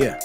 Yeah.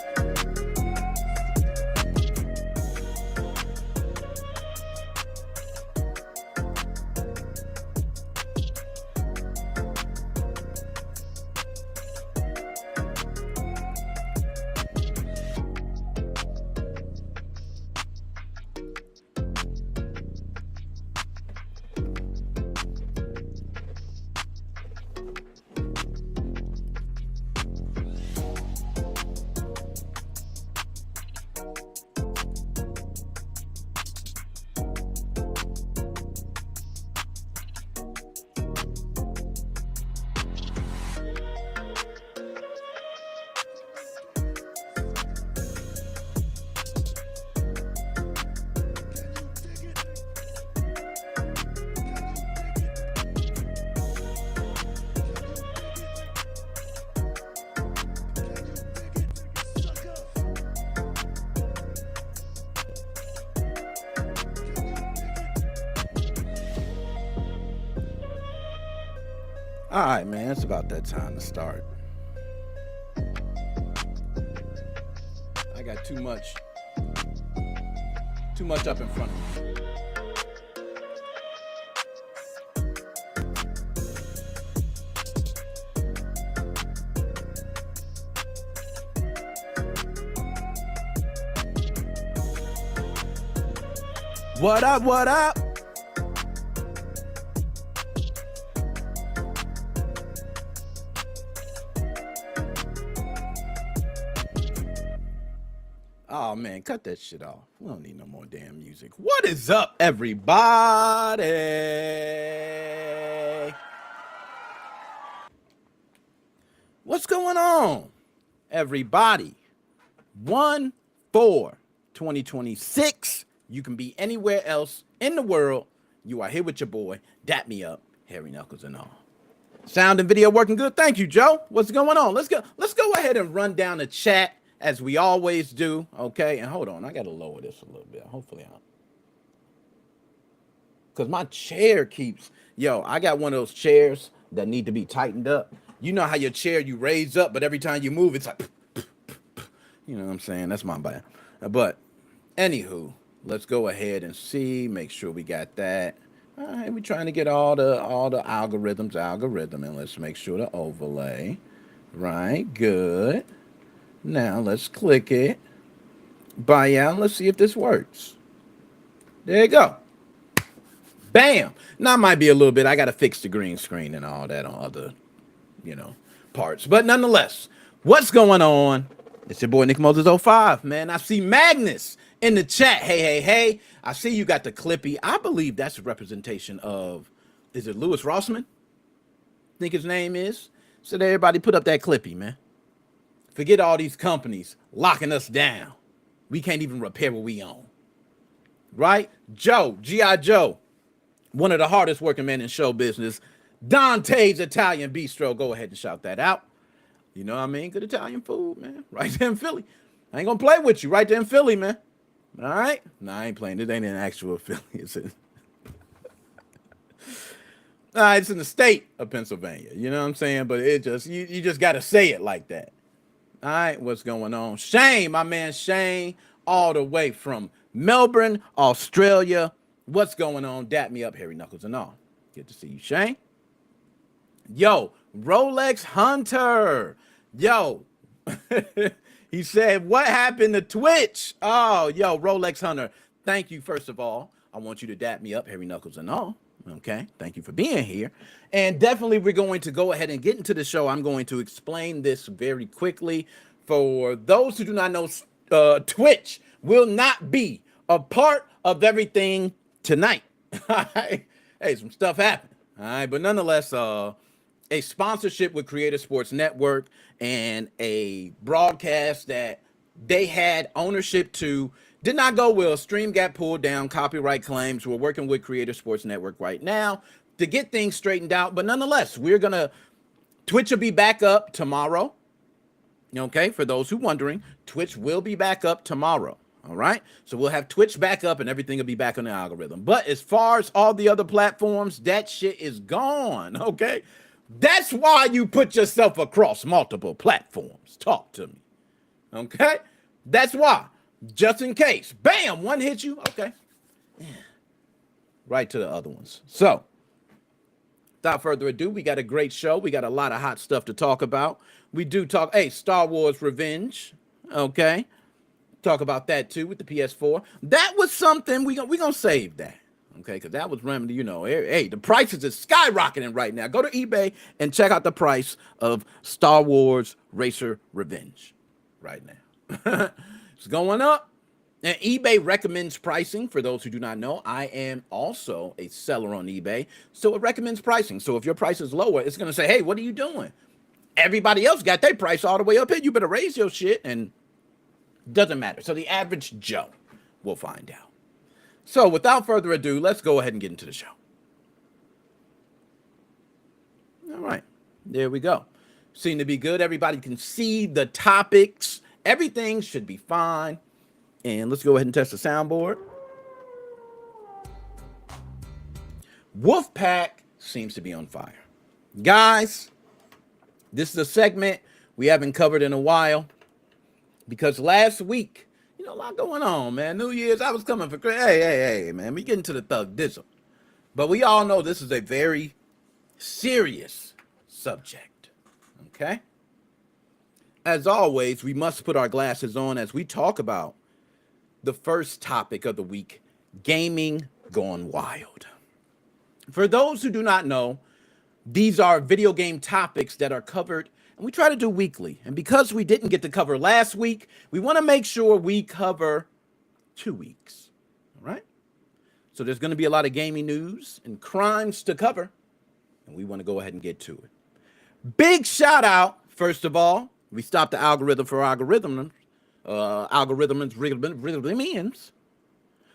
All right, man, it's about that time to start. I got too much up in front of me. What up, what up? Oh, man, cut that shit off. We don't need no more damn music. What is up, everybody? What's going on, everybody? 1/4/2026. You can be anywhere else in the world. You are here with your boy. Dap me up, Harry Knuckles and all. Sound and video working good. Thank you, Joe. What's going on? Let's go ahead and run down the chat as we always do. Okay, and hold on, I gotta lower this a little bit. Hopefully because my chair keeps, I got one of those chairs that need to be tightened up. You know how your chair you raise up, but every time you move, it's like, you know what I'm saying? That's my bad. But anywho, let's go ahead and see, make sure we got that. All right, we're trying to get all the algorithm, and let's make sure the overlay. Right, good. Now let's click it. Buy out. Let's see if this works. There you go. Bam. Now it might be a little bit. I got to fix the green screen and all that on other, parts. But nonetheless, what's going on? It's your boy Nick Moses 05, man. I see Magnus in the chat. Hey. I see you got the Clippy. I believe that's a representation of, is it Louis Rossman? Think his name is? So everybody put up that Clippy, man. Forget all these companies locking us down. We can't even repair what we own. Right? Joe, G.I. Joe, one of the hardest working men in show business. Dante's Italian Bistro. Go ahead and shout that out. You know what I mean? Good Italian food, man. Right there in Philly. I ain't going to play with you. Right there in Philly, man. All right? No, I ain't playing. This ain't an actual Philly. It's in the state of Pennsylvania. You know what I'm saying? But it just, you just got to say it like that. All right, what's going on? Shane, my man Shane, all the way from Melbourne, Australia. What's going on? Dap me up, Harry Knuckles and all. Good to see you, Shane. Yo, Rolex Hunter. Yo, he said, what happened to Twitch? Oh, yo, Rolex Hunter. Thank you, first of all. I want you to dap me up, Harry Knuckles and all. Okay, thank you for being here. And definitely we're going to go ahead and get into the show. I'm going to explain this very quickly. For those who do not know, Twitch will not be a part of everything tonight. Hey, some stuff happened. All right, but nonetheless, a sponsorship with Creator Sports Network and a broadcast that they had ownership to did not go well. Stream got pulled down, copyright claims. We're working with Creator Sports Network right now to get things straightened out. But nonetheless, Twitch will be back up tomorrow. Okay, for those who wondering, Twitch will be back up tomorrow. All right, so we'll have Twitch back up and everything will be back on the algorithm. But as far as all the other platforms, that shit is gone. Okay, that's why you put yourself across multiple platforms. Talk to me. Okay? That's why. Just in case. Bam! One hit you. Okay. Right to the other ones. So, without further ado, we got a great show. We got a lot of hot stuff to talk about. We do talk, hey, Star Wars Revenge. Okay? Talk about that too with the PS4. That was something we gonna save that. Okay, because that was remedy, hey, the prices is skyrocketing right now. Go to eBay and check out the price of Star Wars Racer Revenge right now. It's going up. And eBay recommends pricing. For those who do not know, I am also a seller on eBay. So it recommends pricing. So if your price is lower, it's going to say, hey, what are you doing? Everybody else got their price all the way up here. You better raise your shit. And doesn't matter. So the average Joe will find out. So without further ado, let's go ahead and get into the show. All right. There we go. Seem to be good. Everybody can see the topics. Everything should be fine. And let's go ahead and test the soundboard. Wolfpack seems to be on fire. Guys, this is a segment we haven't covered in a while because last week, a lot going on, man. New Year's, I was coming for hey, man, we getting to the thug dizzle. But we all know this is a very serious subject, okay? As always, we must put our glasses on as we talk about the first topic of the week, gaming gone wild. For those who do not know, these are video game topics that are covered and we try to do weekly. And because we didn't get to cover last week, we want to make sure we cover 2 weeks. All right? So there's going to be a lot of gaming news and crimes to cover. And we want to go ahead and get to it. Big shout out, first of all. We stopped the algorithm for algorithms.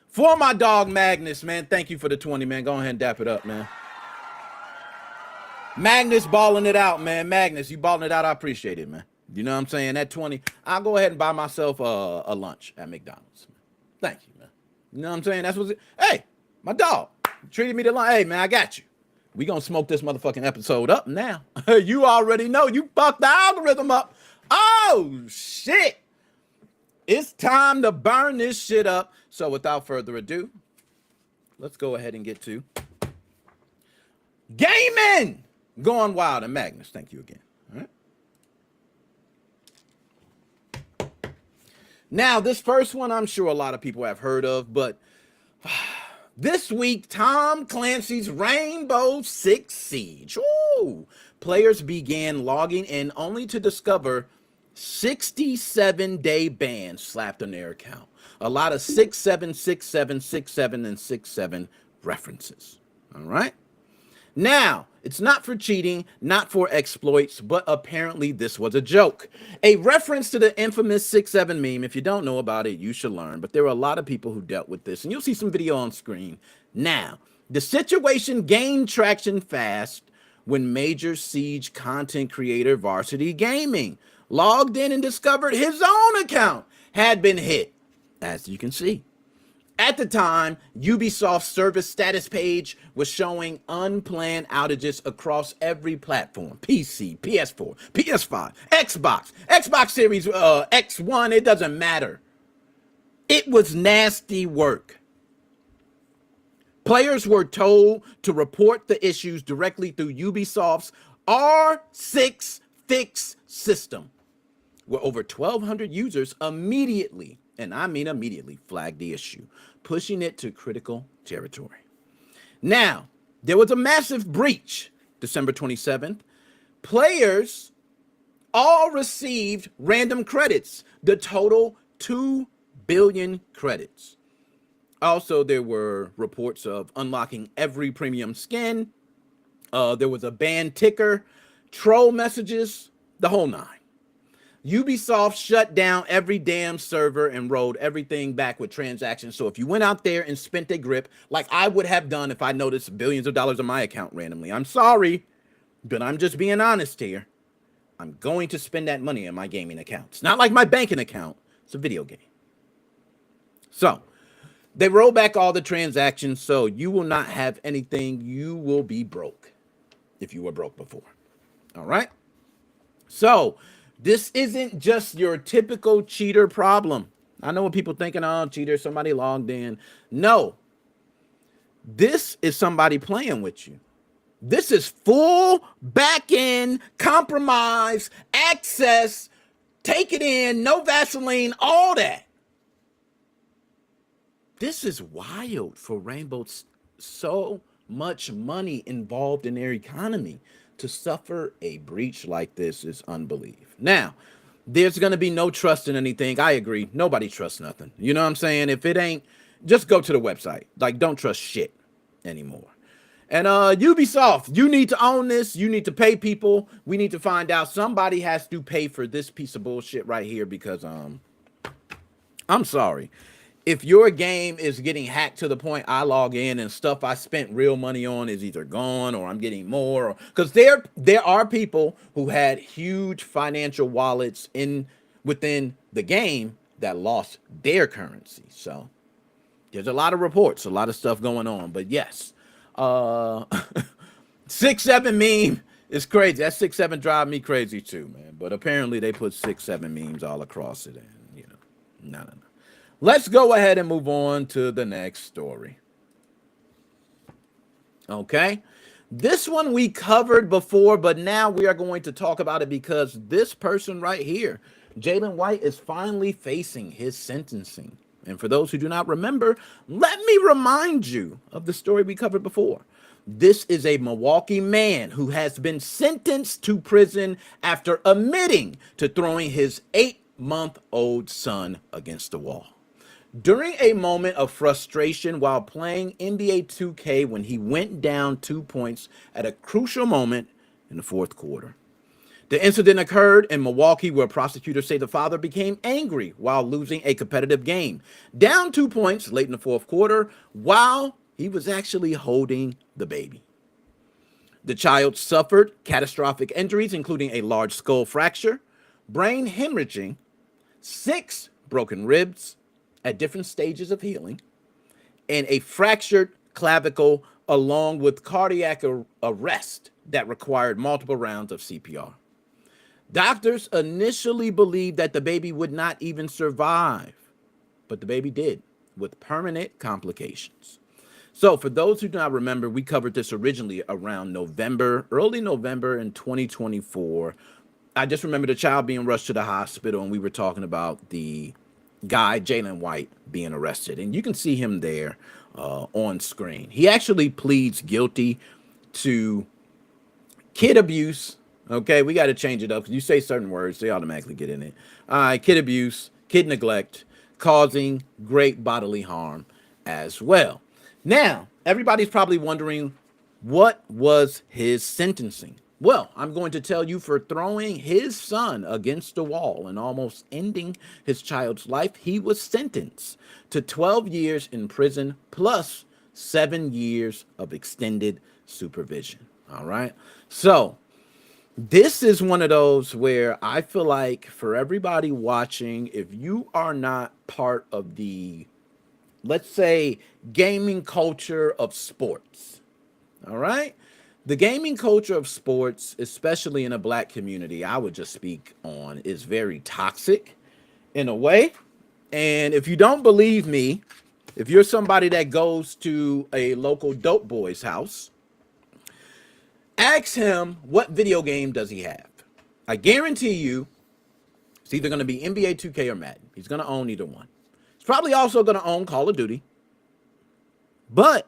For my dog Magnus, man. Thank you for the 20, man. Go ahead and dap it up, man. Magnus balling it out, man. Magnus, you balling it out. I appreciate it, man. You know what I'm saying? That 20, I'll go ahead and buy myself a lunch at McDonald's. Thank you, man. You know what I'm saying? That's what's it. Hey, my dog treated me to lunch. Hey, man, I got you. We gonna smoke this motherfucking episode up now. You already know. You fucked the algorithm up. Oh, shit. It's time to burn this shit up. So without further ado, let's go ahead and get to gaming going wild. And Magnus, thank you again. All right. Now, this first one, I'm sure a lot of people have heard of, but this week, Tom Clancy's Rainbow Six Siege. Ooh, players began logging in only to discover 67-day bans slapped on their account. A lot of 67, 67, 67, and 67 references. All right. Now, it's not for cheating, not for exploits, but apparently this was a joke. A reference to the infamous 6-7 meme. If you don't know about it, you should learn. But there were a lot of people who dealt with this, and you'll see some video on screen. Now, the situation gained traction fast when major Siege content creator Varsity Gaming logged in and discovered his own account had been hit, as you can see. At the time, Ubisoft's service status page was showing unplanned outages across every platform. PC, PS4, PS5, Xbox Series X1, it doesn't matter. It was nasty work. Players were told to report the issues directly through Ubisoft's R6 Fix system, where over 1,200 users immediately, and I mean immediately, flagged the issue, pushing it to critical territory. Now, there was a massive breach, December 27th. Players all received random credits, the total 2 billion credits. Also, there were reports of unlocking every premium skin. There was a ban ticker, troll messages, the whole nine. Ubisoft shut down every damn server and rolled everything back with transactions. So if you went out there and spent a grip like I would have done if I noticed billions of dollars on my account randomly, I'm sorry, but I'm just being honest here. I'm going to spend that money on my gaming account. It's not like my banking account. It's a video game. So they roll back all the transactions, so you will not have anything. You will be broke if you were broke before. All right? So This isn't just your typical cheater problem. I know what people thinking, oh, cheater, somebody logged in. No, this is somebody playing with you. This is full back end compromise, access, take it in, no Vaseline, all that. This is wild for Rainbow. So much money involved in their economy. To suffer a breach like this is unbelievable. Now, there's going to be no trust in anything. I agree. Nobody trusts nothing. You know what I'm saying? If it ain't, just go to the website. Like, don't trust shit anymore. And Ubisoft, you need to own this. You need to pay people. We need to find out. Somebody has to pay for this piece of bullshit right here because I'm sorry. If your game is getting hacked to the point I log in and stuff I spent real money on is either gone or I'm getting more, because there are people who had huge financial wallets within the game that lost their currency. So there's a lot of reports, a lot of stuff going on. But yes, 6-7 meme is crazy. That 6-7 drive me crazy too, man. But apparently they put 6-7 memes all across it, and no. Let's go ahead and move on to the next story. Okay. This one we covered before, but now we are going to talk about it because this person right here, Jalen White, is finally facing his sentencing. And for those who do not remember, let me remind you of the story we covered before. This is a Milwaukee man who has been sentenced to prison after admitting to throwing his 8-month-old son against the wall. During a moment of frustration while playing NBA 2K when he went down 2 points at a crucial moment in the fourth quarter. The incident occurred in Milwaukee where prosecutors say the father became angry while losing a competitive game, down 2 points late in the fourth quarter while he was actually holding the baby. The child suffered catastrophic injuries, including a large skull fracture, brain hemorrhaging, 6 broken ribs, at different stages of healing, and a fractured clavicle along with cardiac arrest that required multiple rounds of CPR. Doctors initially believed that the baby would not even survive, but the baby did, with permanent complications. So for those who do not remember, we covered this originally around early November in 2024. I just remember the child being rushed to the hospital, and we were talking about the guy, Jalen White, being arrested. And you can see him there on screen. He actually pleads guilty to kid abuse. Okay, we got to change it up. You say certain words, they automatically get in it. All right, kid abuse, kid neglect, causing great bodily harm as well. Now, everybody's probably wondering, what was his sentencing? Well, I'm going to tell you, for throwing his son against the wall and almost ending his child's life, he was sentenced to 12 years in prison plus 7 years of extended supervision. All right. So this is one of those where I feel like for everybody watching, if you are not part of the, let's say, gaming culture of sports, all right? The gaming culture of sports, especially in a black community, I would just speak on, is very toxic in a way. And if you don't believe me, if you're somebody that goes to a local dope boy's house, ask him what video game does he have. I guarantee you it's either going to be NBA 2K or Madden. He's going to own either one. He's probably also going to own Call of Duty. But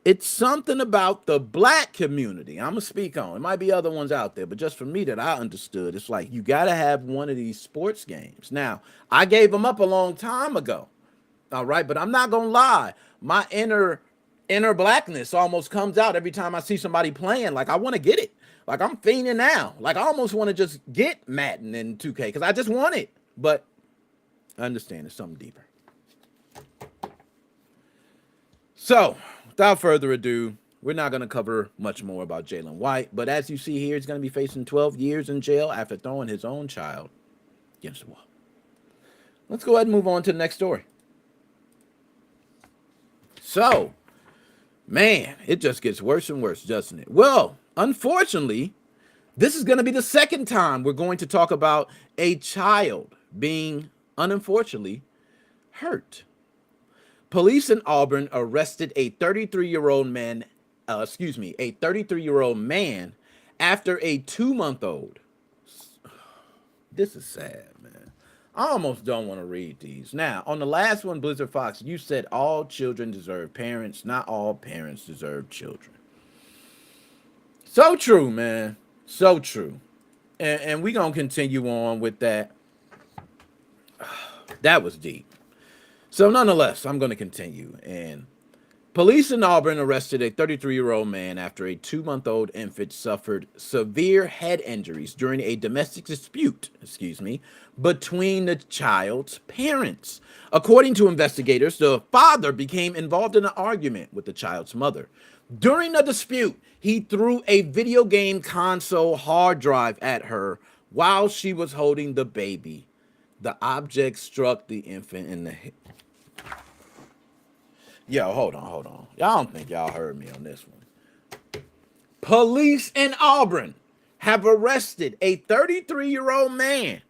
it's something about the black community I'm going to speak on. It might be other ones out there, but just for me that I understood, it's like you got to have one of these sports games. Now, I gave them up a long time ago, all right? But I'm not going to lie. My inner blackness almost comes out every time I see somebody playing. Like, I want to get it. Like, I'm fiending now. Like, I almost want to just get Madden in 2K because I just want it. But I understand it's something deeper. So, without further ado, we're not going to cover much more about Jalen White, but as you see here, he's going to be facing 12 years in jail after throwing his own child against the wall. Let's go ahead and move on to the next story. So, man, it just gets worse and worse, doesn't it? Well, unfortunately, This is going to be the second time we're going to talk about a child being, unfortunately, hurt. Police in Auburn arrested a 33-year-old man, a 33-year-old man after a 2-month-old. This is sad, man. I almost don't want to read these. Now, on the last one, Blizzard Fox, you said all children deserve parents, not all parents deserve children. So true, man. So true. And we're going to continue on with that. That was deep. So nonetheless, I'm going to continue. And police in Auburn arrested a 33-year-old man after a 2-month-old infant suffered severe head injuries during a domestic dispute, between the child's parents. According to investigators, the father became involved in an argument with the child's mother. During the dispute, he threw a video game console hard drive at her while she was holding the baby. The object struck the infant in the head. Yo, hold on. Y'all don't think y'all heard me on this one. Police in Auburn have arrested a 33-year-old man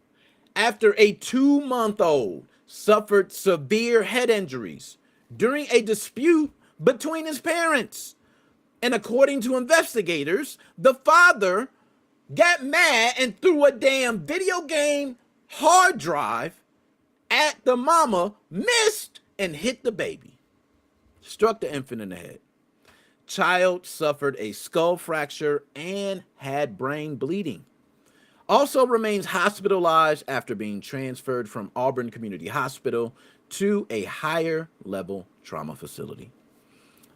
after a 2-month-old suffered severe head injuries during a dispute between his parents. And according to investigators, the father got mad and threw a damn video game hard drive at the mama, missed, and hit the baby. Struck the infant in the head. Child suffered a skull fracture and had brain bleeding. Also remains hospitalized after being transferred from Auburn Community Hospital to a higher level trauma facility.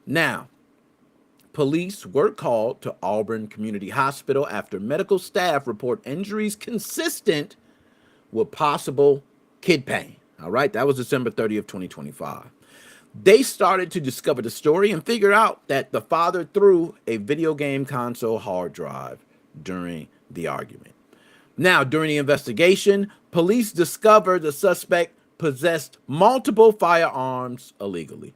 Now, police were called to Auburn Community Hospital after medical staff report injuries consistent with possible kid pain. All right, that was December 30th, 2025. They started to discover the story and figure out that the father threw a video game console hard drive during the argument. Now, during the investigation, police discovered the suspect possessed multiple firearms illegally.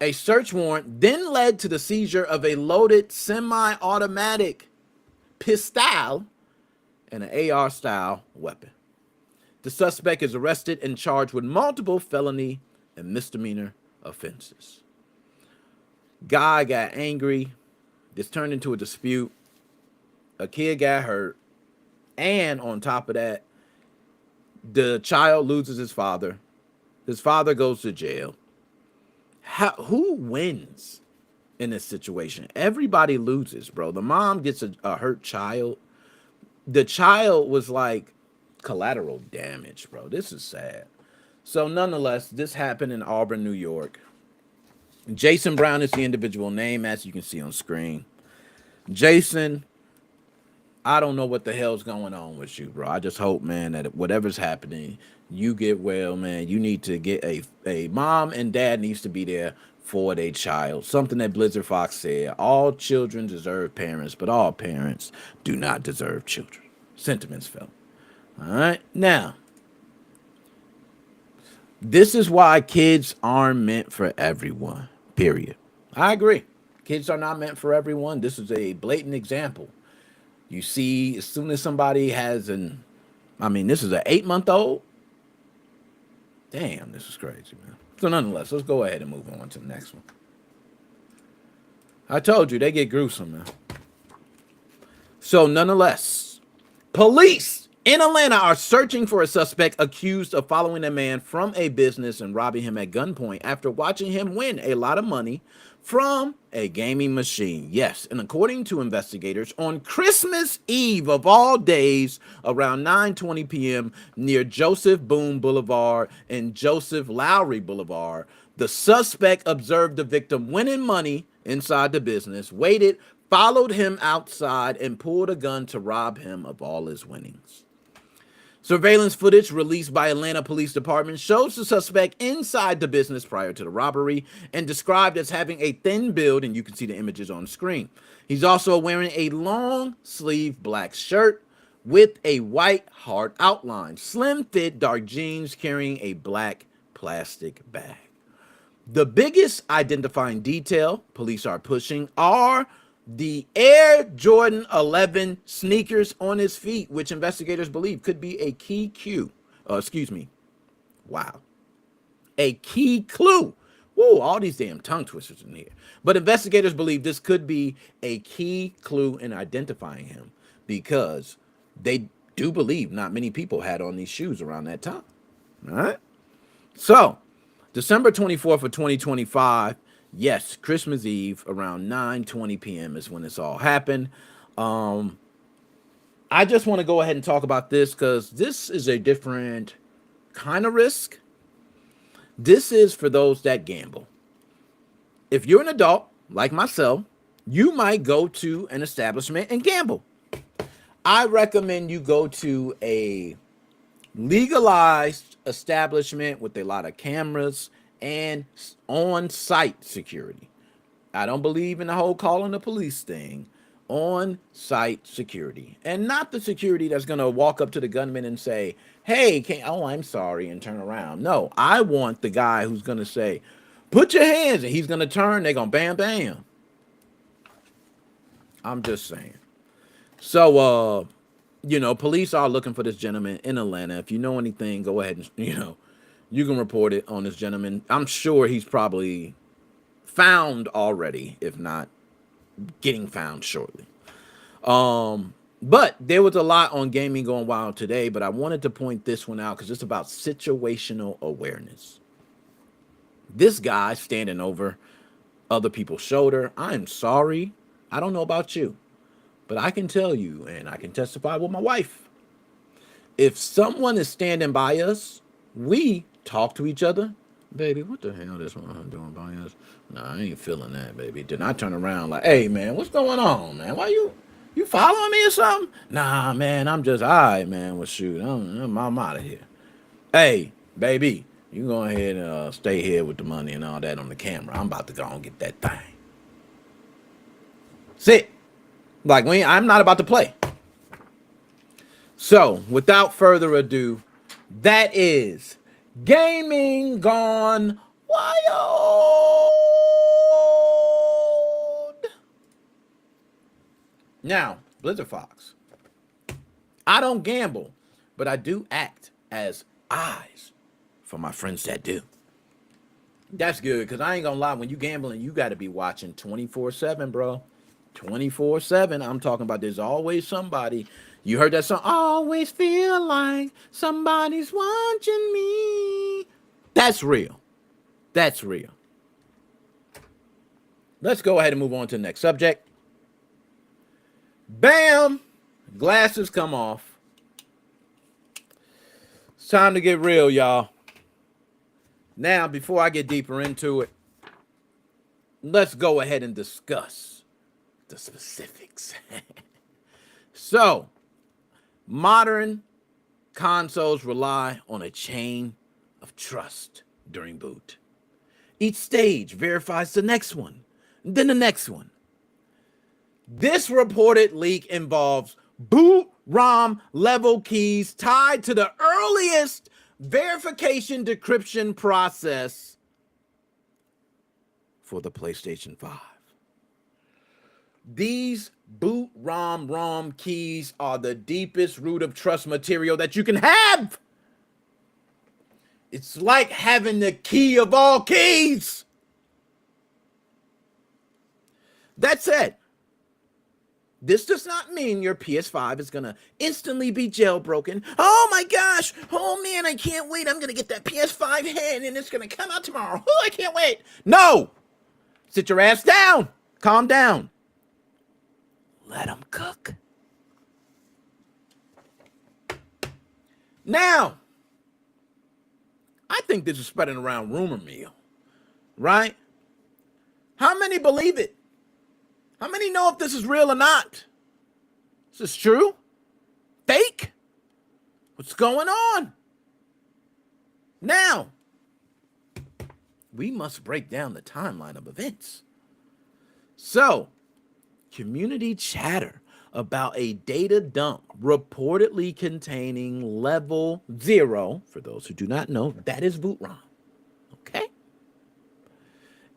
A search warrant then led to the seizure of a loaded semi-automatic pistol and an AR-style weapon. The suspect is arrested and charged with multiple felony and misdemeanor offenses. Guy got angry. This turned into a dispute. A kid got hurt. And on top of that, the child loses his father. His father goes to jail. Who wins in this situation? Everybody loses, bro. The mom gets a hurt child. The child was like collateral damage, bro. This is sad. So nonetheless, this happened in Auburn, New York. Jason Brown is the individual name, as you can see on screen. Jason, I don't know what the hell's going on with you, bro. I just hope, man, that whatever's happening, you get well, man. You need to get a mom and dad needs to be there for their child. Something that Blizzard Fox said. All children deserve parents, but all parents do not deserve children. Sentiments felt. All right. Now, this is why kids aren't meant for everyone, period. I agree. Kids are not meant for everyone. This is a blatant example. You see, as soon as somebody has this is an 8-month-old. Damn, this is crazy, man. So nonetheless, let's go ahead and move on to the next one. I told you, they get gruesome, man. So nonetheless, police in Atlanta are searching for a suspect accused of following a man from a business and robbing him at gunpoint after watching him win a lot of money from a gaming machine. Yes, and according to investigators, on Christmas Eve of all days, around 9:20 p.m. near Joseph Boone Boulevard and Joseph Lowry Boulevard, the suspect observed the victim winning money inside the business, waited, followed him outside, and pulled a gun to rob him of all his winnings. Surveillance footage released by Atlanta Police Department shows the suspect inside the business prior to the robbery and described as having a thin build, and you can see the images on the screen. He's also wearing a long sleeve black shirt with a white heart outline, slim fit dark jeans, carrying a black plastic bag. The biggest identifying detail police are pushing are The Air Jordan 11 sneakers on his feet, which investigators believe could be a key cue. Excuse me. Wow. A key clue. Whoa, all these damn tongue twisters in here. But investigators believe this could be a key clue in identifying him because they do believe not many people had on these shoes around that time. All right. So, December 24th of 2025, yes, Christmas Eve around 9:20 p.m. is when this all happened. I just want to go ahead and talk about this because this is a different kind of risk. This is for those that gamble. If you're an adult like myself, you might go to an establishment and gamble. I recommend you go to a legalized establishment with a lot of cameras and on-site security. I don't believe in the whole calling the police thing. On-site security, and not the security that's going to walk up to the gunman and say, hey, I'm sorry, and turn around. No, I want the guy who's going to say, put your hands, and he's going to turn, they're going to bam, bam. I'm just saying. So, police are looking for this gentleman in Atlanta. If you know anything, go ahead and, you can report it on this gentleman. I'm sure he's probably found already, if not getting found shortly. But there was a lot on Gaming Going Wild today, but I wanted to point this one out because it's about situational awareness. This guy standing over other people's shoulder. I'm sorry. I don't know about you, but I can tell you, and I can testify with my wife. If someone is standing by us, we talk to each other. Baby, what the hell this one doing by us? Nah, I ain't feeling that, baby. Then I turn around like, hey, man, what's going on, man? Why you following me or something? Nah, man, I'm just, all right, man. Well, shoot, I'm out of here. Hey, baby, you go ahead and stay here with the money and all that on the camera. I'm about to go and get that thing. Sit. Like, I'm not about to play. So, without further ado, that is Gaming Gone Wild. Now, Blizzard Fox, I don't gamble, but I do act as eyes for my friends that do. That's good, because I ain't gonna lie, when you gambling, you got to be watching 24/7, bro. 24/7. I'm talking about there's always somebody. You heard that song? Always feel like somebody's watching me. That's real. That's real. Let's go ahead and move on to the next subject. Bam! Glasses come off. It's time to get real, y'all. Now, before I get deeper into it, let's go ahead and discuss the specifics. So, modern consoles rely on a chain of trust during boot. Each stage verifies the next one, then the next one. This reported leak involves boot ROM level keys tied to the earliest verification decryption process for the PlayStation 5. These boot ROM keys are the deepest root of trust material that you can have. It's like having the key of all keys. That said, this does not mean your PS5 is going to instantly be jailbroken. Oh my gosh. Oh man, I can't wait. I'm going to get that PS5 hand and it's going to come out tomorrow. Oh, I can't wait. No. Sit your ass down. Calm down. Let them cook. Now, I think this is spreading around rumor mill, right? How many believe it? How many know if this is real or not? Is this true? Fake? What's going on? Now, we must break down the timeline of events. So, community chatter about a data dump reportedly containing level 0. For those who do not know, that is boot ROM. Okay?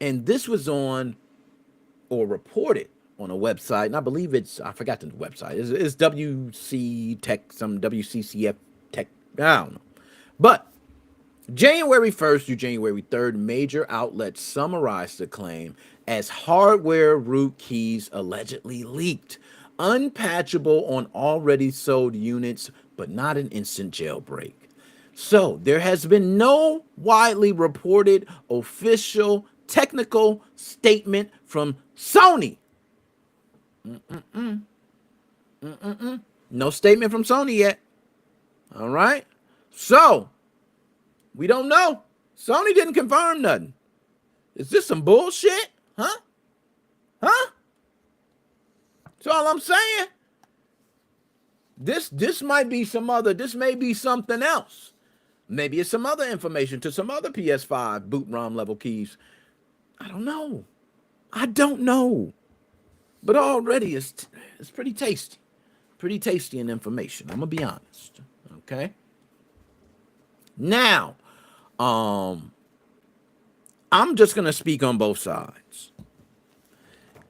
And this was on, or reported on a website, and I believe I forgot the website. It's WC Tech, some WCCF Tech. I don't know. But January 1st through January 3rd, major outlets summarized the claim as hardware root keys allegedly leaked, unpatchable on already sold units, but not an instant jailbreak. So there has been no widely reported official technical statement from Sony. No statement from Sony yet. All right. So we don't know. Sony didn't confirm nothing. Is this some bullshit? Huh? Huh? That's all I'm saying. This might be this may be something else. Maybe it's some other information to some other PS5 boot ROM level keys. I don't know. But already it's pretty tasty. Pretty tasty in information. I'm going to be honest. Okay? Now, I'm just going to speak on both sides.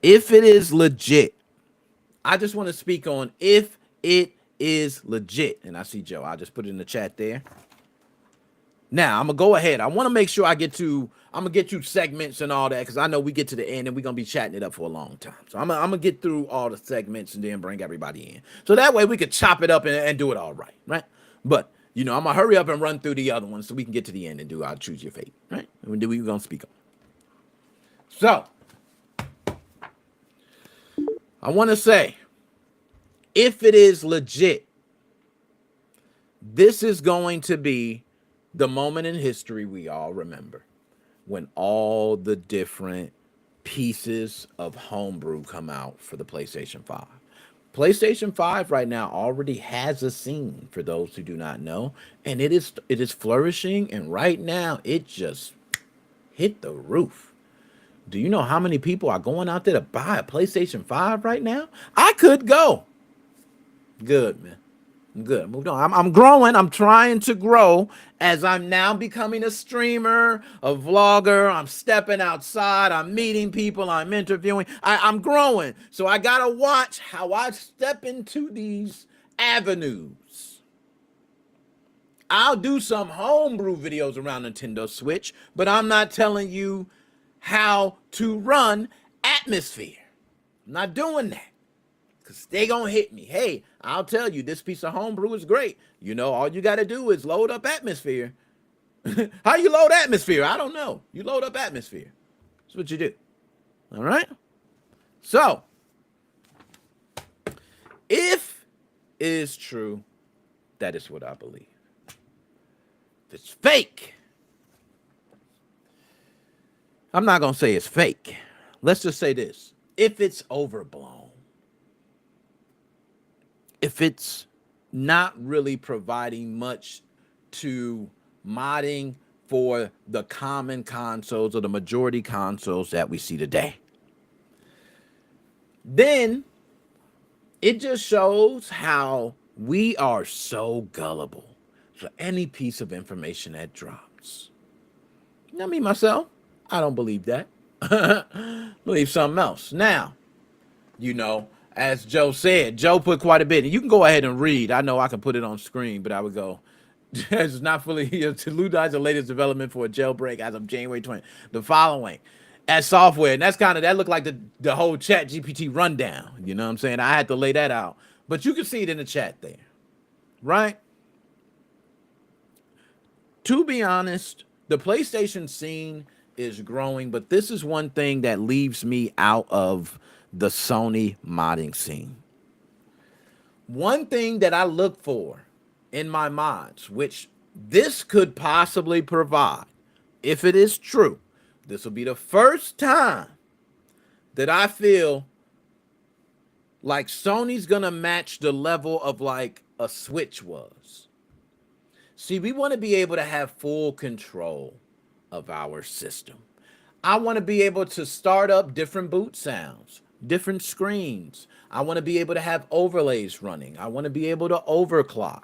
If it is legit, I just want to speak on if it is legit. And I see Joe. I'll just put it in the chat there. Now, I'm going to go ahead. I want to make sure I'm going to get you segments and all that, because I know we get to the end and we're going to be chatting it up for a long time. So I'm going to get through all the segments and then bring everybody in. So that way we could chop it up and do it all right, right? But, I'm going to hurry up and run through the other ones so we can get to the end and do our Choose Your Fate, right? And we're going to speak on. So, I want to say, if it is legit, this is going to be the moment in history we all remember, when all the different pieces of homebrew come out for the PlayStation 5. PlayStation 5 right now already has a scene, for those who do not know, and it is flourishing, and right now it just hit the roof. Do you know how many people are going out there to buy a PlayStation 5 right now? I could go. Good, man. Good. Moved on. I'm growing. I'm trying to grow as I'm now becoming a streamer, a vlogger. I'm stepping outside. I'm meeting people. I'm interviewing. I'm growing. So I got to watch how I step into these avenues. I'll do some homebrew videos around Nintendo Switch, but I'm not telling you how to run Atmosphere. I'm not doing that. Because they going to hit me. Hey, I'll tell you, this piece of homebrew is great. All you got to do is load up Atmosphere. How you load Atmosphere? I don't know. You load up Atmosphere. That's what you do. All right? So, if it is true, that is what I believe. If it's fake, I'm not going to say it's fake. Let's just say this. If it's overblown, if it's not really providing much to modding for the common consoles or the majority consoles that we see today, then it just shows how we are so gullible for any piece of information that drops. Me, myself, I don't believe that. Believe something else. Now, as Joe said, Joe put quite a bit. And you can go ahead and read. I know I can put it on screen, but I would go. It's not fully to Luddites the latest development for a jailbreak as of January 20th. The following as software. And that looked like the whole Chat GPT rundown. You know what I'm saying? I had to lay that out. But you can see it in the chat there. Right? To be honest, the PlayStation scene is growing, but this is one thing that leaves me out of the Sony modding scene. One thing that I look for in my mods, which this could possibly provide, if it is true, this will be the first time that I feel like Sony's gonna match the level of like a Switch was. See, we want to be able to have full control of our system. I want to be able to start up different boot sounds, different screens. I want to be able to have overlays running. I want to be able to overclock.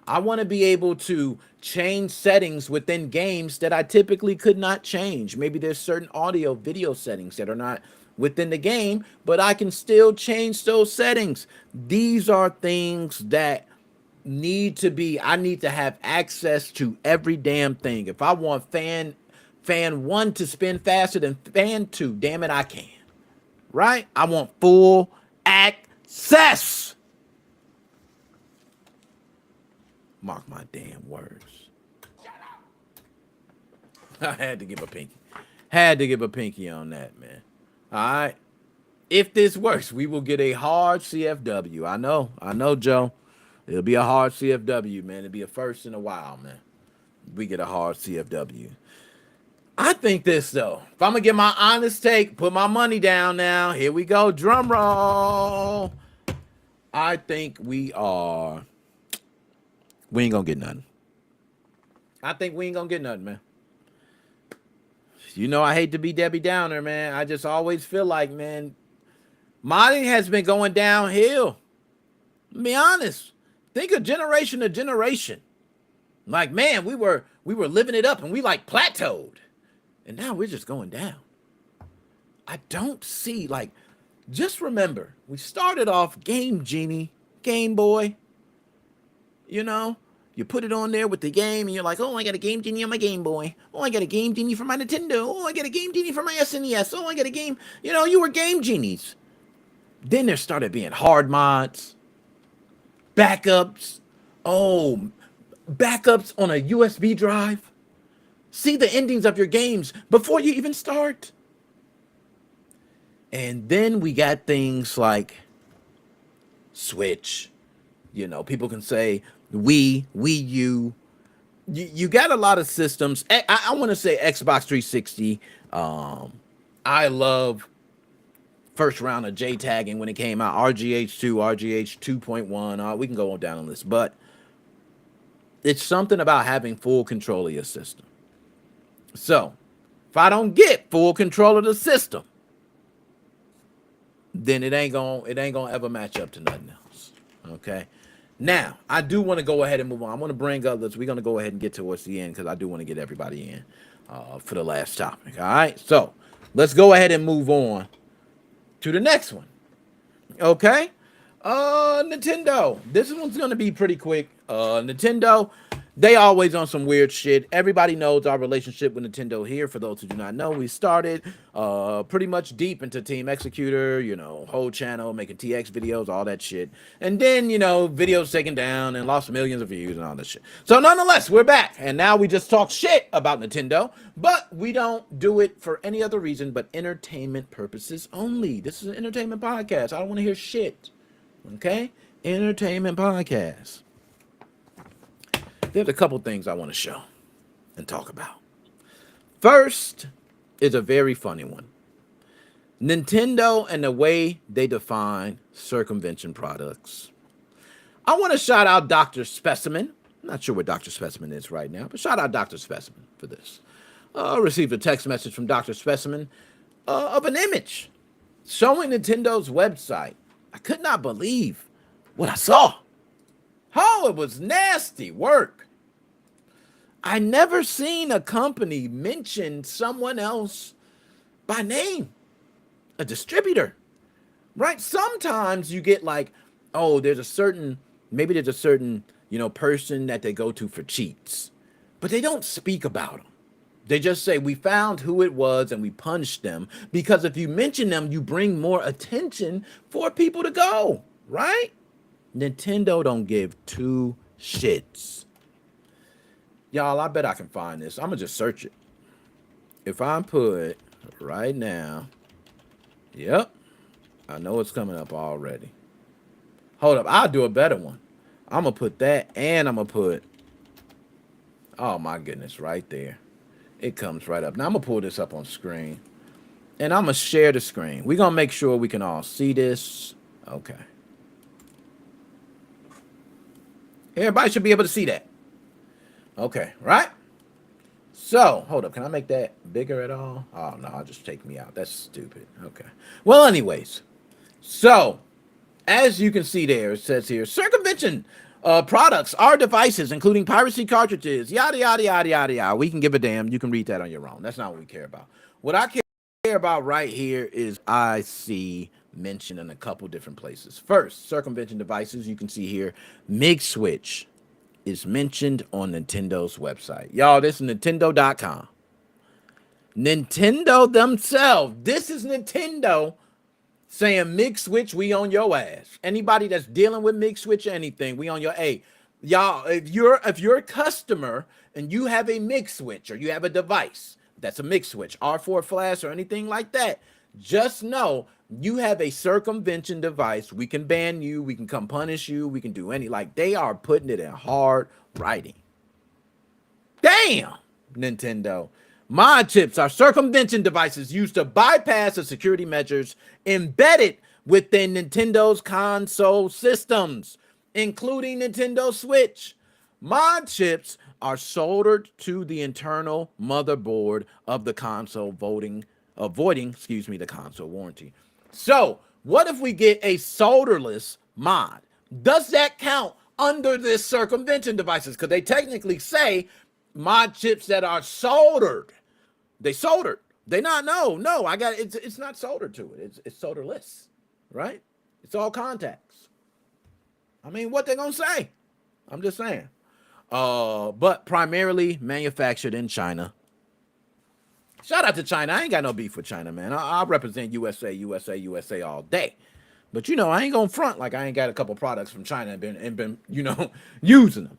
I want to be able to change settings within games that I typically could not change. Maybe there's certain audio, video settings that are not within the game, but I can still change those settings. These are things that I need to have access to every damn thing. If I want fan 1 to spin faster than fan 2, damn it, I can. Right? I want full access. Mark my damn words. I had to give a pinky. Had to give a pinky on that, man. All right. If this works, we will get a hard CFW. I know, Joe. It'll be a hard CFW, man. It'll be a first in a while, man. We get a hard CFW. I think this, though. If I'm going to get my honest take, put my money down now. Here we go. Drum roll. I think we ain't going to get nothing. I think we ain't going to get nothing, man. You know I hate to be Debbie Downer, man. I just always feel like, man, modding has been going downhill. Be honest. Think of generation to generation. Like, man, we were living it up and we like plateaued. And now we're just going down. I don't see, like, just remember, we started off Game Genie, Game Boy. You know, you put it on there with the game and you're like, oh, I got a Game Genie on my Game Boy. Oh, I got a Game Genie for my Nintendo. Oh, I got a Game Genie for my SNES. Oh, I got a game. You know, you were Game Genies. Then there started being hard mods. Backups. Oh, backups on a USB drive. See the endings of your games before you even start. And then we got things like Switch. You know, people can say Wii U. You got a lot of systems. I want to say Xbox 360. I love first round of J-tagging when it came out. RGH2, RGH 2.1. We can go on down on this. But it's something about having full control of your system. So, if I don't get full control of the system, then it ain't gonna ever match up to nothing else. Okay? Now, I do want to go ahead and move on. I want to bring up this. We're going to go ahead and get towards the end because I do want to get everybody in for the last topic. All right? So, let's go ahead and move on to the next one. Okay? Nintendo. This one's going to be pretty quick. Nintendo, they always on some weird shit. Everybody knows our relationship with Nintendo here. For those who do not know, we started pretty much deep into Team Executor, you know, whole channel, making TX videos, all that shit. And then, you know, videos taken down and lost millions of views and all that shit. So nonetheless, we're back. And now we just talk shit about Nintendo, but we don't do it for any other reason but entertainment purposes only. This is an entertainment podcast. I don't want to hear shit. Okay? Entertainment podcast. There's a couple things I want to show and talk about. First is a very funny one. Nintendo and the way they define circumvention products. I want to shout out Dr. Specimen. I'm not sure where Dr. Specimen is right now, but shout out Dr. Specimen for this. I received a text message from Dr. Specimen of an image showing Nintendo's website. I could not believe what I saw. Oh, it was nasty work. I never seen a company mention someone else by name, a distributor, right? Sometimes you get like, oh, there's a certain, you know, person that they go to for cheats, but they don't speak about them. They just say, we found who it was and we punished them, because if you mention them, you bring more attention for people to go, right? Nintendo don't give two shits. Y'all, I bet I can find this. I'm going to just search it. If I put right now, yep, I know it's coming up already. Hold up, I'll do a better one. I'm going to put that and I'm going to put, oh my goodness, right there. It comes right up. Now I'm going to pull this up on screen and I'm going to share the screen. We're going to make sure we can all see this. Okay. Everybody should be able to see that. Okay, right? So, hold up. Can I make that bigger at all? Oh, no, I'll just take me out. That's stupid. Okay. Well, anyways. So, as you can see there, it says here, circumvention products are devices, including piracy cartridges, yada, yada, yada, yada, yada. We can give a damn. You can read that on your own. That's not what we care about. What I care about right here is I see mentioned in a couple different places. First, circumvention devices. You can see here, MIG switch is mentioned on Nintendo's website. Y'all, this is Nintendo.com. Nintendo themselves. This is Nintendo saying MIG switch, we on your ass. Anybody that's dealing with MIG switch or anything, we on your A. Y'all, if you're a customer and you have a MIG switch or you have a device that's a MIG switch, R4 flash or anything like that, just know you have a circumvention device. We can ban you, we can come punish you, we can do like they are putting it in hard writing. Damn, Nintendo. Mod chips are circumvention devices used to bypass the security measures embedded within Nintendo's console systems, including Nintendo Switch. Mod chips are soldered to the internal motherboard of the console, avoiding the console warranty. So, what if we get a solderless mod? Does that count under this circumvention devices? Because they technically say mod chips that are soldered. They soldered. They not I got it's not soldered to it. It's solderless, right? It's all contacts. I mean, what they gonna say? I'm just saying. But primarily manufactured in China. Shout out to China. I ain't got no beef with China, man. I represent USA all day. But I ain't gonna front like I ain't got a couple products from China and been using them.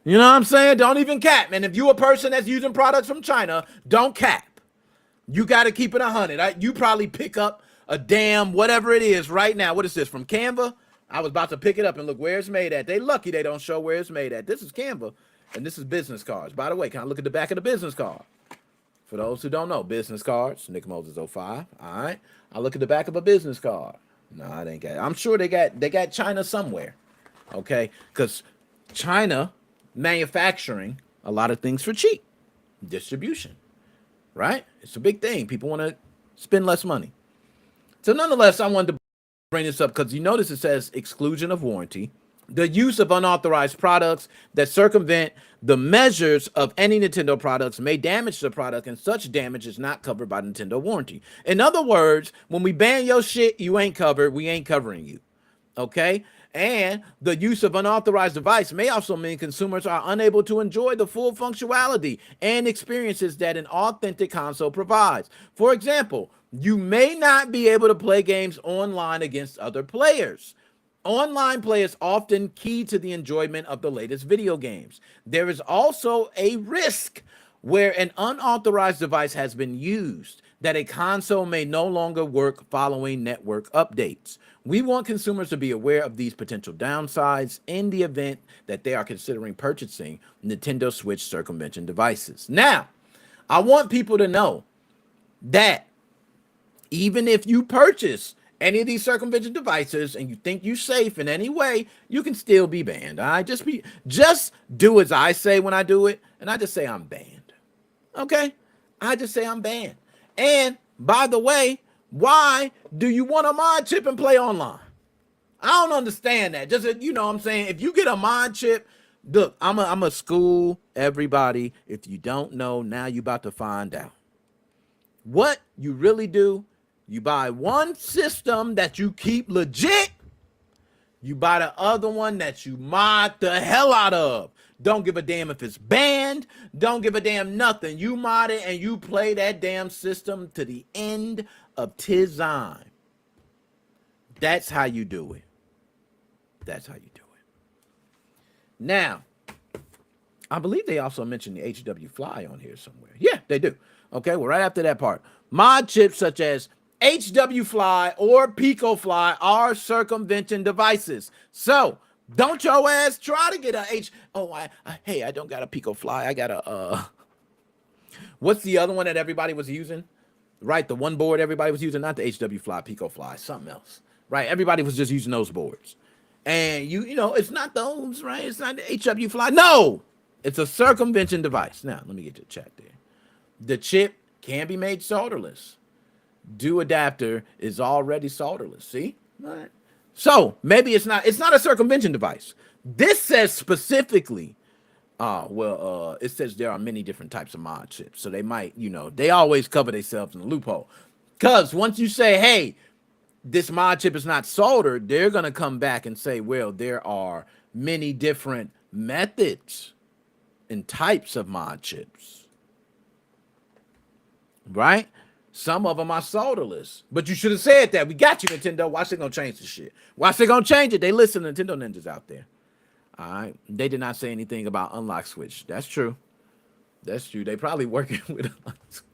You know what I'm saying? Don't even cap, man. If you a person that's using products from China, don't cap. You got to keep it 100. You probably pick up a damn whatever it is right now. What is this, from Canva? I was about to pick it up and look where it's made at. They lucky they don't show where it's made at. This is Canva, and this is business cards. By the way, can I look at the back of the business card? For those who don't know, business cards, Nick Moses 05. All right. I look at the back of a business card. No, it ain't got it. I'm sure they got China somewhere. Okay? Because China manufacturing a lot of things for cheap. Distribution, right? It's a big thing. People want to spend less money. So nonetheless, I wanted to bring this up because you notice it says exclusion of warranty, the use of unauthorized products that circumvent the measures of any Nintendo products may damage the product, and such damage is not covered by Nintendo warranty. In other words, when we ban your shit, you ain't covered. We ain't covering you. Okay? And the use of unauthorized device may also mean consumers are unable to enjoy the full functionality and experiences that an authentic console provides. For example, you may not be able to play games online against other players. Online play is often key to the enjoyment of the latest video games. There is also a risk where an unauthorized device has been used that a console may no longer work following network updates. We want consumers to be aware of these potential downsides in the event that they are considering purchasing Nintendo Switch circumvention devices. Now, I want people to know that even if you purchase any of these circumvention devices and you think you're safe in any way, you can still be banned. All right, just do as I say when I do it, and I just say I'm banned. Okay, I just say I'm banned. And by the way, why do you want a mod chip and play online? I don't understand that. Just what I'm saying, if you get a mod chip, look, I'm a school everybody. If you don't know, now you about to find out. What you really do, you buy one system that you keep legit, you buy the other one that you mod the hell out of. Don't give a damn if it's banned. Don't give a damn nothing. You mod it and you play that damn system to the end of time. That's how you do it. That's how you do it. Now, I believe they also mentioned the HW Fly on here somewhere. Yeah, they do. Okay, well, right after that part, mod chips such as HW Fly or Pico Fly are circumvention devices. So don't your ass try to get a hey, I don't got a Pico Fly. I got a what's the other one that everybody was using? Right, the one board everybody was using, not the HW Fly, Pico Fly, something else. Right, everybody was just using those boards. And you know, it's not those, right? It's not the HW Fly. No, it's a circumvention device. Now, let me get to check there. The chip can be made solderless. Do adapter is already solderless. See? All right. So maybe it's not a circumvention device. This says specifically, it says there are many different types of mod chips. So they might, they always cover themselves in a loophole. Because once you say, hey, this mod chip is not soldered, they're going to come back and say, well, there are many different methods and types of mod chips, right? Some of them are solderless. But you should have said that. We got you, Nintendo. Watch they going to change the shit. Watch they going to change it. They listen to Nintendo ninjas out there. All right. They did not say anything about unlock switch. That's true. That's true. They probably working with unlock switch.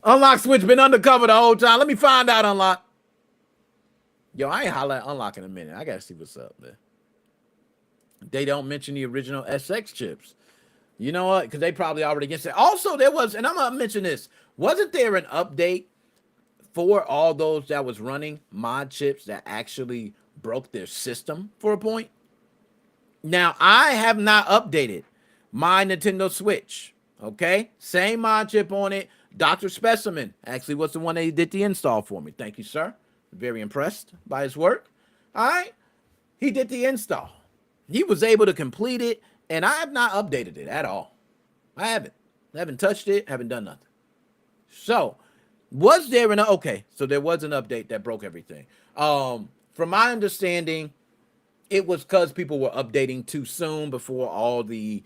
Unlock switch been undercover the whole time. Let me find out, unlock. Yo, I ain't holla at unlock in a minute. I got to see what's up, man. They don't mention the original SX chips. You know what? Because they probably already against it. Also, there was, and I'm going to mention this. Wasn't there an update for all those that was running mod chips that actually broke their system for a point? Now, I have not updated my Nintendo Switch. Okay? Same mod chip on it. Dr. Specimen actually was the one that did the install for me. Thank you, sir. Very impressed by his work. All right? He did the install. He was able to complete it, and I have not updated it at all. I haven't touched it, haven't done nothing. So, was there an okay? So there was an update that broke everything. From my understanding, it was because people were updating too soon before all the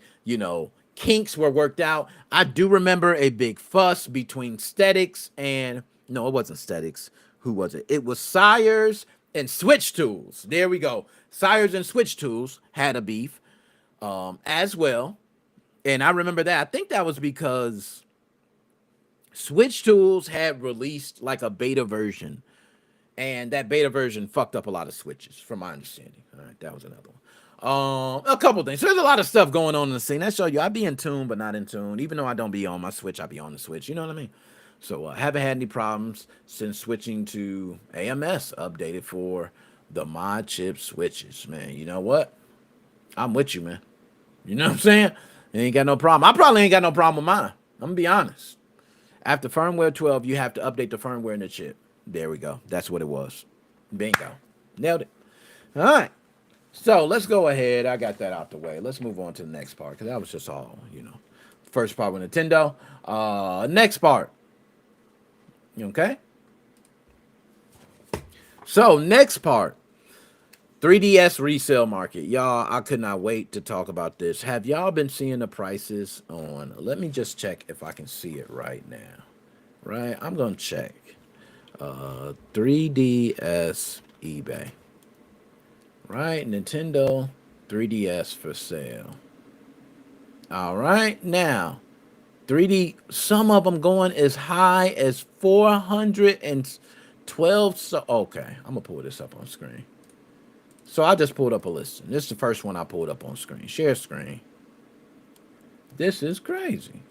kinks were worked out. I do remember a big fuss between Statics and no, it wasn't Statics. Who was it? It was Sires and Switch Tools. There we go. Sires and Switch Tools had a beef as well. And I remember that. I think that was because Switch Tools had released like a beta version. And that beta version fucked up a lot of switches, from my understanding. All right, that was another one. A couple things. So there's a lot of stuff going on in the scene. That show you I be in tune, but not in tune. Even though I don't be on my Switch, I be on the Switch. You know what I mean? So I haven't had any problems since switching to AMS updated for the mod chip switches, man. You know what? I'm with you, man. You know what I'm saying? You ain't got no problem. I probably ain't got no problem with mine. I'm gonna be honest. After firmware 12, you have to update the firmware in the chip. There we go. That's what it was. Bingo. Nailed it. All right. So let's go ahead. I got that out the way. Let's move on to the next part because that was just all, first part with Nintendo. Next part. Okay. So next part. 3DS resale market. Y'all, I could not wait to talk about this. Have y'all been seeing the prices on? Let me just check if I can see it right now. Right? I'm going to check. 3DS eBay. Right? Nintendo 3DS for sale. All right. Now, 3D, some of them going as high as 412. So, okay. I'm going to pull this up on screen. So I just pulled up a list. This is the first one I pulled up on screen. Share screen. This is crazy.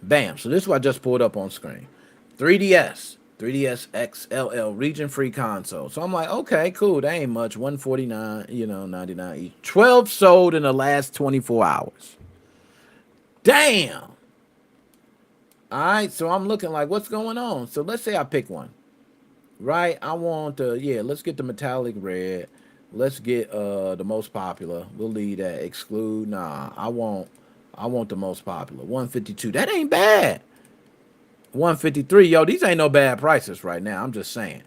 Bam. So this is what I just pulled up on screen. 3DS. 3DS XLL region-free console. So I'm like, okay, cool. That ain't much. 149, 99 each. 12 sold in the last 24 hours. Damn. All right. So I'm looking like, what's going on? So let's say I pick one. Right, I want let's get the metallic red. Let's get the most popular. We'll leave that. Exclude. Nah, I want the most popular. 152. That ain't bad. 153. Yo, these ain't no bad prices right now. I'm just saying.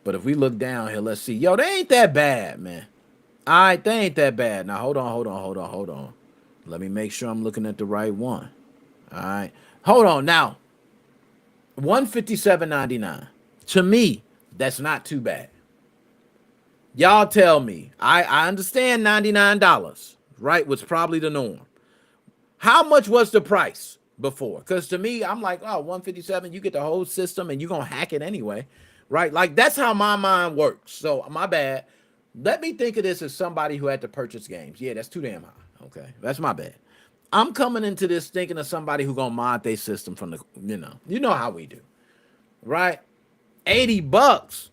But if we look down here, let's see. Yo, they ain't that bad, man. All right, they ain't that bad. Now hold on. Let me make sure I'm looking at the right one. All right. Hold on now. 157.99. To me, that's not too bad. Y'all tell me. I understand $99, right, was probably the norm. How much was the price before? Because to me, I'm like, oh, 157, you get the whole system and you're going to hack it anyway, right? Like, that's how my mind works. So, my bad. Let me think of this as somebody who had to purchase games. Yeah, that's too damn high. Okay, that's my bad. I'm coming into this thinking of somebody who going to mod their system from the, you know how we do, right? $80.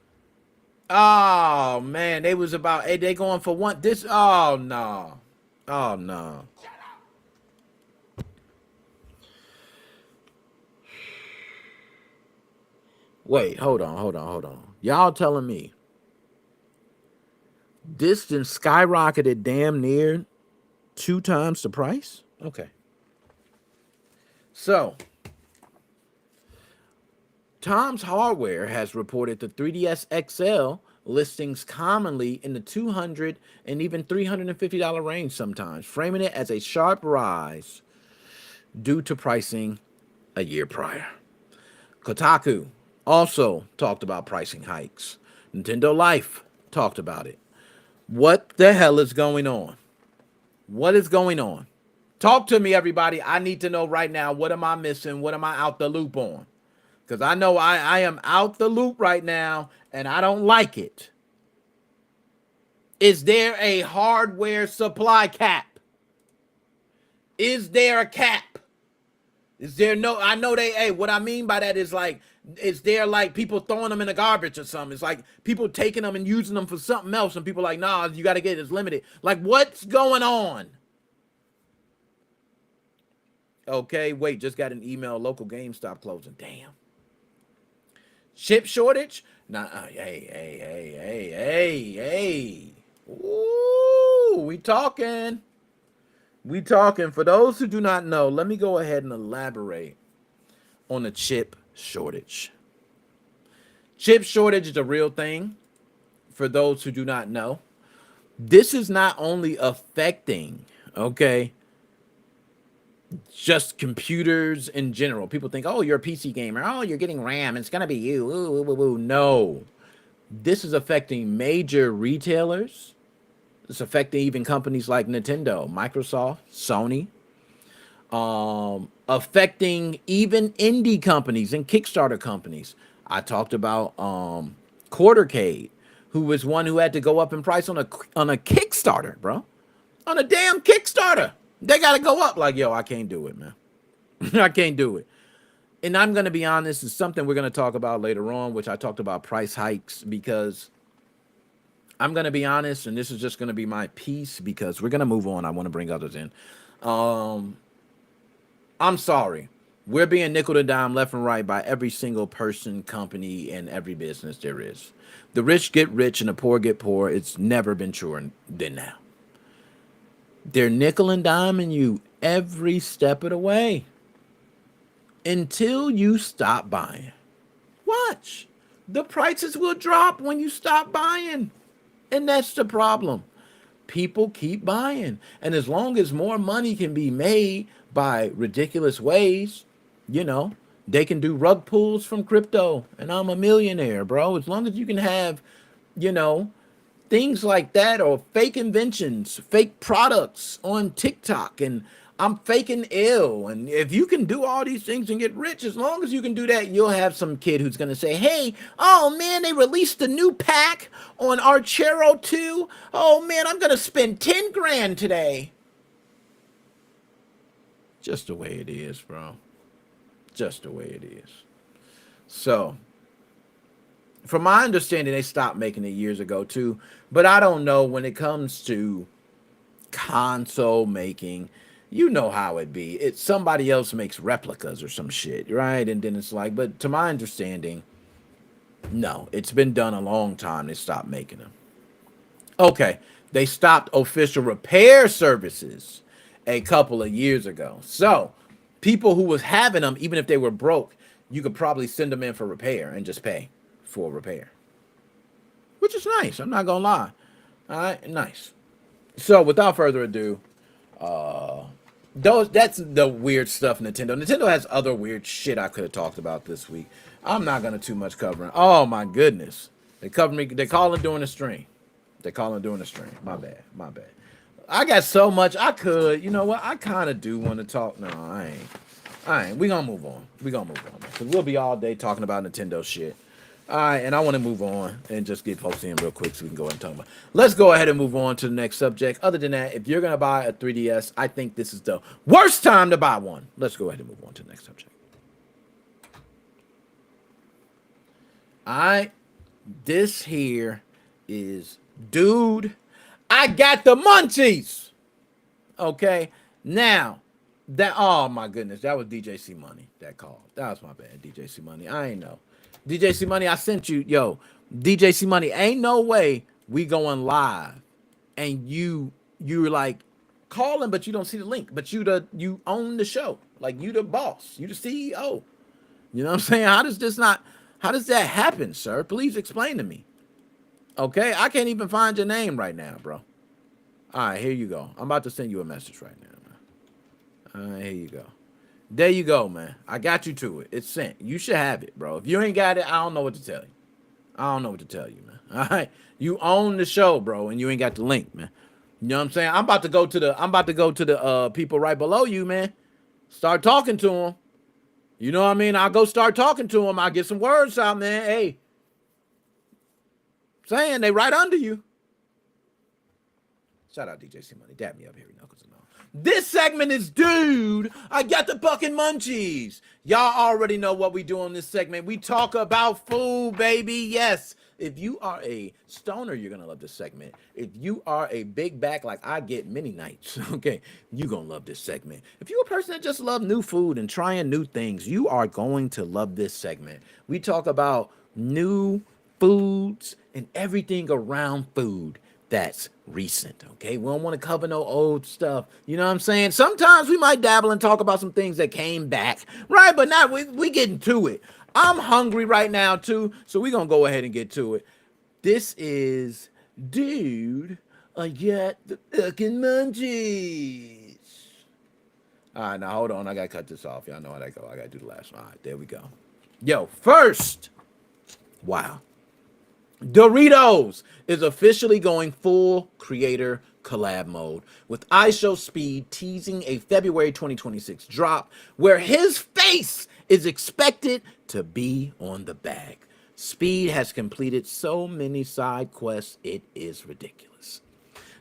Oh man, they was about they going for one. This oh no. Wait, hold on. Y'all telling me this then skyrocketed damn near 2 times the price? Okay. So Tom's Hardware has reported the 3DS XL listings commonly in the $200 and even $350 range sometimes, framing it as a sharp rise due to pricing a year prior. Kotaku also talked about pricing hikes. Nintendo Life talked about it. What the hell is going on? What is going on? Talk to me, everybody. I need to know right now, what am I missing? What am I out the loop on? Because I know I am out the loop right now, and I don't like it. Is there a hardware supply cap? Is there a cap? Is there no, I know they, hey, what I mean by that is like, is there like people throwing them in the garbage or something? It's like people taking them and using them for something else, and people like, nah, you got to get it, it's limited. Like, what's going on? Okay, wait, just got an email, local GameStop closing. Damn. Chip shortage? Nah, hey. Ooh, we talking. We talking. For those who do not know, let me go ahead and elaborate on the chip shortage. Chip shortage is a real thing. For those who do not know, this is not only affecting, okay, just computers in general. People think, oh, you're a PC gamer. Oh, you're getting RAM. It's going to be you. Ooh, ooh, ooh, ooh. No. This is affecting major retailers. It's affecting even companies like Nintendo, Microsoft, Sony. Affecting even indie companies and Kickstarter companies. I talked about Quartercade, who was one who had to go up in price on a Kickstarter, bro. On a damn Kickstarter. They got to go up like, yo, I can't do it, man. I can't do it. And I'm going to be honest, it's something we're going to talk about later on, which I talked about price hikes, because I'm going to be honest, and this is just going to be my piece because we're going to move on. I want to bring others in. I'm sorry. We're being nickel and dime left and right by every single person, company, and every business there is. The rich get rich and the poor get poor. It's never been truer than now. They're nickel and diming you every step of the way until you stop buying. Watch. The prices will drop when you stop buying. And that's the problem. People keep buying. And as long as more money can be made by ridiculous ways, you know, they can do rug pulls from crypto and I'm a millionaire, bro. As long as you can have, you know, things like that, or fake inventions, fake products on TikTok, and I'm faking ill. And if you can do all these things and get rich, as long as you can do that, you'll have some kid who's going to say, hey, oh man, they released a new pack on Archero 2. Oh man, I'm going to spend 10 grand today. Just the way it is, bro. Just the way it is. So, from my understanding, they stopped making it years ago too. But I don't know, when it comes to console making, you know how it be. It's somebody else makes replicas or some shit, right? And then it's like, but to my understanding, no, it's been done a long time. They stopped making them. Okay, they stopped official repair services a couple of years ago. So people who was having them, even if they were broke, you could probably send them in for repair and just pay for repair, which is nice. I'm not gonna lie. All right, nice. So without further ado, that's the weird stuff. Nintendo has other weird shit I could have talked about this week. I'm not gonna too much covering. Oh my goodness, they covered me. They calling during the stream. They calling during the stream. My bad. My bad. I got so much I could. You know what? I kind of do want to talk. No, I ain't. I ain't. We gonna move on. We gonna move on because we'll be all day talking about Nintendo shit. All right, and I want to move on and just get folks in real quick so we can go ahead and talk about. Let's go ahead and move on to the next subject. Other than that, if you're gonna buy a 3DS, I think this is the worst time to buy one. Let's go ahead and move on to the next subject. All right, this here is, dude, I got the munchies. Okay, now that, oh my goodness, that was DJ C Money that called. That was my bad, DJ C Money. I ain't know. DJ C Money, I sent you, yo, DJ C Money, ain't no way we going live and you're like calling, but you don't see the link, but you own the show. Like, you the boss, you the CEO. You know what I'm saying? How does that happen, sir? Please explain to me. Okay, I can't even find your name right now, bro. All right, here you go. I'm about to send you a message right now, man. All right, here you go. There you go, man. I got you to it. It's sent. You should have it, bro. If you ain't got it, I don't know what to tell you. I don't know what to tell you, man. All right, you own the show, bro, and you ain't got the link, man. You know what I'm saying? I'm about to go to the people right below you, man. Start talking to them. You know what I mean? I'll go start talking to them. I'll get some words out, man. Hey, saying they right under you. Shout out DJ C Money. Dab me up here, Knuckles and all. This segment is Dude, I Got the Fucking Munchies. Y'all already know what we do on this segment. We talk about food, baby. Yes. If you are a stoner, you're going to love this segment. If you are a big back like I get many nights, okay, you're going to love this segment. If you're a person that just love new food and trying new things, you are going to love this segment. We talk about new foods and everything around food that's recent, okay? We don't want to cover no old stuff. You know what I'm saying? Sometimes we might dabble and talk about some things that came back, right? But now we getting to it. I'm hungry right now, too, so we're going to go ahead and get to it. This is Dude, I Got the Fucking Munchies. All right, now hold on. I got to cut this off. Y'all know how that go. I got to do the last one. All right, there we go. Yo, first, wow. Doritos is officially going full creator collab mode, with IShowSpeed teasing a February 2026 drop where his face is expected to be on the bag. Speed has completed so many side quests, it is ridiculous.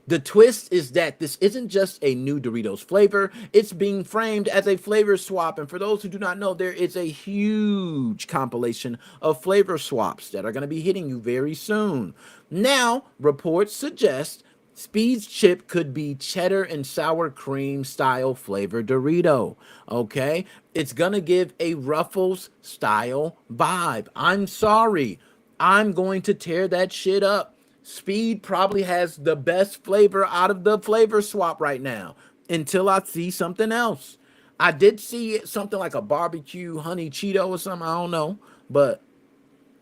The twist is that this isn't just a new Doritos flavor, it's being framed as a flavor swap. And for those who do not know, there is a huge compilation of flavor swaps that are going to be hitting you very soon. Now, reports suggest Speed's chip could be cheddar and sour cream style flavor Dorito. Okay? It's going to give a Ruffles style vibe. I'm sorry. I'm going to tear that shit up. Speed probably has the best flavor out of the flavor swap right now until I see something else. I did see something like a barbecue honey Cheeto or something. I don't know. But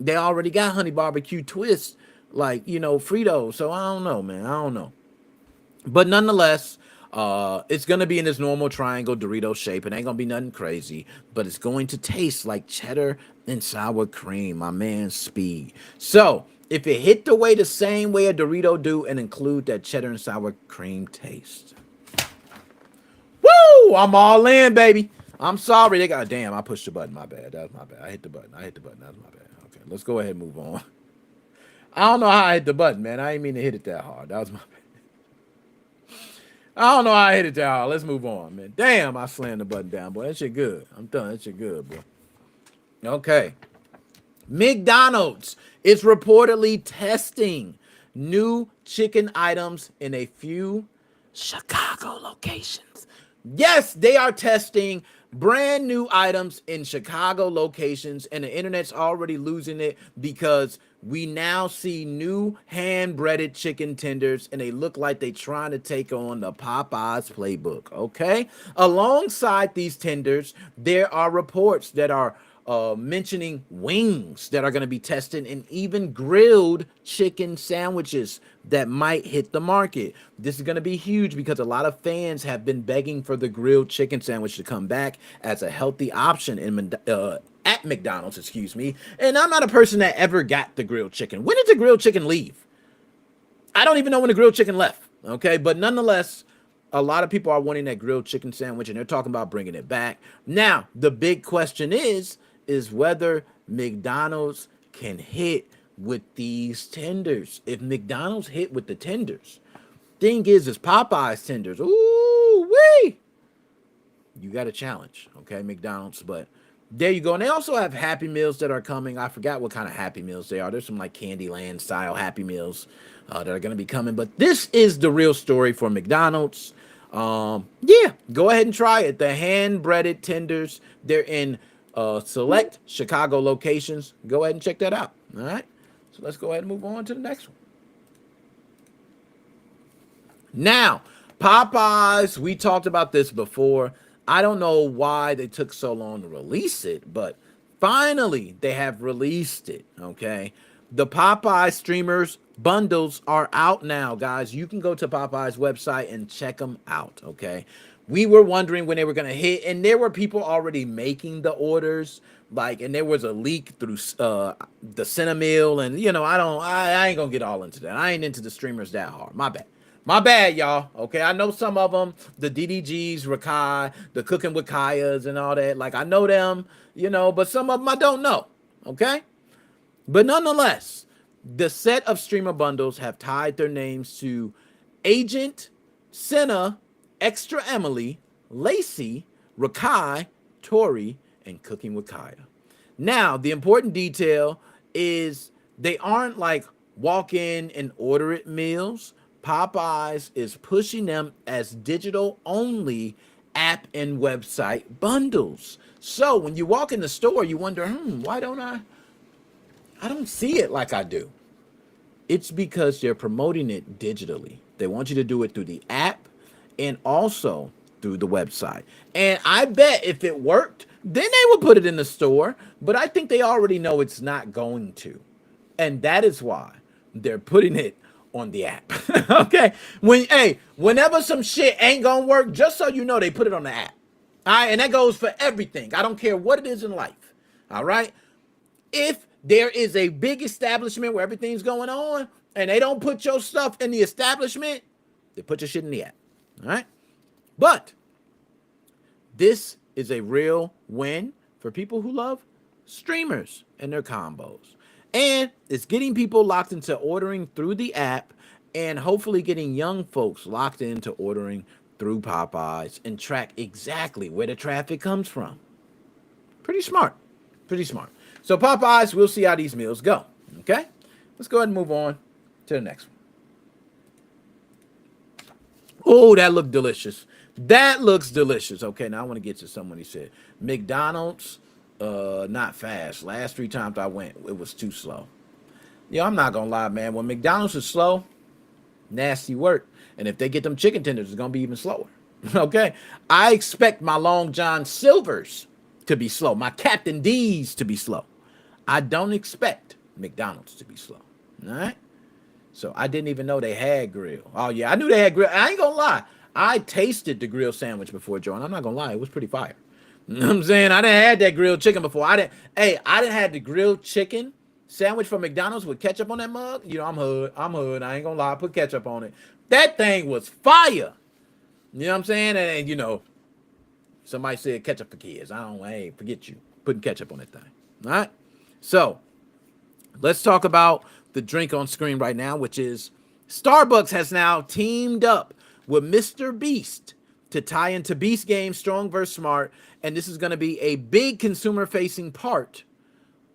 they already got honey barbecue twist, like, you know, Fritos. So I don't know, man. I don't know. But nonetheless, it's going to be in this normal triangle Dorito shape. It ain't going to be nothing crazy. But it's going to taste like cheddar and sour cream. My man Speed. So if it hit the same way a Dorito do and include that cheddar and sour cream taste. Woo! I'm all in, baby. I'm sorry. They got, damn, I pushed the button. My bad. That was my bad. I hit the button. That was my bad. Okay, let's go ahead and move on. I don't know how I hit the button, man. I didn't mean to hit it that hard. That was my bad. I don't know how I hit it that hard. Let's move on, man. Damn, I slammed the button down, boy. That shit good. I'm done. That shit good, boy. Okay. McDonald's is reportedly testing new chicken items in a few Chicago locations. Yes, they are testing brand new items in Chicago locations, and the internet's already losing it because we now see new hand-breaded chicken tenders, and they look like they're trying to take on the Popeyes playbook, okay? Alongside these tenders, there are reports that are mentioning wings that are going to be tested and even grilled chicken sandwiches that might hit the market. This is going to be huge because a lot of fans have been begging for the grilled chicken sandwich to come back as a healthy option in at McDonald's, excuse me. And I'm not a person that ever got the grilled chicken. When did the grilled chicken leave? I don't even know when the grilled chicken left, okay? But nonetheless, a lot of people are wanting that grilled chicken sandwich, and they're talking about bringing it back. Now, the big question is whether McDonald's can hit with these tenders. If McDonald's hit with the tenders, thing is Popeye's tenders. Ooh wee! You got a challenge, okay, McDonald's. But there you go. And they also have Happy Meals that are coming. I forgot what kind of Happy Meals they are. There's some like Candyland style Happy Meals that are going to be coming. But this is the real story for McDonald's. Yeah, go ahead and try it. The hand-breaded tenders. They're in select Chicago locations. Go ahead and check that out. All right. So let's go ahead and move on to the next one. Now, Popeyes, we talked about this before. I don't know why they took so long to release it, but Finally, they have released it, okay? The Popeye streamers bundles are out now, guys. You can go to Popeye's website and check them out, okay? We were wondering when they were going to hit, and there were people already making the orders, and there was a leak through the Cinnamill, and, I ain't going to get all into that. I ain't into the streamers that hard. My bad. My bad, y'all. Okay, I know some of them, the DDGs, Rakai, the Cooking with Kayas and all that. I know them, but some of them I don't know. Okay? But nonetheless, the set of streamer bundles have tied their names to Agent, Senna, Extra Emily, Lacey, Rakai, Tori, and Cooking with Kaya. Now, the important detail is they aren't walk in and order it meals. Popeyes is pushing them as digital only app and website bundles. So when you walk in the store, you wonder, why don't I don't see it like I do. It's because they're promoting it digitally. They want you to do it through the app and also through the website. And I bet if it worked, then they would put it in the store. But I think they already know it's not going to. And that is why they're putting it on the app. Okay? Whenever some shit ain't gonna work, just so you know, they put it on the app. All right? And that goes for everything. I don't care what it is in life. All right? If there is a big establishment where everything's going on and they don't put your stuff in the establishment, they put your shit in the app. All right? But this is a real win for people who love streamers and their combos. And it's getting people locked into ordering through the app and hopefully getting young folks locked into ordering through Popeyes and track exactly where the traffic comes from. Pretty smart. Pretty smart. So Popeyes, we'll see how these meals go. Okay? Let's go ahead and move on to the next one. Oh, that looked delicious. That looks delicious. Okay, now I want to get to someone who said McDonald's, not fast. Last 3 times I went, it was too slow. I'm not gonna lie, man. When McDonald's is slow, nasty work. And if they get them chicken tenders, it's gonna be even slower. Okay, I expect my Long John Silvers to be slow, my Captain D's to be slow. I don't expect McDonald's to be slow. All right. So I didn't even know they had grill. Oh yeah, I knew they had grill. I ain't gonna lie. I tasted the grilled sandwich before, Joe, and I'm not gonna lie, it was pretty fire. You know what I'm saying? I didn't had that grilled chicken before. I didn't had the grilled chicken sandwich from McDonald's with ketchup on that mug. I'm hood. I ain't gonna lie. I put ketchup on it. That thing was fire. You know what I'm saying? And somebody said ketchup for kids. Forget you putting ketchup on that thing. All right. So let's talk about the drink on screen right now, which is Starbucks has now teamed up with Mr. Beast to tie into Beast Games Strong vs. Smart, and this is going to be a big consumer-facing part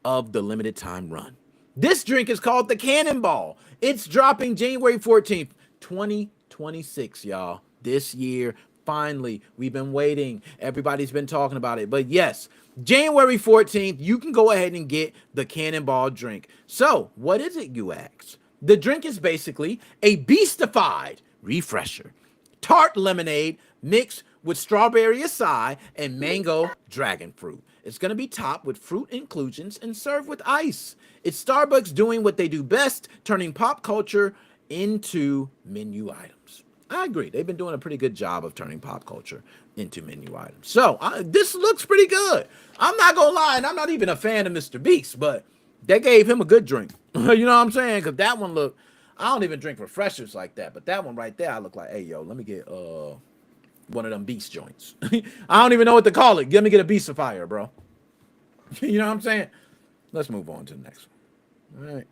of the limited time run. This drink is called the Cannonball. It's dropping January 14th, 2026, y'all. This year, finally, we've been waiting. Everybody's been talking about it. But yes, January 14th, you can go ahead and get the Cannonball drink. So, what is it, you ask? The drink is basically a beastified refresher. Tart lemonade mixed with strawberry acai and mango dragon fruit. It's going to be topped with fruit inclusions and served with ice. It's Starbucks doing what they do best, turning pop culture into menu items. I agree. They've been doing a pretty good job of turning pop culture into menu items. So this looks pretty good. I'm not going to lie, and I'm not even a fan of Mr. Beast, but they gave him a good drink. You know what I'm saying? Because that one looked, I don't even drink refreshers like that, but that one right there, I look like, hey, yo, let me get one of them Beast joints. I don't even know what to call it. Let me get a Beastifier, bro. You know what I'm saying? Let's move on to the next one. All right.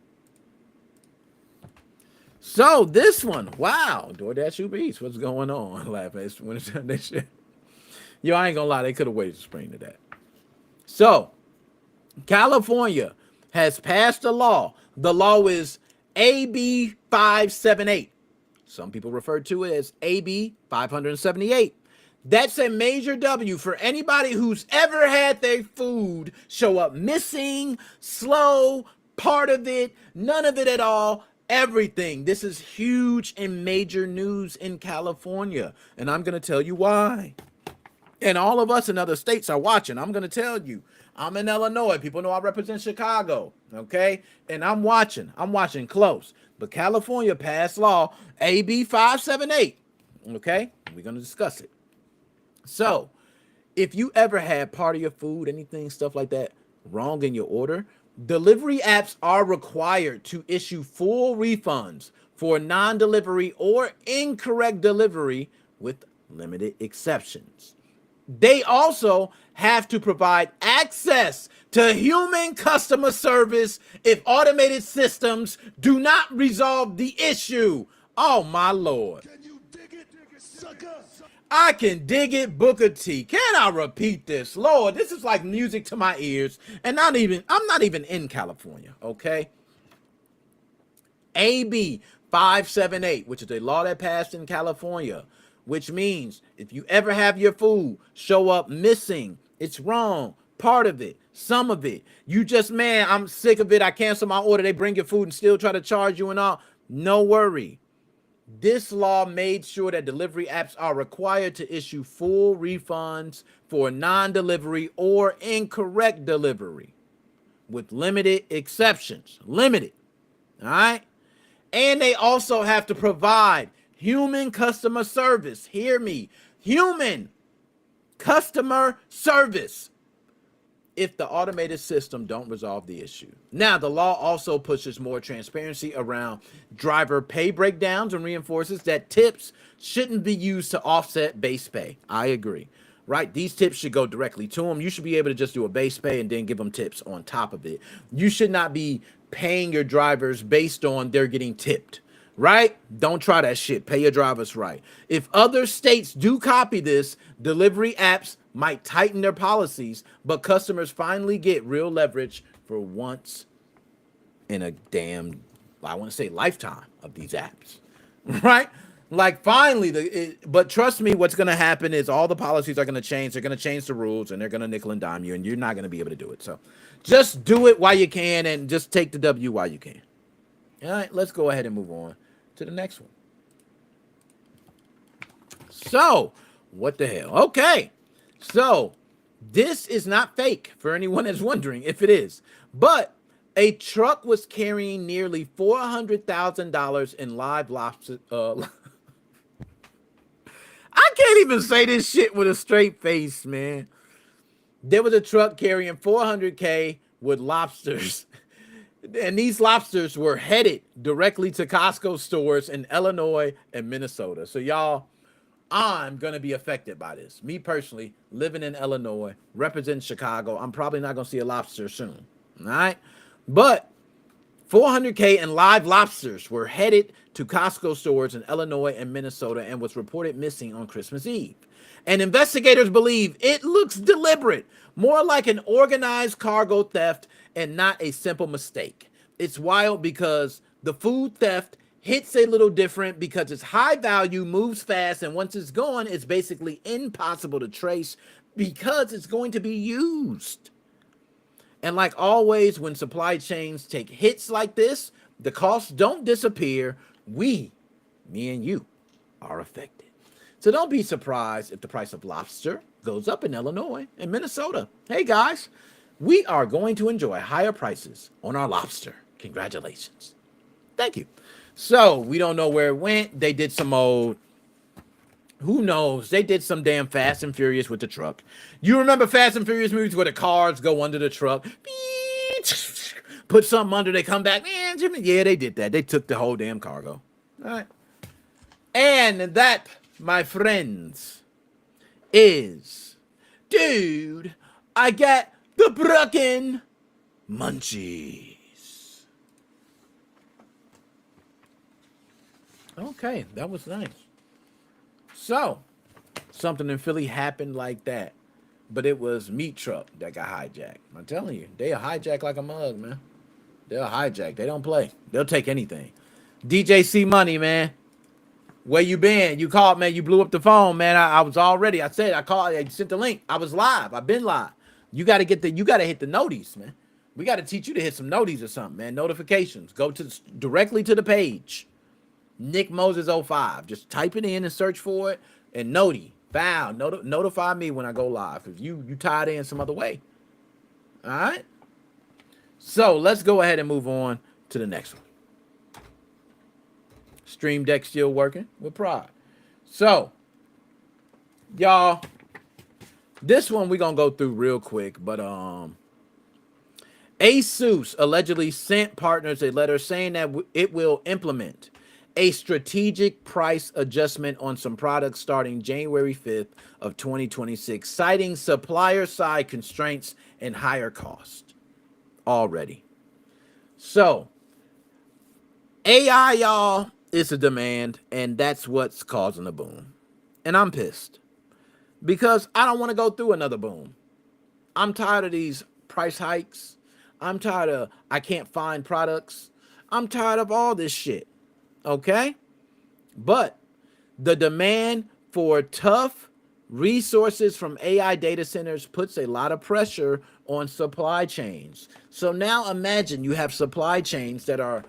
So this one, wow, DoorDash Uber Eats, what's going on? Laughing when they shit. Yo, I ain't gonna lie, they could have waited to spring to that. So, California has passed a law. The law is AB 578. Some people refer to it as AB 578. That's a major W for anybody who's ever had their food show up missing, slow, part of it, none of it at all, everything. This is huge and major news in California, and I'm going to tell you why. And all of us in other states are watching. I'm going to tell you, I'm in Illinois. People know I represent Chicago. Okay. And I'm watching. I'm watching close. But California passed law AB 578. Okay. We're going to discuss it. So if you ever had part of your food, anything, stuff like that, wrong in your order, delivery apps are required to issue full refunds for non-delivery or incorrect delivery with limited exceptions. They also have to provide access to human customer service if automated systems do not resolve the issue. Oh my Lord. Can you dig it, sucker? I can dig it, Booker T. Can I repeat this? Lord, this is like music to my ears. And I'm not even in California, okay? AB 578, which is a law that passed in California, which means if you ever have your food show up missing, it's wrong, part of it, some of it, you just, man, I'm sick of it, I cancel my order, they bring your food and still try to charge you and all, no worry. This law made sure that delivery apps are required to issue full refunds for non-delivery or incorrect delivery with limited exceptions. Limited. All right? And they also have to provide human customer service. Hear me. Human customer service if the automated system don't resolve the issue. Now, the law also pushes more transparency around driver pay breakdowns and reinforces that tips shouldn't be used to offset base pay. I agree, right? These tips should go directly to them. You should be able to just do a base pay and then give them tips on top of it. You should not be paying your drivers based on they're getting tipped, right? Don't try that shit. Pay your drivers right. If other states do copy this, delivery apps might tighten their policies, but customers finally get real leverage for once in a damn, I want to say, lifetime of these apps, right? Like finally, but trust me, what's going to happen is all the policies are going to change. They're going to change the rules and they're going to nickel and dime you and you're not going to be able to do it. So just do it while you can and just take the W while you can. All right, let's go ahead and move on to the next one. So, what the hell? Okay. So, this is not fake for anyone that's wondering if it is. But a truck was carrying nearly $400,000 in live lobster. I can't even say this shit with a straight face, man. There was a truck carrying $400K with lobsters. And these lobsters were headed directly to Costco stores in Illinois and Minnesota. So, y'all, I'm going to be affected by this. Me personally, living in Illinois, representing Chicago, I'm probably not going to see a lobster soon. All right? But $400K in live lobsters were headed to Costco stores in Illinois and Minnesota and was reported missing on Christmas Eve. And investigators believe it looks deliberate, more like an organized cargo theft and not a simple mistake. It's wild because the food theft hits a little different because it's high value, moves fast, and once it's gone, it's basically impossible to trace because it's going to be used. And like always, when supply chains take hits like this, the costs don't disappear. Me and you, are affected. So don't be surprised if the price of lobster goes up in Illinois and Minnesota. Hey guys, we are going to enjoy higher prices on our lobster. Congratulations. Thank you. So, we don't know where it went. They did some old, who knows? They did some damn Fast and Furious with the truck. You remember Fast and Furious movies where the cars go under the truck? Put something under, they come back. Man, Jimmy. Yeah, they did that. They took the whole damn cargo. All right. And that, my friends, is, dude, I got the broken munchies. Okay, that was nice. So, something in Philly happened like that. But it was meat truck that got hijacked. I'm telling you, they'll hijack like a mug, man. They'll hijack. They don't play. They'll take anything. DJ C Money, man. Where you been? You called, man. You blew up the phone, man. I was all ready. I said, I called. I sent the link. I was live. I've been live. You got to hit the noties, man. We got to teach you to hit some noties or something, man. Notifications. Go directly to the page. Nick Moses 05. Just type it in and search for it. And noti. found. Notify me when I go live because you tied in some other way. All right. So let's go ahead and move on to the next one. Stream Deck still working with pride. So, y'all, this one we're gonna go through real quick, but Asus allegedly sent partners a letter saying that it will implement a strategic price adjustment on some products starting January 5th of 2026, citing supplier side constraints and higher cost already. So, AI, y'all, is a demand, and that's what's causing the boom. And I'm pissed because I don't want to go through another boom. I'm tired of these price hikes. I'm tired of I can't find products. I'm tired of all this shit. Okay? But the demand for tough resources from AI data centers puts a lot of pressure on supply chains. So now imagine you have supply chains that are,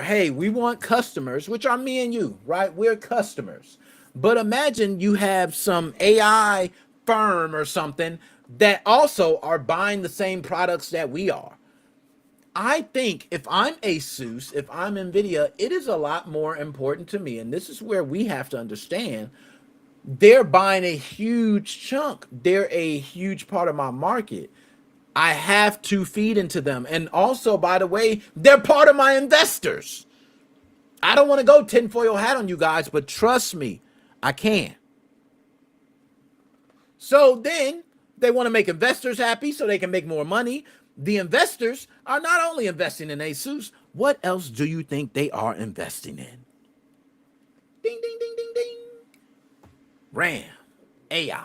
hey, we want customers, which are me and you, right? We're customers. But imagine you have some AI firm or something that also are buying the same products that we are. I think if I'm Asus, if I'm NVIDIA, it is a lot more important to me. And this is where we have to understand they're buying a huge chunk. They're a huge part of my market. I have to feed into them. And also, by the way, they're part of my investors. I don't want to go tinfoil hat on you guys, but trust me, I can. So then they want to make investors happy so they can make more money. The investors are not only investing in Asus, what else do you think they are investing in? Ding, ding, ding, ding, ding. RAM, AI.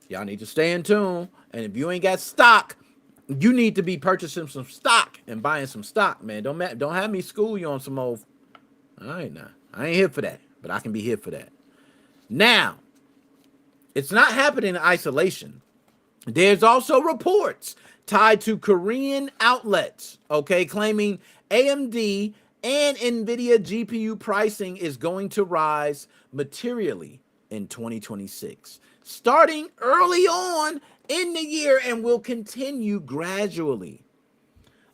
Y'all need to stay in tune. And if you ain't got stock, you need to be purchasing some stock and buying some stock, man. Don't have me school you on some old. All right, now. I ain't here for that, but I can be here for that. Now, it's not happening in isolation. There's also reports tied to Korean outlets, okay, claiming AMD and NVIDIA GPU pricing is going to rise materially in 2026, starting early on in the year and will continue gradually.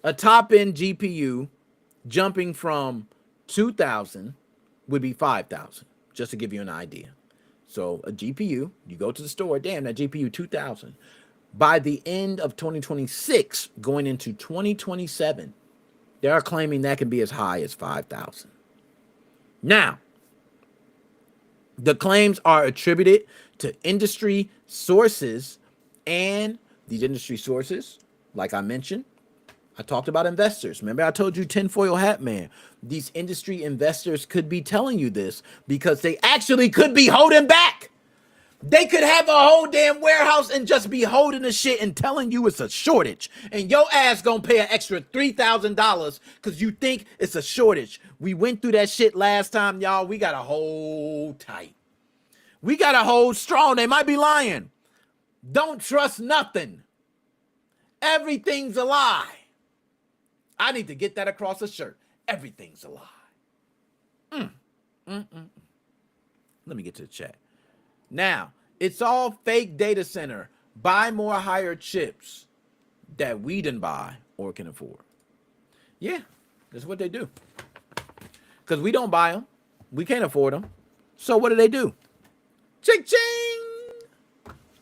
A top-end GPU jumping from 2,000 would be 5,000, just to give you an idea. So a GPU, you go to the store, damn, that GPU 2,000. By the end of 2026, going into 2027, they are claiming that can be as high as 5,000. Now, the claims are attributed to industry sources, and these industry sources, like I mentioned, I talked about investors. Remember I told you tinfoil hat man. These industry investors could be telling you this because they actually could be holding back. They could have a whole damn warehouse and just be holding the shit and telling you it's a shortage. And your ass gonna pay an extra $3,000 because you think it's a shortage. We went through that shit last time, y'all. We got to hold tight. We got to hold strong. They might be lying. Don't trust nothing. Everything's a lie. I need to get that across a shirt. Everything's a lie. Let me get to the chat. Now, it's all fake data center. Buy more higher chips that we didn't buy or can afford. Yeah, that's what they do. Because we don't buy them. We can't afford them. So what do? Ching!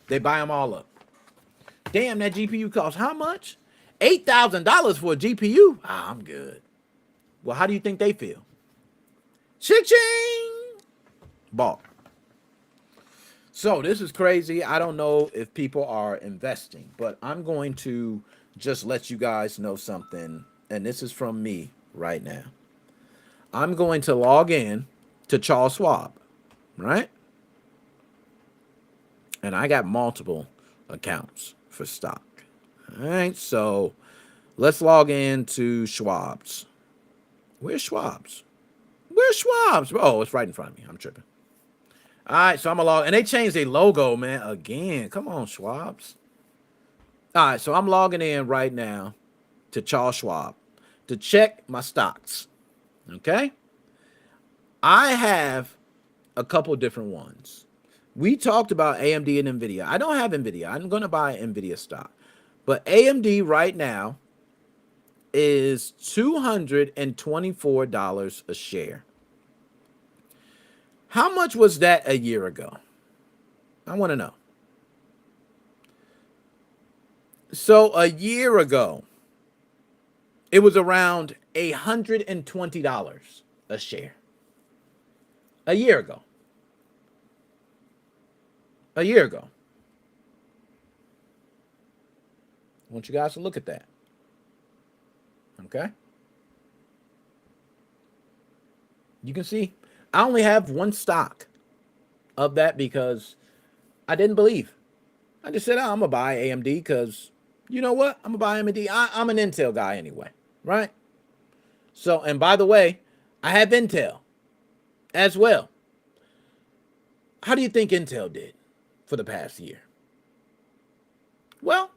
They buy them all up. Damn, that GPU costs how much? $8,000 for a GPU? Ah, I'm good. Well, how do you think they feel? Ching! Ball. So this is crazy. I don't know if people are investing, but I'm going to just let you guys know something. And this is from me right now. I'm going to log in to Charles Schwab, right? And I got multiple accounts for stock. All right, so let's log in to Schwab's. Where's Schwab's? Where's Schwab's? Oh, it's right in front of me. I'm tripping. All right, so I'm gonna log, and they changed their logo, man. Again, come on, Schwab's. All right, so I'm logging in right now to Charles Schwab to check my stocks. Okay, I have a couple different ones. We talked about AMD and NVIDIA. I don't have NVIDIA. I'm going to buy NVIDIA stock. But AMD right now is $224 a share. How much was that a year ago? I want to know. So a year ago, it was around $120 a share. A year ago. A year ago. I want you guys to look at that. Okay? You can see I only have one stock of that because I didn't believe. I just said, I'm going to buy AMD because you know what? I'm going to buy AMD. I'm an Intel guy anyway, right? So, and by the way, I have Intel as well. How do you think Intel did for the past year? Well,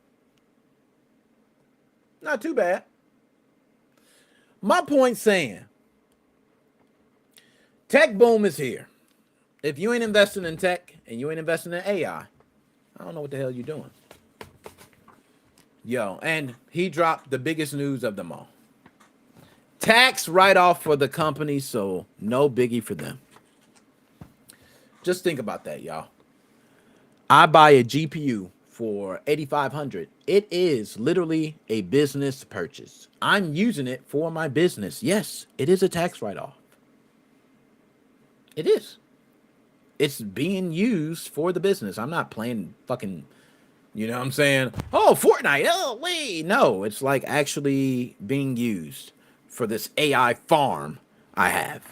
not too bad. My point saying, tech boom is here. If you ain't investing in tech and you ain't investing in AI, I don't know what the hell you're doing. Yo, and he dropped the biggest news of them all. Tax write-off for the company, so no biggie for them. Just think about that, y'all. I buy a GPU for $8,500. It is literally a business purchase. I'm using it for my business. Yes, it is a tax write-off. It is. It's being used for the business. I'm not playing fucking, you know what I'm saying? Oh, Fortnite. Oh, wait. No, it's like actually being used for this AI farm I have.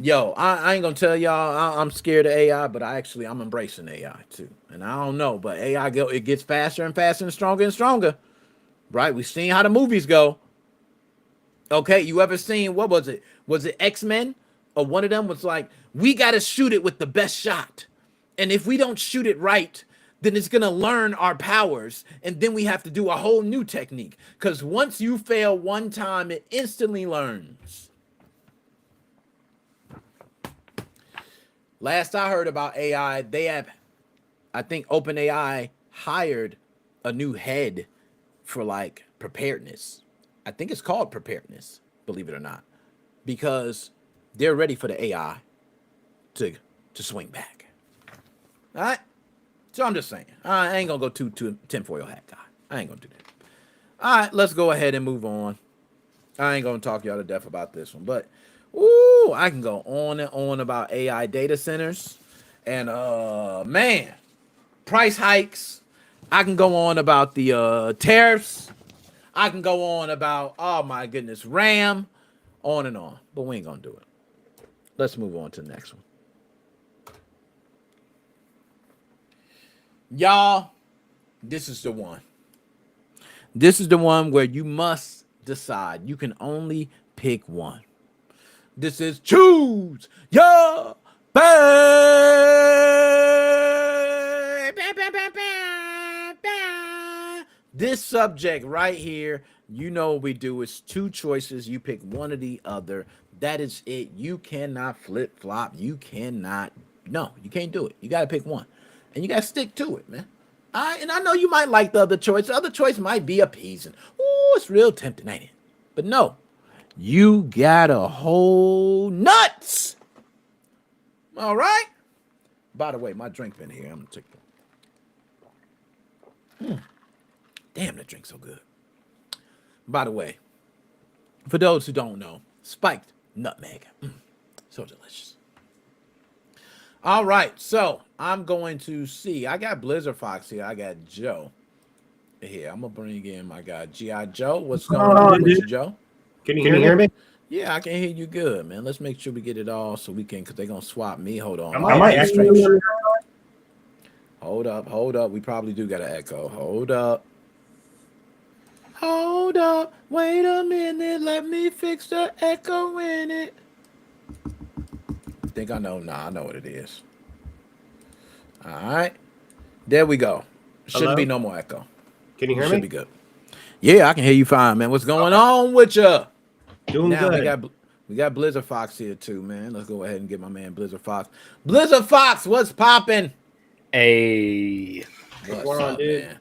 Yo, I ain't gonna tell y'all I'm scared of AI, but I'm embracing AI too. And I don't know, but AI it gets faster and faster and stronger, right? We've seen how the movies go. Okay, you ever seen, what was it? Was it X-Men? Or one of them was like, we gotta shoot it with the best shot. And if we don't shoot it right, then it's gonna learn our powers. And then we have to do a whole new technique. Because once you fail one time, it instantly learns. Last I heard about AI, I think OpenAI hired a new head for like preparedness. I think it's called preparedness, believe it or not, because they're ready for the AI to swing back. All right? So I'm just saying, I ain't gonna go too tinfoil hat guy. I ain't gonna do that. All right, let's go ahead and move on. I ain't gonna talk y'all to death about this one, but ooh, I can go on and on about AI data centers and man, price hikes. I can go on about the tariffs. I can go on about, oh my goodness, RAM, on and on, but we ain't gonna do it. Let's move on to the next one. Y'all, this is the one. This is the one where you must decide. You can only pick one. This is choose your babe. This subject right here, you know what we do. It's two choices. You pick one or the other. That is it. You cannot flip-flop. You cannot. No, you can't do it. You got to pick one. And you got to stick to it, man. And I know you might like the other choice. The other choice might be appeasing. Ooh, it's real tempting, ain't it? But no. You got a whole nuts. All right. By the way, my drink been here. I'm going to take that. Damn, that drink's so good. By the way, for those who don't know, spiked nutmeg. So delicious. All right, so I'm going to see. I got Blizzard Fox here. I got Joe here. I'm going to bring in my guy, G.I. Joe. What's going on with you, Joe? Can you hear me? Yeah, I can hear you good, man. Let's make sure we get it all so we can, because they're going to swap me. Hold on. I might actually. Hold up. We probably do got an echo. Hold up. Wait a minute. Let me fix the echo in it. Think I know? Nah, I know what it is. All right. There we go. Shouldn't be no more echo. Can you hear me? Should be good. Yeah, I can hear you fine, man. What's going on with you? Doing now good. We got Blizzard Fox here too, man. Let's go ahead and get my man Blizzard Fox. Blizzard Fox, what's popping? Hey. What's going on, up, dude? man?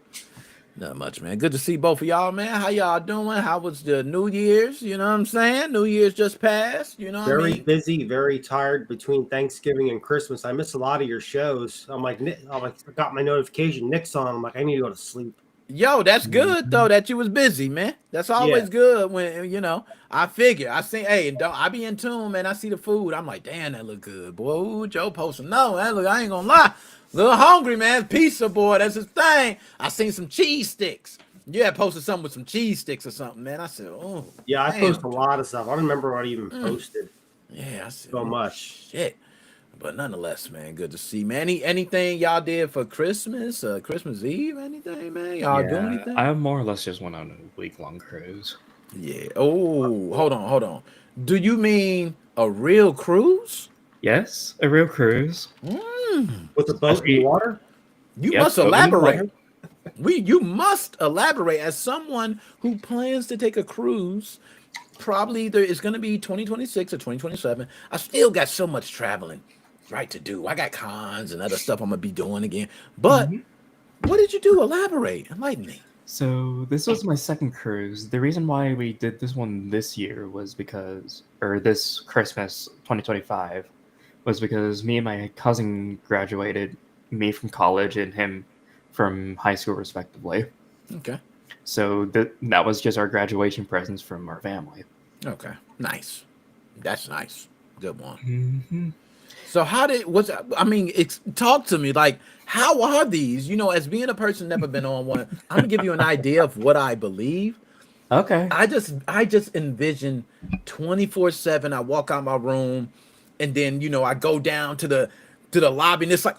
Not much, man. Good to see both of y'all, man. How y'all doing? How was the New Year's? You know what I'm saying? New Year's just passed. You know what I Very mean? busy, very tired between Thanksgiving and Christmas. I missed a lot of your shows. I'm like, I got my notification. Nick's on. I'm like, I need to go to sleep. Yo, that's good though that you was busy, man. That's always Yeah. good when I figure. I see, hey, and don't I be in tune, man. I see the food. I'm like, damn, that look good, boy. Ooh, Joe posting. No, that look. I ain't gonna lie. Little hungry, man. Pizza, boy. That's his thing. I seen some cheese sticks. You had posted something with some cheese sticks or something, man. I said, oh, Yeah, I damn. post a lot of stuff. I don't remember what I even posted. Yeah, I said So oh, much. shit. But nonetheless, man, good to see, man. Anything y'all did for Christmas, Christmas Eve, anything, man? Y'all do anything? I more or less just went on a week-long cruise. Yeah. Oh, hold on. Do you mean a real cruise? Yes, a real cruise. With the boat in the water? You Yep, must boat in the elaborate. water. You must elaborate as someone who plans to take a cruise. Probably either it's going to be 2026 or 2027. I still got so much traveling, right, to do. I got cons and other stuff I'm going to be doing again. But what did you do? Elaborate. Enlighten me. So this was my second cruise. The reason why we did this one this year was because, or this Christmas 2025, was because me and my cousin graduated, me from college and him from high school respectively. Okay. So that was just our graduation presents from our family. Okay. Nice. That's nice. Good one. Mm-hmm. So talk to me. Like, how are these? You know, as being a person never been on one, I'm gonna give you an idea of what I believe. Okay. I just envision 24/7. I walk out my room, and then I go down to the lobby, and it's like,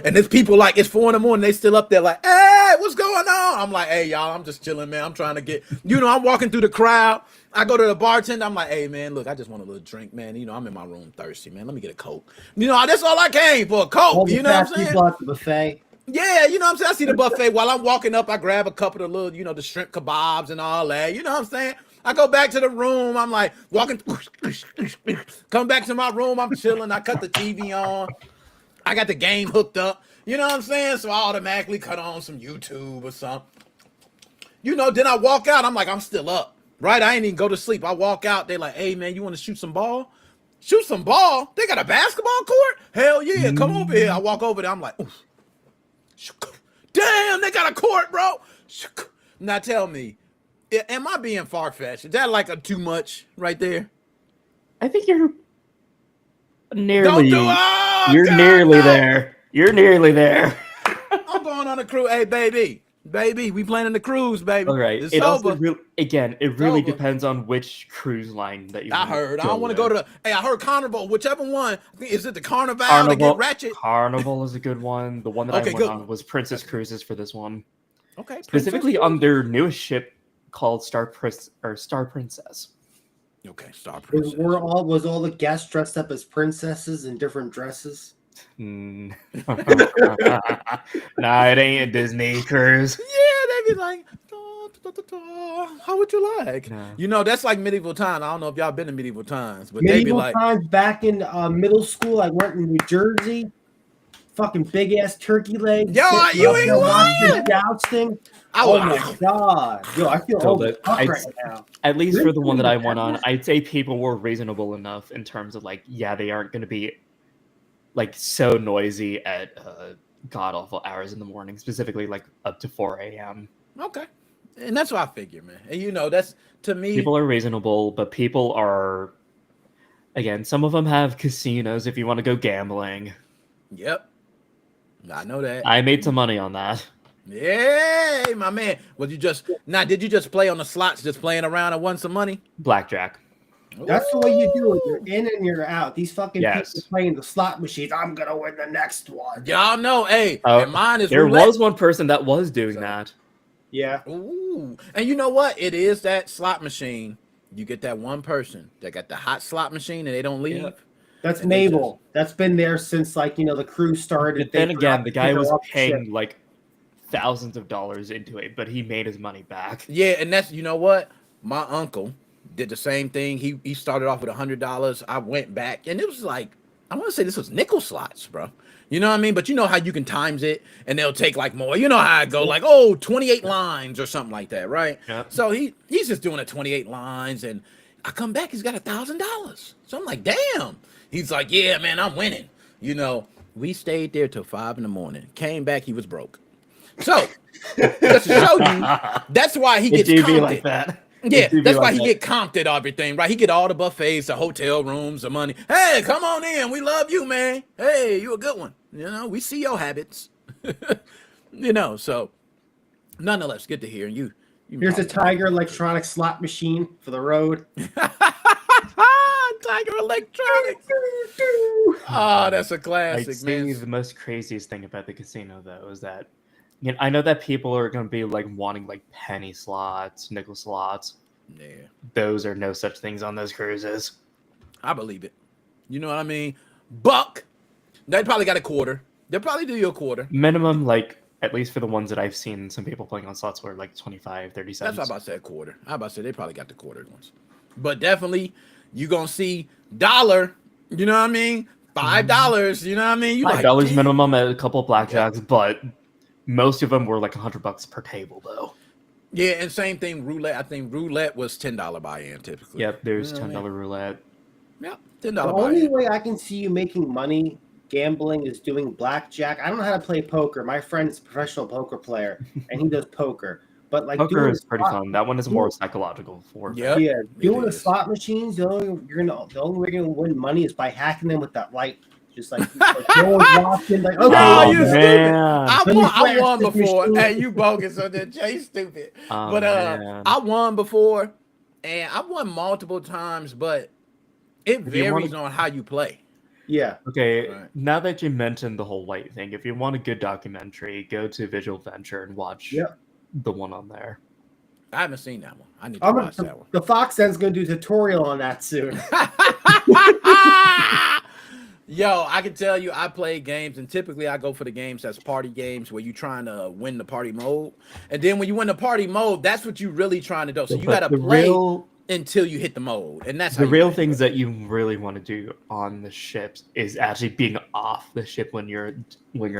and there's people like it's 4 a.m. They still up there like, hey, what's going on? I'm like, hey y'all, I'm just chilling, man. I'm trying to get, I'm walking through the crowd. I go to the bartender. I'm like, hey man, look, I just want a little drink, man. I'm in my room thirsty, man. Let me get a Coke. That's all I came for, a Coke. All the You know what I'm fat saying? people at the buffet. Yeah, you know what I'm saying? I see the buffet. While I'm walking up, I grab a couple of the little, the shrimp kebabs and all that. You know what I'm saying? I go back to the room. I'm like walking, come back to my room. I'm chilling. I cut the TV on. I got the game hooked up. You know what I'm saying? So I automatically cut on some YouTube or something. Then I walk out. I'm like, I'm still up. Right? I ain't even go to sleep. I walk out. They like, hey, man, you want to shoot some ball? Shoot some ball? They got a basketball court? Hell yeah. Come over here. I walk over there. I'm like, oof. Damn, they got a court, bro. Now tell me, am I being far-fetched? Is that like a too much right there? I think you're Don't nearly. do it. You're God, nearly no. there. You're nearly there. I'm going on a cruise. Hey, baby, we planning the cruise, baby. All right. It's It over. also it really over. depends on which cruise line that you. I heard. I don't want to go to the. Hey, I heard Carnival. Whichever one. I think, is it the Carnival to get ratchet? Carnival is a good one. The one that Okay, I went good. on was Princess Cruises for this one. Okay. Specifically on their newest ship called Star Princess. Okay, Star Princess. Was all the guests dressed up as princesses in different dresses? Nah, it ain't a Disney cruise. Yeah, they be like, how would you like? No. That's like medieval times. I don't know if y'all been in medieval times, but Medieval they be like, times back in middle school, I went in New Jersey. Fucking big ass turkey legs. Yo, you ain't lying. Jousting. Oh my god. Yo, I feel old as fuck right now. At least for the one that I went on, I'd say people were reasonable enough in terms of like, yeah, they aren't going to be like so noisy at god awful hours in the morning, specifically like up to 4 a.m. Okay. And that's what I figure, man. And that's to me. People are reasonable, but people are, again, some of them have casinos if you want to go gambling. Yep. I know that. I made some money on that. Yay, my man. Did you just play on the slots, just playing around and won some money? Blackjack. That's the way you do it. You're in and you're out. These fucking people Yes. playing the slot machines. I'm gonna win the next one. Y'all know, hey, and mine is there roulette. was one person that was doing that. Yeah. Ooh. And you know what? It is that slot machine. You get that one person that got the hot slot machine and they don't leave. Yeah. That's And Mabel. That's been there since the cruise started. But then again, the guy was off the paying ship. like thousands of dollars into it, but he made his money back. Yeah, and that's, you know what? My uncle, Did the same thing. He started off with $100. I went back, and it was like, I want to say this was nickel slots, bro. You know what I mean? But you know how you can times it, and they'll take like more. You know how I go, like, 28 lines or something like that, right? Yeah. So he's just doing 28 lines, and I come back, he's got $1,000. So I'm like, damn. He's like, yeah, man, I'm winning. You know, we stayed there till 5 a.m. Came back, he was broke. So just to show you, that's why he gets It do be comped. like that. Yeah, It do be that's why like he that. get comped at everything, right? He get all the buffets, the hotel rooms, the money. Hey, come on in. We love you, man. Hey, you a good one. You know, we see your habits. You know, so nonetheless, good to hear you. Here's a Tiger Electronic slot machine for the road. Tiger Electronics. Oh, that's a I'd classic, say man. the most craziest thing about the casino though is that, you know, I know that people are going to be like wanting like penny slots, nickel slots. Yeah, Those are no such things on those cruises. I believe it. You know what I mean? Buck. They probably got a quarter. They'll probably do you a quarter. Minimum, like, at least for the ones that I've seen, some people playing on slots were like 25, 30 That's cents. what I'm about to say, a quarter. I'm about to say they probably got the quartered ones. But definitely, you're going to see $1, you know what I mean? $5, you know what I mean? You $5 like, minimum at a couple of blackjacks, but most of them were like $100 per table, though. yeah, and same thing, roulette. I think roulette was $10 buy-in typically. Yep, there's You know $10 what I mean? roulette. Yep, $10 The only buy-in. way I can see you making money gambling is doing blackjack. I don't know how to play poker. My friend is a professional poker player, and he does poker. But like Poker doing is pretty fun. That one is more psychological for Yep. Yeah, doing the is. slot machines. The only way you're gonna win money is by hacking them with that light. Just like no one's watching. Like, okay, Oh, Oh, you well, stupid. man. I Let me won flash this before. machine. Hey, you bogus on that. Jay stupid. Oh, But man. I won before, and I won multiple times, but it If you varies wanna- on how you play. yeah. Okay, Right. now that you mentioned the whole light thing, if you want a good documentary, go to Visual Venture and watch Yep. the one on there. I haven't seen that one. I need to watch that one. The Fox End's gonna do a tutorial on that soon. Yo, I can tell you, I play games, and typically I go for the games that's party games where you're trying to win the party mode, and then when you win the party mode, that's what you're really trying to do. So you But got to the play real until you hit the mode, and that's how the you real win. things that you really want to do on the ships is actually being off the ship when you're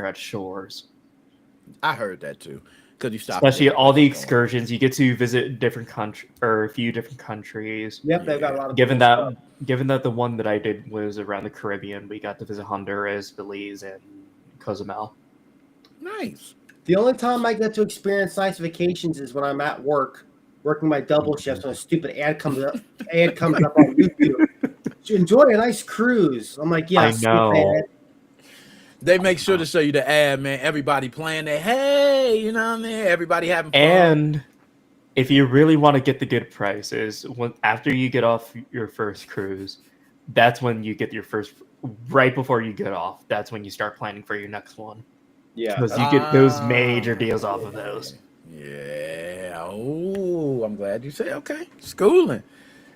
at shores. I heard that too, because you stop. Especially all the going. excursions, you get to visit different country or a few different countries. Yep, they've got a lot of Given cool that, stuff. given that the one that I did was around the Caribbean, we got to visit Honduras, Belize, and Cozumel. Nice. The only time I get to experience nice vacations is when I'm at work, working my double shifts, when a stupid ad comes up on YouTube. Enjoy a nice cruise. I'm like, yeah, I know. stupid ad. They make sure to show you the ad, man. Everybody playing that. Hey, you know what I mean? Everybody having fun. And if you really want to get the good prices, after you get off your first cruise, that's when you get your first. Right before you get off, that's when you start planning for your next one. Yeah. Because you get those major deals off of those. Yeah. Oh, I'm glad you said okay. Schooling.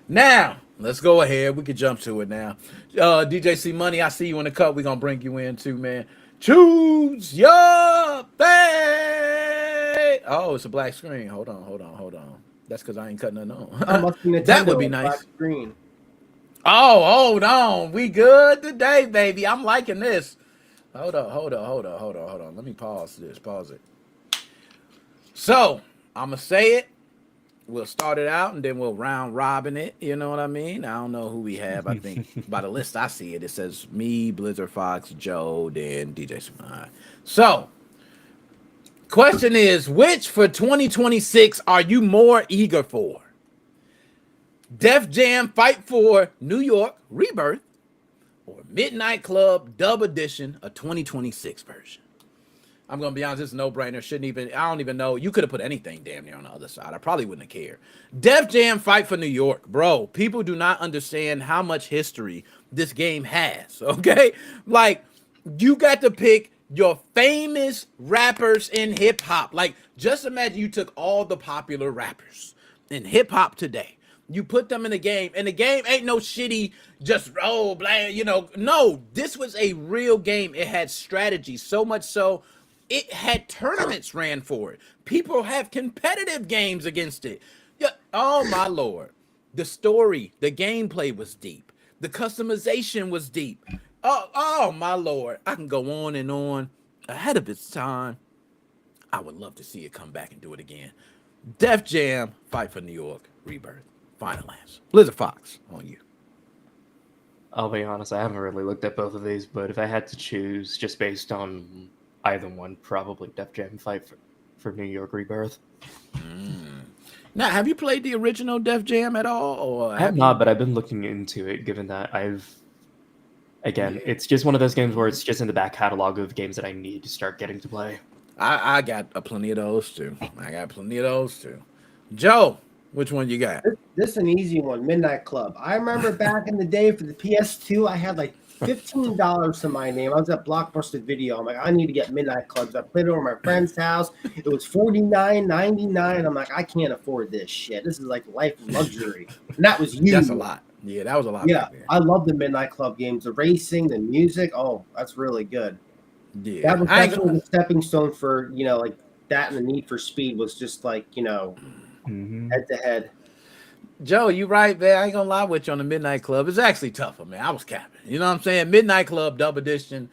Now, let's go ahead. We can jump to it now. DJ C Money, I see you in the cut. We're going to bring you in too, man. Choose your fate. Oh, it's a black screen. Hold on. That's because I ain't cutting nothing on. Oh, must be That would Nintendo be on nice. black screen. Oh, hold on. We good today, baby. I'm liking this. Hold on. Let me pause this. Pause it. So, I'm going to say it. We'll start it out, and then we'll round robin it. You know what I mean? I don't know who we have. I think by the list I see it, it says me, Blizzard Fox, Joe, then DJ Smile. So, question is, which for 2026 are you more eager for? Def Jam Fight for New York Rebirth or Midnight Club Dub Edition, a 2026 version? I'm going to be honest, it's a no-brainer. I don't even know. You could have put anything damn near on the other side. I probably wouldn't have cared. Def Jam Fight for New York. Bro, people do not understand how much history this game has, okay? Like, you got to pick your famous rappers in hip-hop. Like, just imagine you took all the popular rappers in hip-hop today. You put them in the game, and the game ain't no shitty, just, oh, blah, you know. No, this was a real game. It had strategy, so much so it had tournaments ran for it. People have competitive games against it. Yeah. Oh, my Lord. The story, the gameplay was deep. The customization was deep. Oh my lord. I can go on and on. Ahead of its time. I would love to see it come back and do it again. Def Jam, Fight for New York, Rebirth. Final answer. Blizzard Fox, on you. I'll be honest, I haven't really looked at both of these, but if I had to choose just based on either one, probably Def Jam Fight for New York Rebirth. Now, have you played the original Def Jam at all? Or I have not, but I've been looking into it, given that it's just one of those games where it's just in the back catalog of games that I need to start getting to play. I got plenty of those too. Joe, which one you got? This is an easy one. Midnight Club. I remember back in the day for the PS2, I had like $15 to my name. I was at Blockbuster Video. I'm like, I need to get Midnight Clubs. I played it over at my friend's house. It was $49.99. I'm like, I can't afford this shit. This is like life luxury. And that was you. That's a lot. Yeah, that was a lot. Yeah, I love the Midnight Club games. The racing, the music. Oh, that's really good. Yeah, that was definitely the stepping stone for, like that, and the Need for Speed was just like, head to head. Joe, you right, man. I ain't gonna lie with you on the Midnight Club. It's actually tougher, man. I was capping. You know what I'm saying? Midnight Club Dub Edition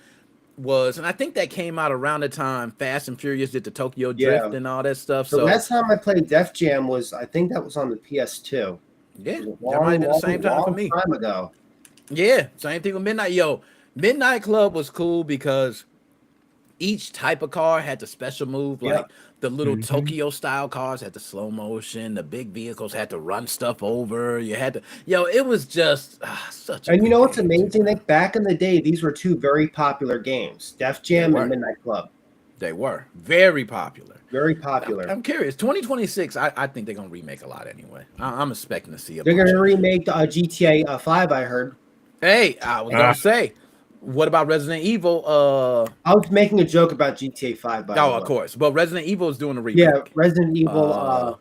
was, and I think that came out around the time Fast and Furious did the Tokyo Drift and all that stuff. So last time I played Def Jam I think that was on the PS2. Yeah, that might have been the same time for me. Time ago. Yeah, same thing with Midnight. Yo, Midnight Club was cool because each type of car had the special move. Like the little Tokyo style cars had the slow motion. The big vehicles had to run stuff over. You had to, it was just such. And you know what's amazing? Like back in the day, these were two very popular games: Def Jam and Midnight Club. They were very popular. Very popular. I'm curious. 2026, I think they're gonna remake a lot anyway. I'm expecting to see a. They're gonna remake GTA 5. I heard. Hey, I was gonna say. What about Resident Evil? I was making a joke about GTA 5. Of course. But Resident Evil is doing a remake. Yeah, Resident Evil.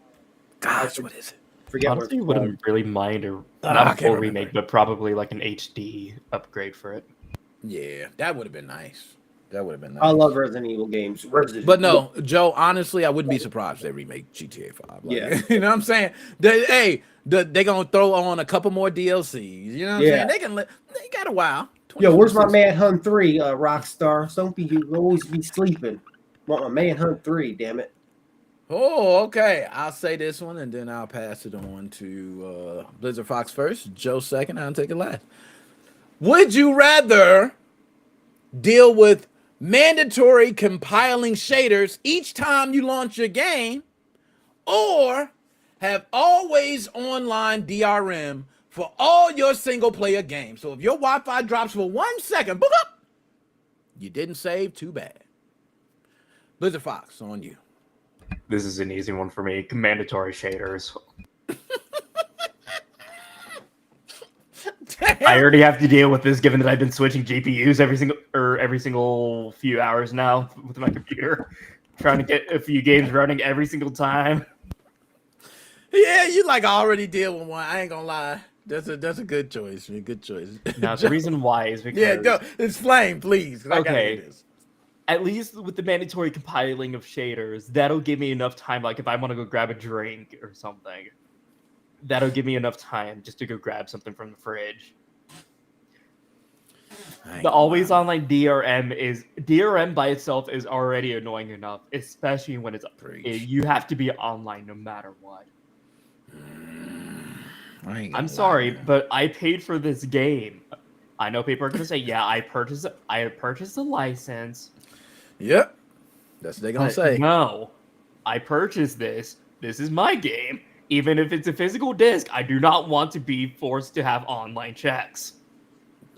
Gosh, what is it? Forget. Honestly, wouldn't really mind not a full remake, but probably like an HD upgrade for it. Yeah, that would have been nice. I love Resident Evil games. But no, Joe, honestly, I wouldn't be surprised if they remake GTA 5. You know what I'm saying? They're going to throw on a couple more DLCs. You know what I'm saying? They got a while. Yo, where's my Manhunt 3, Rockstar? Don't always be sleeping. Want my Manhunt 3, damn it. Oh, okay. I'll say this one, and then I'll pass it on to Blizzard Fox first. Joe second. I'll take it last. Would you rather deal with mandatory compiling shaders each time you launch your game, or have always online DRM for all your single-player games? So if your Wi-Fi drops for 1 second, boop, up, you didn't save, too bad. Blizzard Fox, on you. This is an easy one for me. Mandatory shaders. I already have to deal with this, given that I've been switching GPUs every single few hours now with my computer, trying to get a few games running every single time. Yeah, you already deal with one. I ain't gonna lie. That's a good choice. Good choice. Now the reason why is because go explain, please. Okay. At least with the mandatory compiling of shaders, that'll give me enough time. Like if I want to go grab a drink or something, that'll give me enough time just to go grab something from the fridge. The always online DRM by itself is already annoying enough, especially when you have to be online no matter what. I'm sorry, but I paid for this game. I know people are gonna say, "Yeah, I purchased the license." Yep, that's what they're gonna say. No, I purchased this. This is my game. Even if it's a physical disc, I do not want to be forced to have online checks.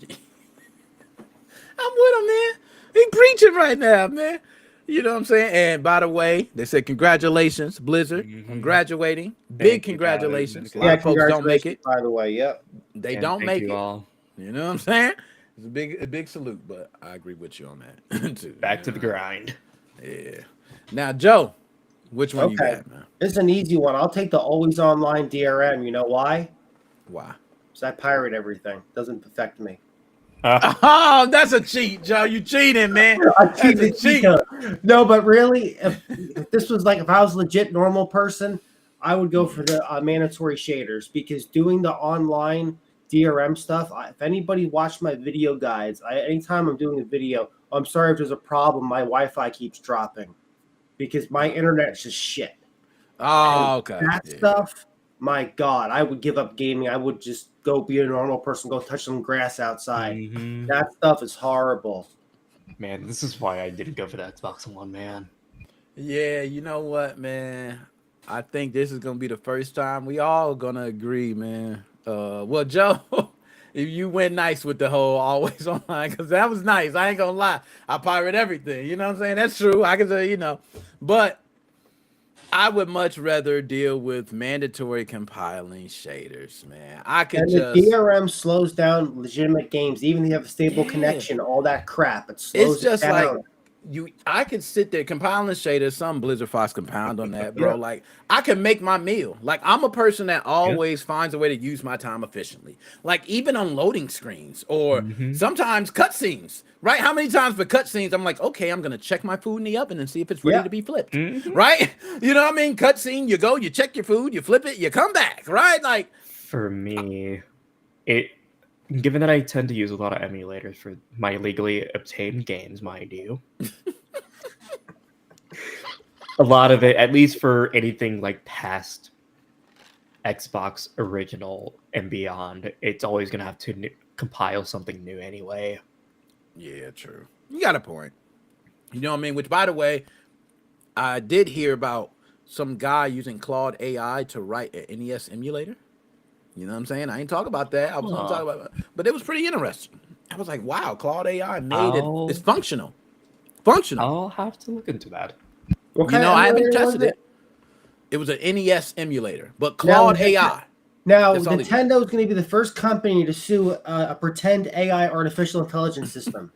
I'm with him, man. He preaching right now, man. You know what I'm saying? And by the way, they said congratulations, Blizzard, on graduating. Big congratulations. A lot of folks don't make it. By the way, yep. They don't make it. All. You know what I'm saying? It's a big salute, but I agree with you on that too. Back to the grind. Yeah. Now, Joe, which one you got, man? It's an easy one. I'll take the always online DRM. You know why? Why? Because I pirate everything. Doesn't affect me. Oh, that's a cheat, Joe. You cheating, man. No, but really, if this was if I was a legit normal person, I would go for the mandatory shaders because doing the online DRM stuff. If anybody watched my video guides, anytime I'm doing a video, I'm sorry if there's a problem. My Wi-Fi keeps dropping because my internet's just shit. And Oh, okay. that stuff, my God, I would give up gaming. I would just go be a normal person, go touch some grass outside. Mhm. That stuff is horrible. Man, this is why I didn't go for the Xbox One, man. Yeah, you know what, man? I think this is gonna be the first time we all gonna agree, man. Well, Joe, if you went nice with the whole always online, because that was nice. I ain't gonna lie. I pirate everything. You know what I'm saying? That's true. I can say, but I would much rather deal with mandatory compiling shaders, man. I could And the just DRM slows down legitimate games, even if you have a stable Yeah. connection, all that crap. It slows it's just it like down. I could sit there compiling shaders, some Blizzard Fox compound on that, bro. Yeah. Like I can make my meal. Like I'm a person that always finds a way to use my time efficiently. Like even on loading screens or Mhm. sometimes cutscenes, right? How many times for cutscenes I'm like, okay, I'm gonna check my food in the oven and see if it's ready Yeah. to be flipped. Mhm. Right? You know what I mean? Cutscene, you go, you check your food, you flip it, you come back, right? Like For me, given that I tend to use a lot of emulators for my legally obtained games, mind you, a lot of it, at least for anything like past Xbox original and beyond, it's always gonna have to compile something new anyway. yeah, true. You got a point. You know what I mean? Which by the way, I did hear about some guy using Claude AI to write an NES emulator. You know what I'm saying? I ain't talk about that. I was going to talk about it, but it was pretty interesting. I was like, wow, Claude AI made it. I'll- It's functional. Functional. I'll have to look into that. What You know, I haven't emulator was tested it. It was an NES emulator, but Claude AI. Now, That's all they do. Nintendo is going to be the first company to sue a pretend AI artificial intelligence system.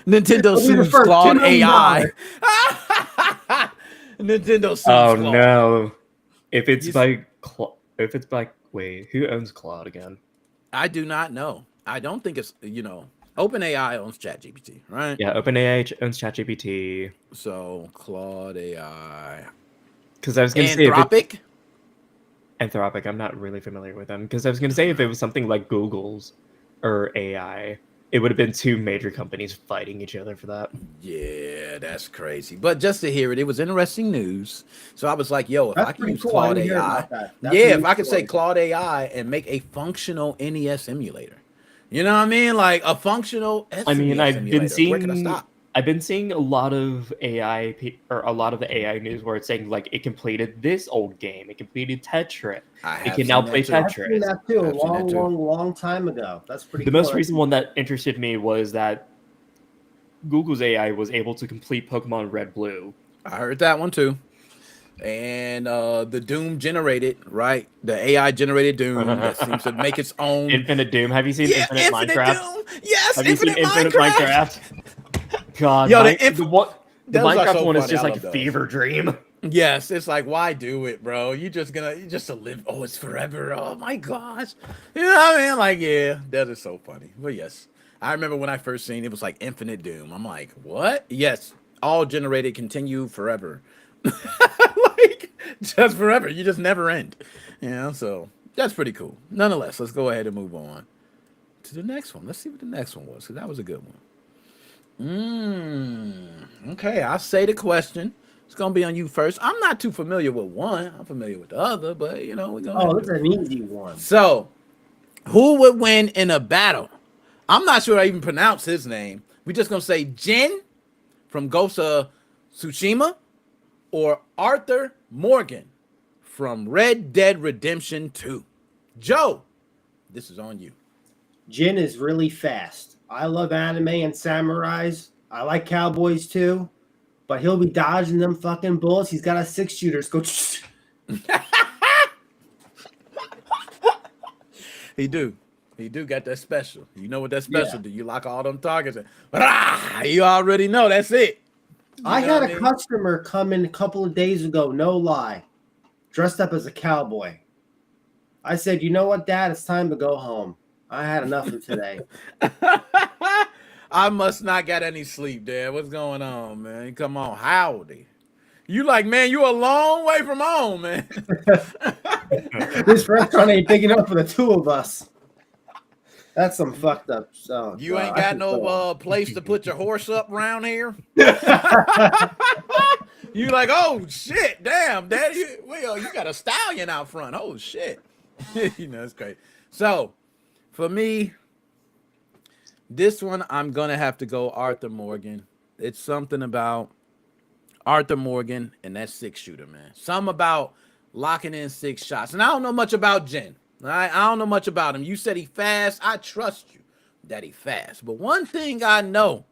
Nintendo It'll be the sues first Claude $2 million. AI. Nintendo sues Oh Claude. no! If it's You- by wait, who owns Cloud again? I do not know. I don't think it's, OpenAI owns ChatGPT, right? Yeah, OpenAI owns ChatGPT. So Claude AI. Because I was gonna say Anthropic? Anthropic. I'm not really familiar with them. Because I was gonna say if it was something like Google's or AI, it would have been two major companies fighting each other for that. Yeah, that's crazy. But just to hear it, it was interesting news. So I was like, yo, if That's I can pretty use cool. I Claude didn't hear AI, about that. That's yeah, a if new I could say story. Claude AI and make a functional NES emulator. You know what I mean? Like a functional I mean, SNES I've been emulator. Where can I seeing stop? I've been seeing a lot of or a lot of the AI news where it's saying like it completed this old game, it completed Tetris, I it have can now seen play that too. I've seen Tetris. that too, a I've seen that long, too. long time ago. That's pretty The cool. most recent one that interested me was that Google's AI was able to complete Pokemon Red Blue. I heard that one too. And the Doom generated, right? The AI generated Doom that seems to make its own. Infinite Doom. Have you seen Yeah, Infinite Minecraft? Doom. Yes, Have you seen Infinite Infinite Minecraft. God, Yo, the those are Minecraft so one is funny. just I like love a those. fever dream. Yes, it's like, why do it, bro? You just to live. Oh, it's forever. Oh my gosh. You know what I mean? Like, yeah, that is so funny. But yes, I remember when I first seen it was like Infinite Doom. I'm like, what? Yes, all generated, continue forever. Like, just forever. You just never end. So that's pretty cool. Nonetheless, let's go ahead and move on to the next one. Let's see what the next one was, because that was a good one. Okay, I'll say the question. It's gonna be on you first. I'm not too familiar with one. I'm familiar with the other, but we're gonna. Oh, this is an easy one. So, who would win in a battle? I'm not sure I even pronounce his name. We're just gonna say Jin from Ghost of Tsushima or Arthur Morgan from Red Dead Redemption 2. Joe, this is on you. Jin is really fast. I love anime and samurais. I like cowboys too, but he'll be dodging them fucking bullets. He's got a 6-shooter. Go. He do got that special. You know what that special do? You lock all them targets and rah, you already know that's it. I know had what a I mean? customer come in a couple of days ago, no lie, dressed up as a cowboy. I said, you know what, Dad? It's time to go home. I had enough of today. I must not got any sleep, Dad. What's going on, man? Come on, howdy. You like, man, you a long way from home, man. This restaurant ain't big enough for the two of us. That's some fucked up stuff. You ain't got no place to put your horse up around here. You like, oh shit, damn, daddy, well, you got a stallion out front. Oh shit. You know, it's great. So for me, this one I'm gonna have to go Arthur Morgan. It's something about Arthur Morgan and that 6-shooter, man. Something about locking in 6 shots. And I don't know much about Jen. I don't know much about him. You said he fast. I trust you that he fast. But one thing I know,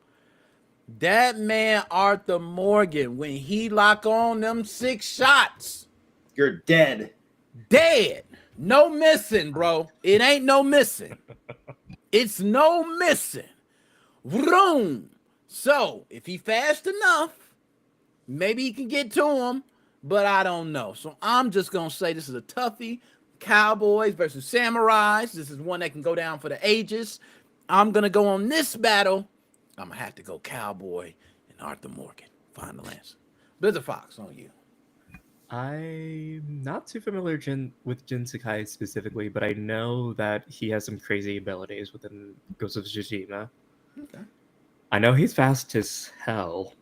that man Arthur Morgan, when he lock on them 6 shots, you're dead. Dead. No missing, bro. It ain't no missing. It's no missing. Vroom. So if he fast enough, maybe he can get to him, but I don't know. So I'm just going to say this is a toughie. Cowboys versus Samurais. This is one that can go down for the ages. I'm going to go on this battle. I'm going to have to go Cowboy and Arthur Morgan. Final answer. Blizzard Fox, on you. I'm not too familiar with Jin Sakai specifically, but I know that he has some crazy abilities within Ghost of Tsushima. Okay. I know he's fast as hell,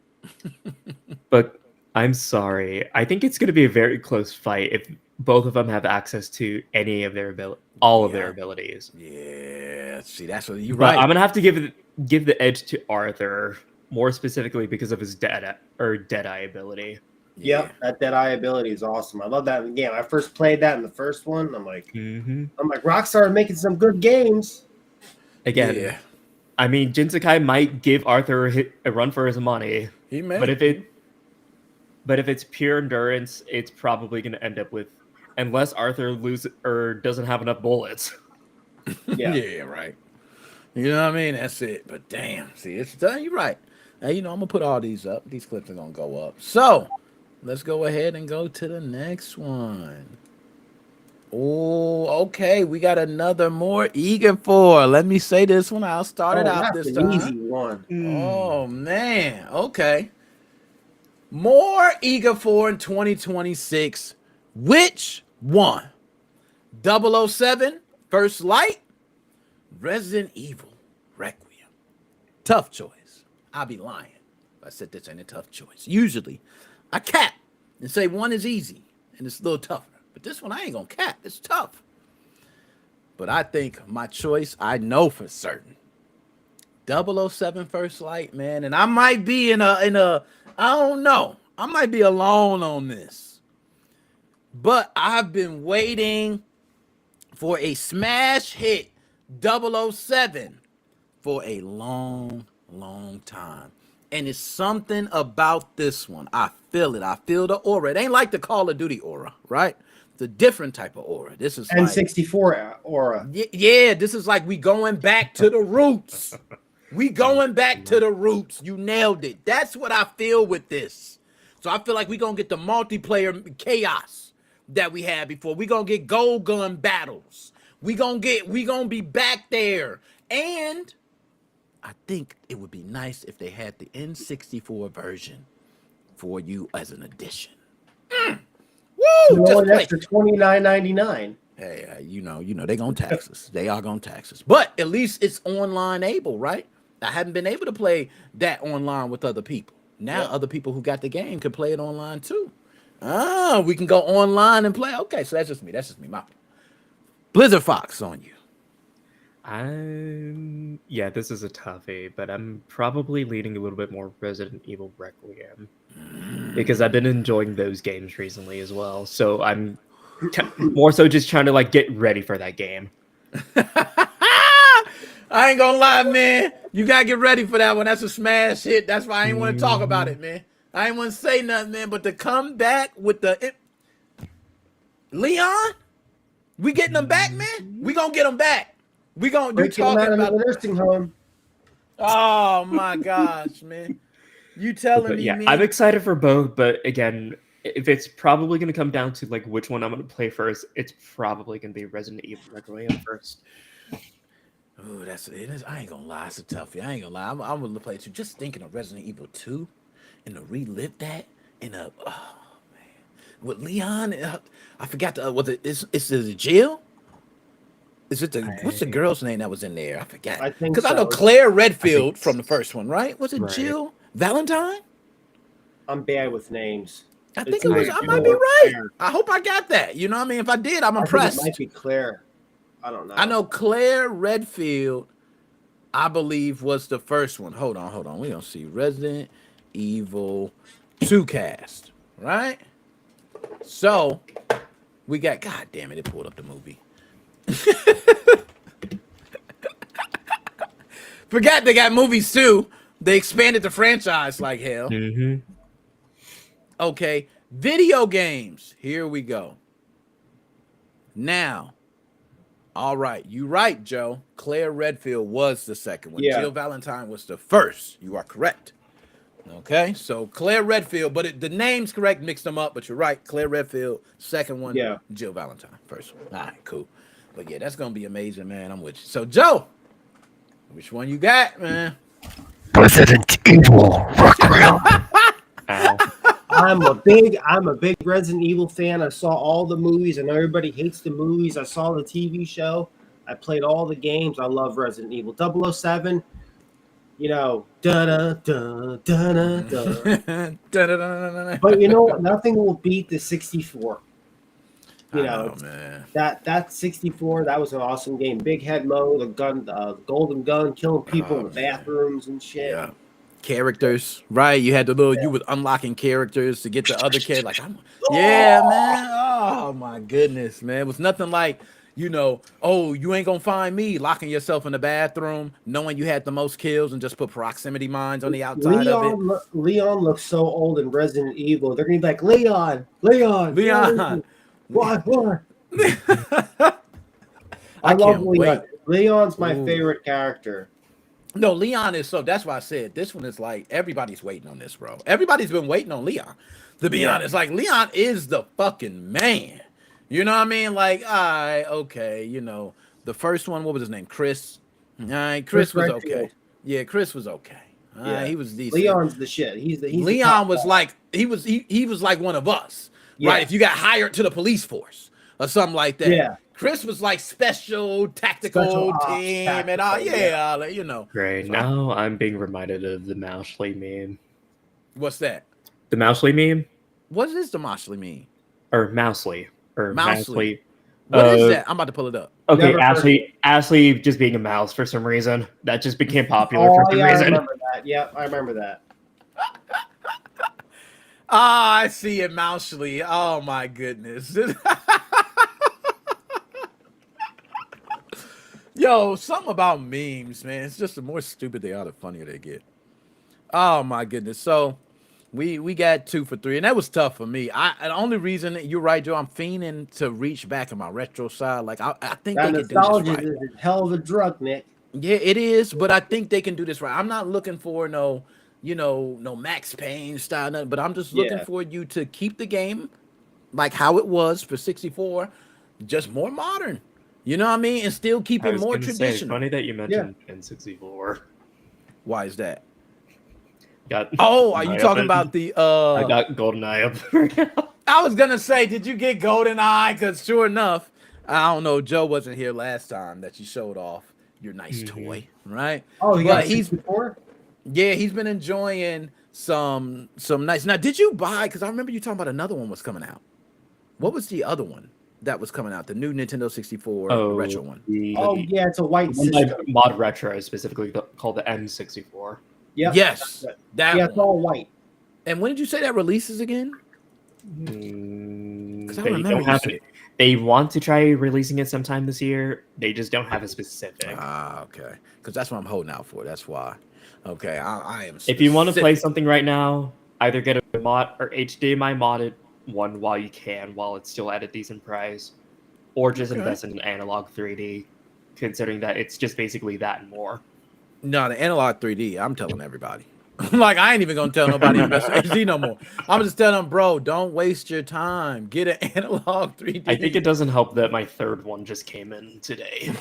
but I'm sorry. I think it's going to be a very close fight if both of them have access to any of their all of their abilities. Yeah, see, that's what you're But right. I'm gonna have to give the edge to Arthur, more specifically because of his Deadeye ability. Yep, that Deadeye ability is awesome. I love that in the game. I first played that in the first one. I'm like, Rockstar are making some good games. Again, I mean, Jin Sakai might give Arthur a run for his money. He may. But if it's pure endurance, it's probably going to end up with, unless Arthur loses or doesn't have enough bullets. Yeah, right. You know what I mean? That's it. But damn, see, it's done. You're right. Now, you know, I'm gonna put all these up. These clips are gonna go up. So let's go ahead and go to the next one. Oh, okay. We got another more eager for. Let me say this one. I'll start it out this time. Easy one. Oh man. Okay. More eager for in 2026. Which one? 007 First Light, Resident Evil Requiem. Tough choice. I'll be lying if I said this ain't a tough choice. Usually I cap and say one is easy and it's a little tougher. But this one I ain't gonna cap. It's tough. But I think my choice, I know for certain. 007 First Light, man. And I might be in a I don't know. I might be alone on this. But I've been waiting for a smash hit 007 for a long, long time. And it's something about this one. I feel it. I feel the aura. It ain't like the Call of Duty aura, right? It's a different type of aura. This is N64 aura. Yeah, this is like we going back to the roots. We going back to the roots. You nailed it. That's what I feel with this. So I feel like we going to get the multiplayer chaos that we had before. We going to get gold gun battles. We going to be back there. And I think it would be nice if they had the N64 version for you as an addition. Woo! Just an extra $29.99. Hey, you know, they're going to tax us. They are going to tax us. But at least it's online able, right? I haven't been able to play that online with other people. Now other people who got the game can play it online too. We can go online and play. Okay, so that's just me. My Blizzard Fox on you. Yeah, this is a toughie, but I'm probably leaning a little bit more Resident Evil Requiem because I've been enjoying those games recently as well. So I'm more so just trying to like get ready for that game. I ain't gonna lie, man. You gotta get ready for that one. That's a smash hit. That's why I ain't want to talk about it, man. I ain't want to say nothing, man. But to come back with the Leon, we getting them back, man. We gonna get them back. We gonna you talking about the nursing home. Oh my gosh, man. You telling me, man. I'm excited for both, but again, if it's probably gonna come down to like which one I'm gonna play first, it's probably gonna be Resident Evil Requiem first. Oh, it is. I ain't gonna lie, it's a toughie. I ain't gonna lie. I'm gonna play it too. Just thinking of Resident Evil 2 and to relive that in a with Leon. I forgot the was it is it Jill? Is it the what's the girl's name that was in there? I forgot I think because I know so. Claire I think Redfield from the first one, right? Was it right. Jill Valentine? I'm bad with names. I It's think it was. either I Jill might be or right. Claire. I hope I got that. You know what I mean? If I did, I'm I think it might impressed. be Claire. I don't know. I know Claire Redfield, I believe, was the first one. Hold on. We don't see Resident Evil 2 cast, right? So we got. God damn it! It pulled up the movie. Forgot they got movies too. They expanded the franchise like hell. Mm-hmm. Okay, video games. Here we go. Now, all right, you right, Joe. Claire Redfield was the second one. Yeah. Jill Valentine was the first. You are correct. Okay, so Claire Redfield, but the name's correct, mixed them up, but you're right. Claire Redfield, second one. Yeah. Jill Valentine, first one. All right, cool. But yeah, that's gonna be amazing, man. I'm with you. So Joe, which one you got, man? Resident Evil Requiem. Ow. I'm a big Resident Evil fan. I saw all the movies. I know everybody hates the movies. I saw the TV show. I played all the games. I love Resident Evil. 007, you know, da da da da. But you know what? Nothing will beat the 64. You know, man. that 64, that was an awesome game. Big head mode, the gun, the golden gun, killing people in the bathrooms and shit. Yeah. Characters, right? You had the little, you was unlocking characters to get the other kid. Like, yeah, man. Oh my goodness, man. It was nothing like, you know, oh, you ain't gonna find me locking yourself in the bathroom, knowing you had the most kills and just put proximity mines on the outside of it. Leon looks so old in Resident Evil. They're gonna be like, Leon. Why? I love can't Leon. wait. Leon's my Ooh. favorite character. No, Leon is so. That's why I said this one is like everybody's waiting on this, bro. Everybody's been waiting on Leon. To be honest, like Leon is the fucking man. You know what I mean? Like, all right, okay, you know, the first one, what was his name? Chris. All right, Chris was Redfield. okay. Yeah, Chris was okay. All right, he was decent. Leon's the shit. He's the Leon was top like he was like one of us, Yeah. right? If you got hired to the police force or something like that. Yeah. Chris was like special tactical Special ops, team and all. tactical, Yeah, like, you know. Great. So- Now I'm being reminded of the Mousley meme. What's that? The Mousley meme? What does the Mosley mean? Or Mousley. Or Mousley. Mousley. What is that? I'm about to pull it up. Okay, Never heard Ashley just being a mouse for some reason. That just became popular Oh, for some yeah, I reason. remember that. Yeah, I remember that. Ah, I see it, Mousley. Oh my goodness. Yo, something about memes, man. It's just the more stupid they are, the funnier they get. Oh my goodness. So we got 2 for 3, and that was tough for me. The only reason you're right, Joe, I'm fiending to reach back in my retro side. Like I think That they can do nostalgia this right. is a hell of a drug, Nick. Yeah, it is, but I think they can do this right. I'm not looking for no Max Payne style, nothing, but I'm just looking Yeah. for you to keep the game like how it was for 64, just more modern. You know what I mean? And still keep I it was more gonna say, traditional. funny that you mentioned N64. Why is that? Got Oh, are you GoldenEye talking up about the I got GoldenEye up right now. I was gonna say, did you get GoldenEye? Because sure enough, I don't know, Joe wasn't here last time that you showed off your nice toy, right? Oh, he But got he's 64? Yeah, he's been enjoying some nice. Now, did you buy? Because I remember you talking about another one was coming out. What was the other one that was coming out? The new Nintendo 64 retro one. Oh, yeah, it's a white One system. by Mod Retro, specifically called the N64. Yep. Yes, That that yeah, it's one. all white. And when did you say that releases again? Mm, I they remember don't you have said- it. They want to try releasing it sometime this year. They just don't have a specific. Ah, okay. Because that's what I'm holding out for. That's why. Okay, I am. If you want to play specific. something right now, either get a mod or HDMI modded one while you can, while it's still at a decent price, or just Okay. invest in an analog 3D, considering that it's just basically that and more. No, the analog 3D. I'm telling everybody. Like I ain't even gonna tell nobody to invest in HD no more. I'm just telling them, bro, don't waste your time. Get an analog 3D. I think it doesn't help that my third one just came in today.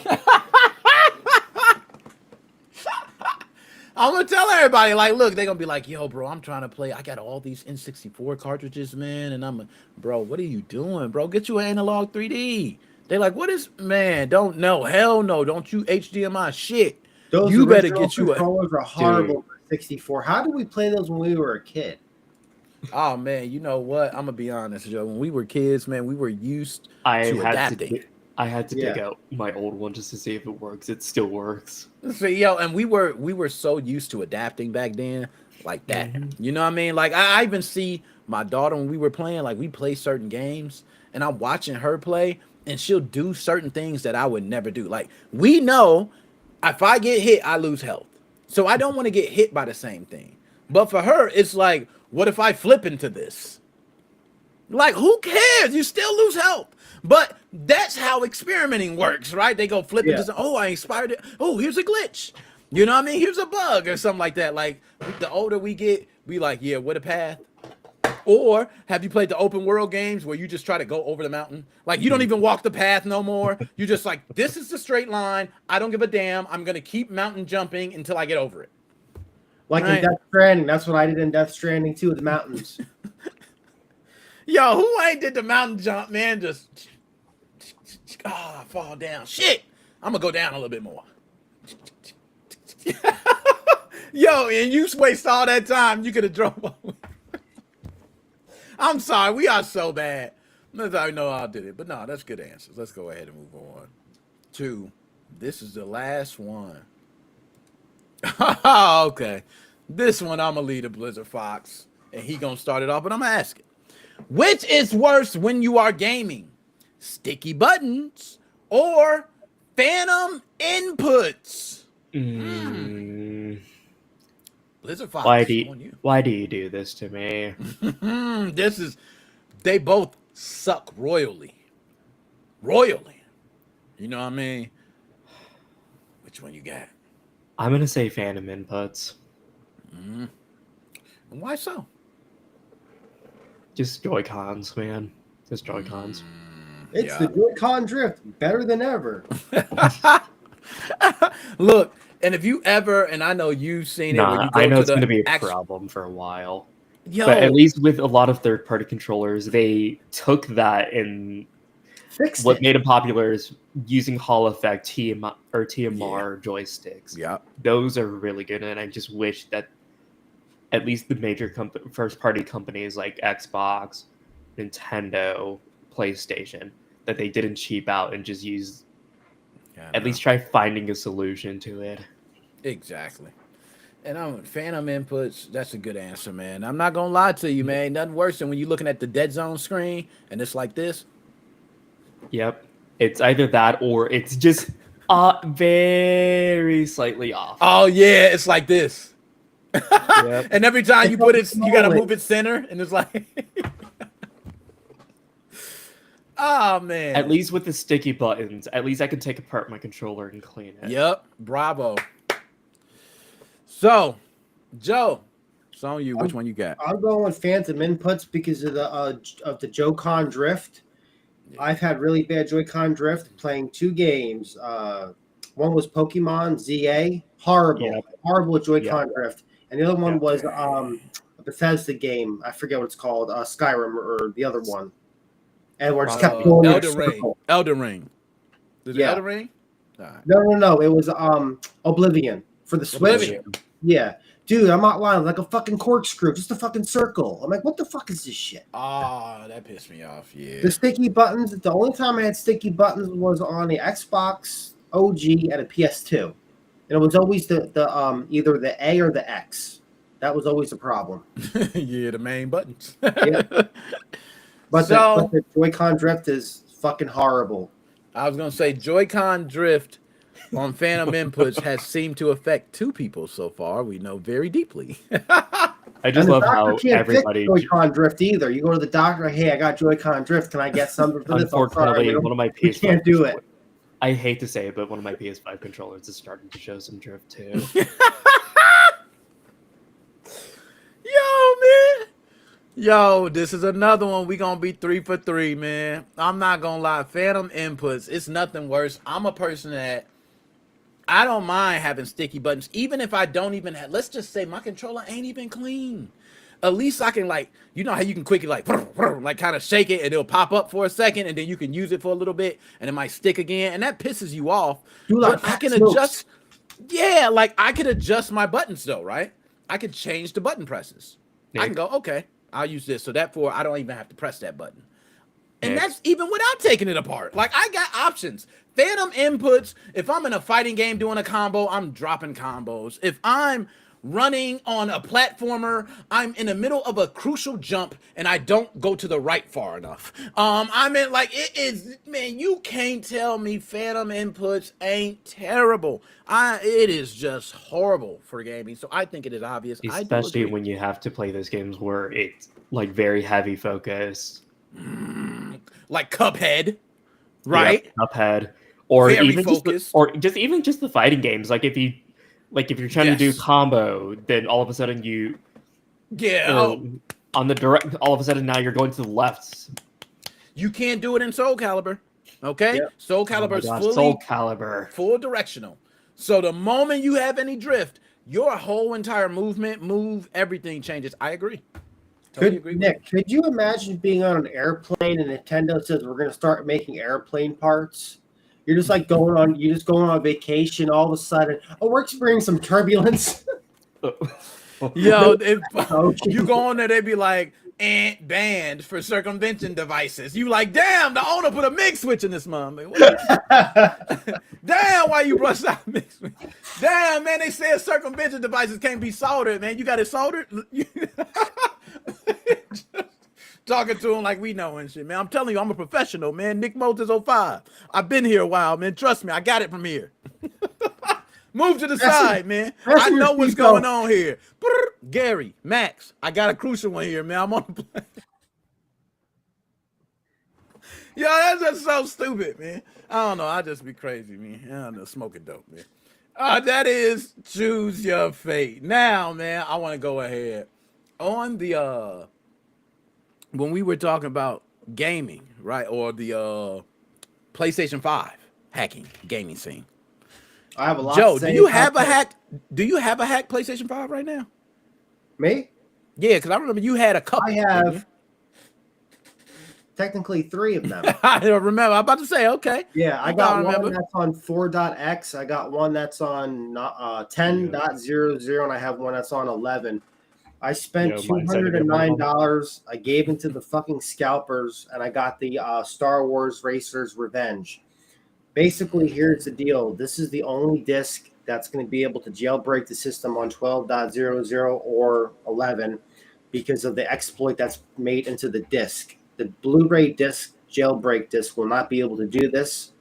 I'm gonna tell everybody, like, look, they're gonna be like, yo, bro, I'm trying to play. I got all these N64 cartridges, man, and bro, what are you doing, bro? Get you an analog 3D. They're like, what is, man? Don't know, hell no, don't you HDMI shit. Those You better original get you a. controllers are horrible for 64. How did we play those when we were a kid? Oh man, you know what? I'm gonna be honest, Joe. When we were kids, man, we were used I to had adapting. I had to dig Yeah. out my old one just to see if it works. It still works. So, yo, and we were so used to adapting back then, like that. You know what I mean? Like I even see my daughter when we were playing, like we play certain games, and I'm watching her play, and she'll do certain things that I would never do. Like we know, if I get hit, I lose health, so I don't want to get hit by the same thing. But for her, it's like, what if I flip into this? Like, who cares? You still lose health. But that's how experimenting works, right? They go flip into, oh, I inspired it. Oh, here's a glitch. You know what I mean? Here's a bug or something like that. Like, the older we get, we like, yeah, what a path. Or have you played the open world games where you just try to go over the mountain? Like, you don't even walk the path no more. You just like, this is the straight line. I don't give a damn. I'm going to keep mountain jumping until I get over it. Like in Death Stranding. That's what I did in Death Stranding too, with the mountains. Yo, who ain't did the mountain jump, man? Just fall down. Shit. I'm gonna go down a little bit more. Yo, and you waste all that time. You could have drove over. I'm sorry, we are so bad. I know I did it, but no, that's good answers. Let's go ahead and move on to, this is the last one. Okay, this one I'm gonna lead a Blizzard Fox, and he gonna start it off, but I'm gonna ask it. Which is worse when you are gaming? Sticky buttons or phantom inputs? Blizzard Fox, Why do you do this to me? They both suck royally. Royally. You know what I mean? Which one you got? I'm gonna say phantom inputs. And why so? Just Joy-Cons, man. Just Joy-Cons. It's the Joy-Con drift, better than ever. Look, and if you ever, and I know you've seen it, when you go I know to it's the going to be a problem for a while. Yo, But at least with a lot of third-party controllers, they took that and Fixed what it. made it popular is using Hall Effect TMR joysticks. Yeah. Those are really good, and I just wish that at least the major first-party companies like Xbox, Nintendo, PlayStation, that they didn't cheap out and just use, at least try finding a solution to it. Exactly. And phantom inputs, that's a good answer, man. I'm not gonna lie to you, man. Nothing worse than when you're looking at the dead zone screen and it's like this. Yep. It's either that or it's just very slightly off. Oh yeah, it's like this. Yep. And every time you put it, you gotta move it center, and it's like oh man. At least with the sticky buttons, at least I can take apart my controller and clean it. Yep. Bravo. So, Joe, it's on you. Which one you got? I'm going with phantom inputs because of the Joy-Con drift. Yeah. I've had really bad Joy-Con drift playing two games. One was Pokemon ZA, horrible Joy-Con drift, and the other one was a Bethesda game. I forget what it's called, Skyrim or the other one. And we just kept going. Elden Ring. Is it Elden Ring? All right. No. It was Oblivion for the Switch. Oblivion. Yeah. Dude, I'm not lying. Like a fucking corkscrew, just a fucking circle. I'm like, what the fuck is this shit? Oh, that pissed me off. Yeah. The sticky buttons, the only time I had sticky buttons was on the Xbox OG and a PS2. And it was always the either the A or the X. That was always the problem. Yeah, the main buttons. Yeah. But the Joy-Con drift is fucking horrible. I was gonna say Joy-Con drift on phantom inputs has seemed to affect two people so far. We know very deeply. I just love how everybody Joy-Con drift either. You go to the doctor, hey, I got Joy-Con drift. Can I get something for this? Unfortunately, one of my PS5 can't do it. I hate to say it, but one of my PS5 controllers is starting to show some drift too. Yo, man. Yo, this is another one. We gonna be 3 for 3, man. I'm not gonna lie. Phantom inputs, it's nothing worse. I'm a person that I don't mind having sticky buttons, even if I don't even have, let's just say my controller ain't even clean. At least I can like, you know how you can quickly like kind of shake it and it'll pop up for a second and then you can use it for a little bit and it might stick again and that pisses you off. Do like But I can smokes. adjust. Yeah, like I could adjust my buttons though, right? I could change the button presses. I Nick. can go, okay, I'll use this. So therefore I don't even have to press that button. And Nick. that's even without taking it apart. Like I got options. Phantom inputs. If I'm in a fighting game doing a combo, I'm dropping combos. If I'm running on a platformer, I'm in the middle of a crucial jump and I don't go to the right far enough. I mean, like it is, man, you can't tell me Phantom inputs ain't terrible. It is just horrible for gaming. So I think it is obvious. Especially when you have to play those games where it's like very heavy focus. Like Cuphead, right? Yep, Cuphead. Or Very even focused. just the fighting games. Like if you're trying to do Yes. combo, then all of a sudden you Yeah. on the direct, all of a sudden now you're going to the left. You can't do it in Soul Calibur. Okay? Yep. Soul Calibur is fully Soul Calibur. full directional. So the moment you have any drift, your whole entire everything changes. I agree. Totally agree. Nick, could you imagine being on an airplane and Nintendo says we're going to start making airplane parts? You're just like going on vacation. All of a sudden, we're experiencing some turbulence. Yo, if Oh, you go on there, they be like, banned for circumvention devices. You like, damn, the owner put a MIG switch in this mom. Damn, why you brushed out MIG switch? Damn, man, they said circumvention devices can't be soldered, man. You got it soldered? Talking to him like we know and shit, man. I'm telling you, I'm a professional, man. Nick Moses 05. I've been here a while, man. Trust me, I got it from here. Move to the side, man. I know what's going on here. Gary, Max, I got a crucial one here, man. I'm on the plane. Yo, that's just so stupid, man. I don't know. I just be crazy, man. I don't know, smoking dope, man. That is choose your fate. Now, man, I want to go ahead on the when we were talking about gaming, right, or the PlayStation 5 hacking gaming scene. I have a lot. Joe, to do say you about have a that. hack? Do you have a hack PlayStation 5 right now? Me? Yeah, because I remember you had a couple. I didn't you? have technically 3 of them. I don't remember. I'm about to say, okay. Yeah, I I got remember. one that's on 4.x. I got one that's on 10.00, and I have one that's on 11. I spent $209. I gave into the fucking scalpers, and I got the Star Wars Racers Revenge. Basically, here's the deal. This is the only disc that's going to be able to jailbreak the system on 12.00 or 11 because of the exploit that's made into the disc. The Blu-ray disc jailbreak disc will not be able to do this,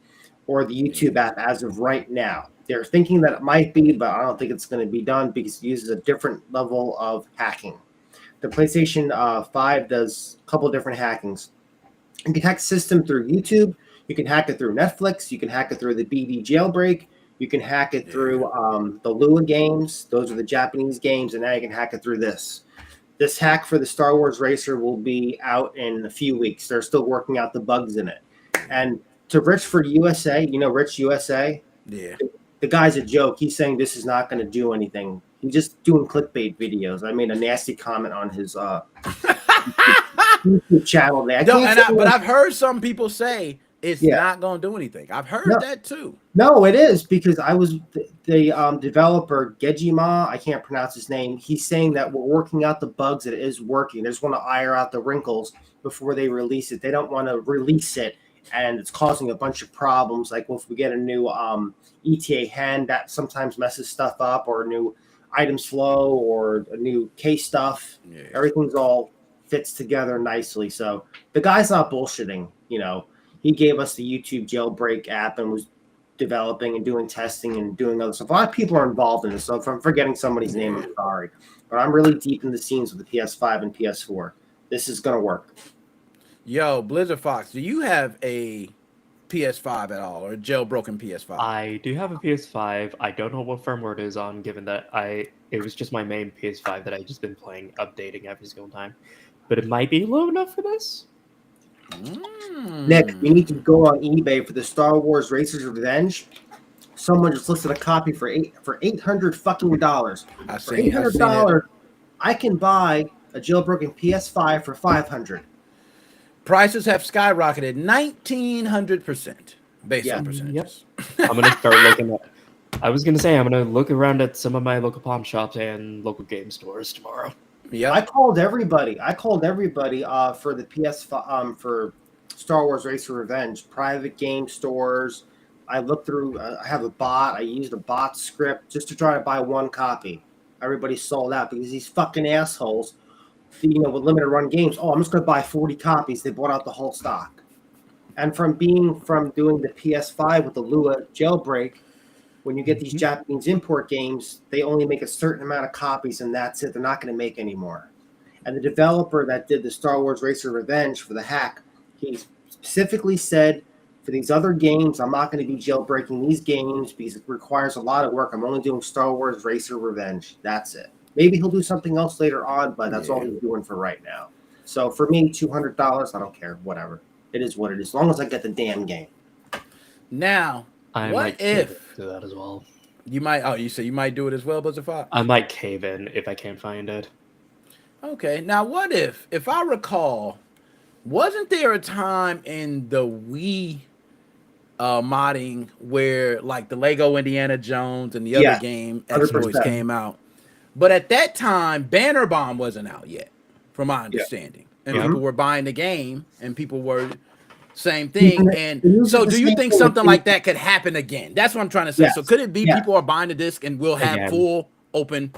or the YouTube app as of right now. They're thinking that it might be, but I don't think it's going to be done because it uses a different level of hacking. The PlayStation 5 does a couple of different hackings. You can hack the system through YouTube. You can hack it through Netflix. You can hack it through the BD jailbreak. You can hack it through the Lua games. Those are the Japanese games. And now you can hack it through this. This hack for the Star Wars Racer will be out in a few weeks. They're still working out the bugs in it. And to Rich for USA, you know Rich USA? Yeah. The guy's a joke. He's saying this is not going to do anything. He's just doing clickbait videos. I made a nasty comment on his YouTube channel there. But I've heard some people say it's not going to do anything. I've heard that too. No, it is because I was the developer Gejima. I can't pronounce his name. He's saying that we're working out the bugs. That it is working. They just want to iron out the wrinkles before they release it. They don't want to release it, and it's causing a bunch of problems. Like if we get a new ETA hand, that sometimes messes stuff up, or a new items flow, or a new case stuff. Yeah. Everything's all fits together nicely. So the guy's not bullshitting. You know, he gave us the YouTube jailbreak app and was developing and doing testing and doing other stuff. A lot of people are involved in this. So if I'm forgetting somebody's name, I'm sorry. But I'm really deep in the scenes with the PS5 and PS4. This is going to work. Yo, Blizzard Fox, do you have a PS5 at all, or a jailbroken PS5? I do have a PS5. I don't know what firmware it is on, given that it was just my main PS5 that I just been playing, updating every single time. But it might be low enough for this. Nick, you need to go on eBay for the Star Wars Racers Revenge. someone just listed a copy for $800 fucking dollars. I For seen it. $800, I can buy a jailbroken PS5 for $500. Prices have skyrocketed 1,900% based Yeah. on percentages. I'm gonna start looking at. I was gonna say I'm gonna look around at some of my local pawn shops and local game stores tomorrow. Yeah. I called everybody. For the PS5 for Star Wars Racer Revenge, private game stores. I looked through. I have a bot. I used a bot script just to try to buy one copy. Everybody sold out because these fucking assholes, with limited run games. Oh, I'm just gonna buy 40 copies. They bought out the whole stock. And from doing the PS5 with the Lua jailbreak, when you get these Japanese import games, they only make a certain amount of copies and that's it. They're not going to make any more. And the developer that did the Star Wars Racer Revenge for the hack, he specifically said, for these other games, I'm not going to be jailbreaking these games because it requires a lot of work. I'm only doing Star Wars Racer Revenge. That's it. Maybe he'll do something else later on, but that's all he's doing for right now. So for me, $200, I don't care. Whatever. It is what it is. As long as I get the damn game. Now, I what might if do that as well? you might? Oh, you say you might do it as well, Blizzard Fox? I might cave in if I can't find it. Okay. Now, what if I recall, wasn't there a time in the Wii modding where like the Lego Indiana Jones and the other game exploits 100%. came out? But at that time, Banner Bomb wasn't out yet, from my understanding. And people were buying the game, and people were same thing. And so, do you think something like that could happen again? That's what I'm trying to say. Yes. So, could it be people are buying the disc and we'll have full open?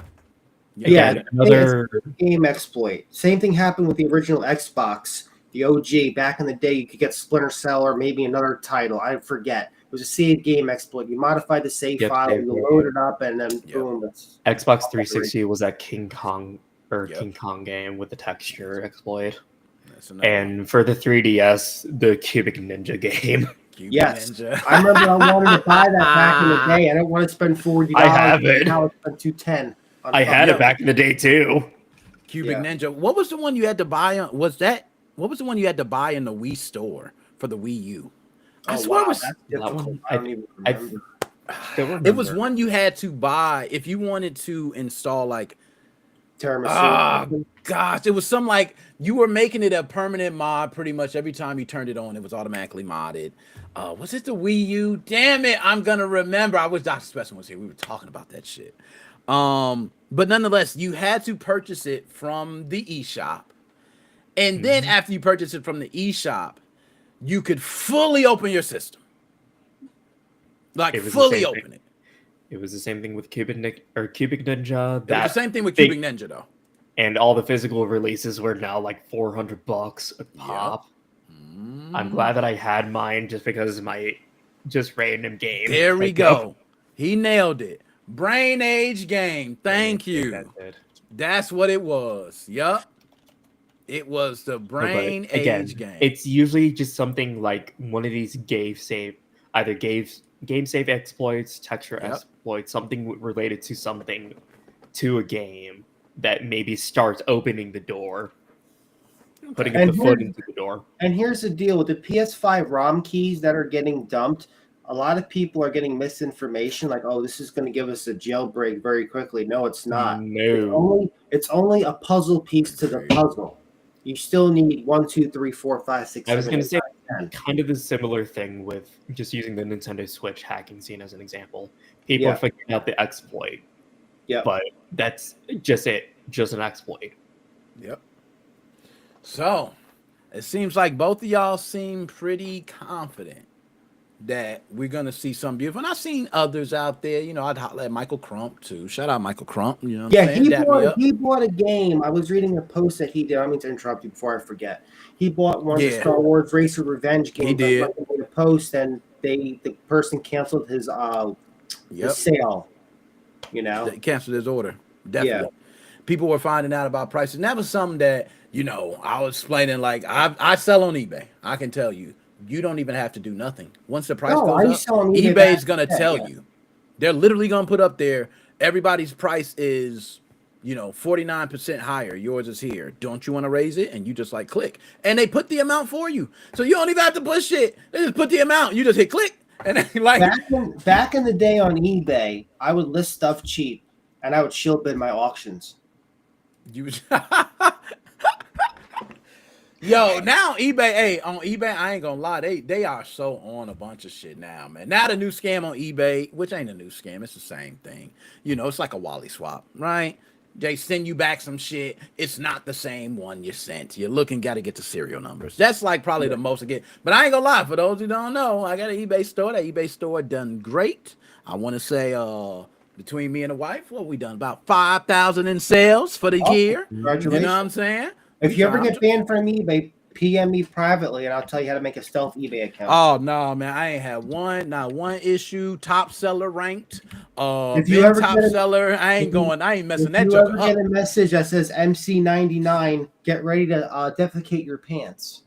Yeah, another game exploit. Same thing happened with the original Xbox, the OG. Back in the day, you could get Splinter Cell or maybe another title. I forget. It was a save game exploit. You modified the save file, you load it up, and then boom. It's Xbox 360 was that King Kong King Kong game with the texture exploit. And for the 3DS, the Cubic Ninja game. Yes, Ninja. I remember I wanted to buy that back in the day. I didn't want to spend $40. I have it. Now it's $210. I had it back in the day too. Cubic Ninja. What was the one you had to buy? What was the one you had to buy in the Wii store for the Wii U? I swear it was. That's difficult. I don't even remember. It was one you had to buy if you wanted to install like Tiramisu. Gosh, it was some like you were making it a permanent mod pretty much every time you turned it on, it was automatically modded. Was it the Wii U? Damn it, I'm gonna remember. I wish Dr. Specimen was here. We were talking about that shit. But nonetheless, you had to purchase it from the eShop. And then after you purchase it from the eShop, you could fully open your system. Like fully open it. It was the same thing with Cubic Ninja. It was the same thing with Cubic Ninja though. And all the physical releases were now like $400 a pop. I'm glad that I had mine just because of my random game. There we go. He nailed it. Brain Age game. Thank you. That's what it was. Yup. It was the Brain Age game. It's usually just something like one of these game save exploits, texture exploits, something related to something to a game that maybe starts opening the door, putting the foot into the door. And here's the deal with the PS5 ROM keys that are getting dumped. A lot of people are getting misinformation, like, "Oh, this is going to give us a jailbreak very quickly." No, it's not. No, it's only a puzzle piece to the puzzle. You still need 1, 2, 3, 4, 5, 6, 7. I was going to say 10. kind of a similar thing with just using the Nintendo Switch hacking scene as an example. People are figuring out the exploit. Yeah, but that's just it, just an exploit. Yep. So it seems like both of y'all seem pretty confident that we're gonna see some beautiful. And I've seen others out there. I'd holler at Michael Crump too. Shout out Michael Crump. He bought a game. I was reading a post that he did. I don't mean to interrupt you before I forget. He bought one of the Star Wars Racer Revenge games. He did. I made a post, and the person canceled his sale. They canceled his order. Definitely. People were finding out about prices. And that was something that I was explaining. Like I sell on eBay. I can tell you. You don't even have to do nothing. Once the price goes up, eBay's going to tell you. They're literally going to put up there, everybody's price is, 49% higher. Yours is here. Don't you want to raise it? And you just click. And they put the amount for you. So you don't even have to push it. They just put the amount. You just hit click And then, like back in the day on eBay, I would list stuff cheap, and I would shield bid my auctions. you Yo, now eBay, hey, on eBay, I ain't gonna lie, they are so on a bunch of shit now, man. Now the new scam on eBay, which ain't a new scam, it's the same thing. You know, it's like a Wally swap, right? They send you back some shit. It's not the same one you sent. You're looking, got to get the serial numbers. That's like probably the most I get. But I ain't gonna lie, for those who don't know, I got an eBay store. That eBay store done great. I want to say, between me and the wife, what we done? About 5,000 in sales for the year. Congratulations. You know what I'm saying? If you ever get banned from eBay, PM me privately, and I'll tell you how to make a stealth eBay account. Oh no, man! I ain't had not one issue. Top seller ranked. If you been ever top get a- seller, I ain't if you- going. I ain't messing that If you joke ever up. get a message that says MC99, get ready to defecate your pants.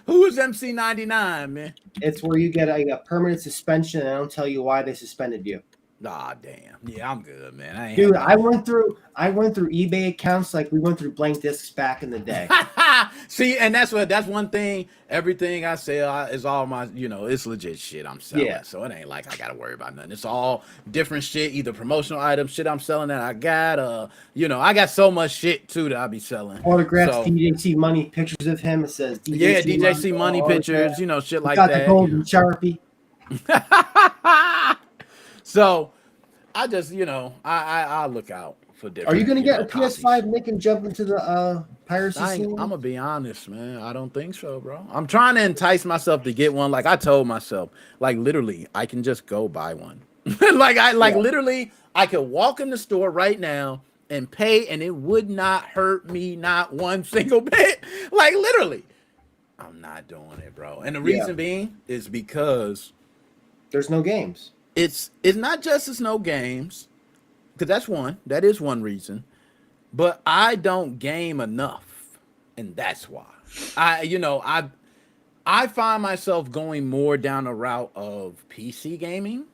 Who is MC99, man? It's where you get a permanent suspension, and I don't tell you why they suspended you. Ah, damn. Yeah, I'm good, man. I ain't Dude, had I went through eBay accounts like we went through blank discs back in the day. See, and that's one thing. Everything I sell is all my, it's legit shit I'm selling. Yeah. So it ain't like I gotta worry about nothing. It's all different shit, either promotional items, shit I'm selling that I got. I got so much shit too that I be selling. Autographs, So, DJC Money, pictures of him. It says DJC money pictures, shit like got that. the golden Sharpie. So I just, I look out for different. Are you gonna get a copies. PS5, Nick, and jump into the piracy scene? I'm gonna be honest, man. I don't think so, bro. I'm trying to entice myself to get one. Like I told myself, like literally, I can just go buy one. Literally, I could walk in the store right now and pay, and it would not hurt me not one single bit. Like literally, I'm not doing it, bro. And the reason being is because there's no games. It's not just it's no games, because that is one reason, but I don't game enough, and that's why. I find myself going more down the route of PC gaming,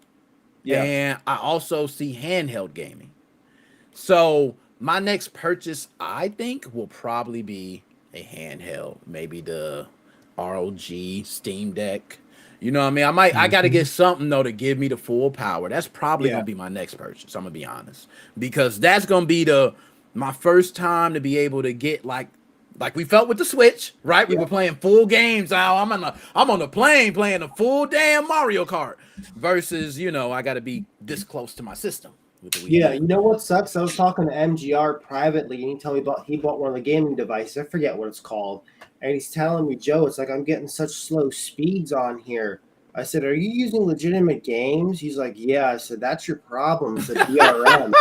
and I also see handheld gaming. So my next purchase, I think, will probably be a handheld, maybe the ROG Steam Deck. You know what I mean? I got to get something though to give me the full power. That's probably going to be my next purchase. I'm going to be honest, because that's going to be my first time to be able to get like we felt with the Switch, right? We were playing full games. I'm on the plane playing the full damn Mario Kart versus, I got to be this close to my system. With the Wii U. You know what sucks? I was talking to MGR privately, and he told me he bought one of the gaming devices. I forget what it's called. And he's telling me, Joe, it's like I'm getting such slow speeds on here. I said, are you using legitimate games? He's like, yeah. I said, that's your problem. It's a DRM.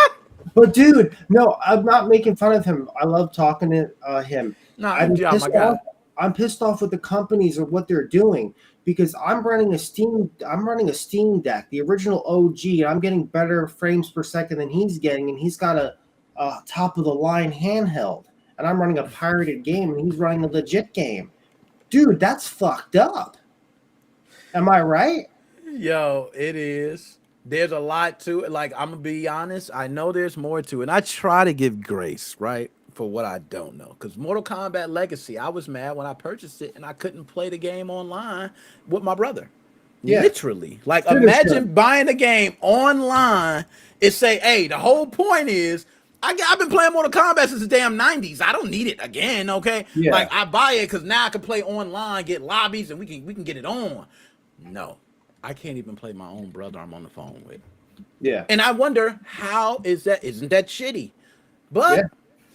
But dude, no, I'm not making fun of him. I love talking to him. No, I'm pissed off with the companies or what they're doing, because I'm running a Steam Deck, the original OG, and I'm getting better frames per second than he's getting, and he's got a top of the line handheld, and I'm running a pirated game, and he's running a legit game. Dude, that's fucked up. Am I right? Yo, it is. There's a lot to it. Like, I'm gonna be honest, I know there's more to it. And I try to give grace, right, for what I don't know. Because Mortal Kombat Legacy, I was mad when I purchased it and I couldn't play the game online with my brother. Yeah. Literally. Like, imagine buying a game online. It say, hey, the whole point is I've been playing Mortal Kombat since the damn 90s. I don't need it again, okay? Yeah. Like, I buy it because now I can play online, get lobbies, and we can get it on. No, I can't even play my own brother I'm on the phone with. Yeah. And I wonder, how is that? Isn't that shitty? But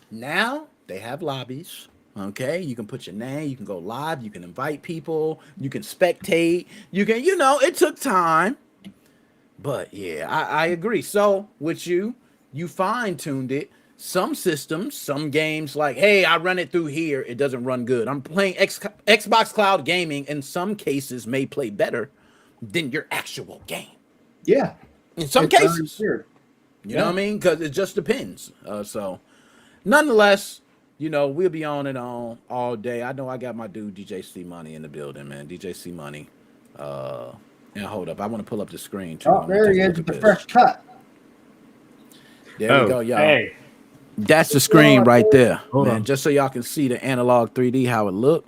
now they have lobbies. Okay, you can put your name, you can go live, you can invite people, you can spectate, you can, it took time. But yeah, I agree. So with you fine-tuned it. Some systems, some games, like, hey, I run it through here, it doesn't run good. I'm playing Xbox Cloud Gaming, in some cases may play better than your actual game. Yeah. In some cases. You know what I mean? Because it just depends. So, nonetheless, we'll be on and on all day. I know I got my dude DJ C Money in the building, man. DJ C Money. And hold up, I want to pull up the screen too. Oh, there he is with the fresh cut. There we go, y'all. Hey. That's the screen right there, Hold man. on. Just so y'all can see the analog 3D, how it look.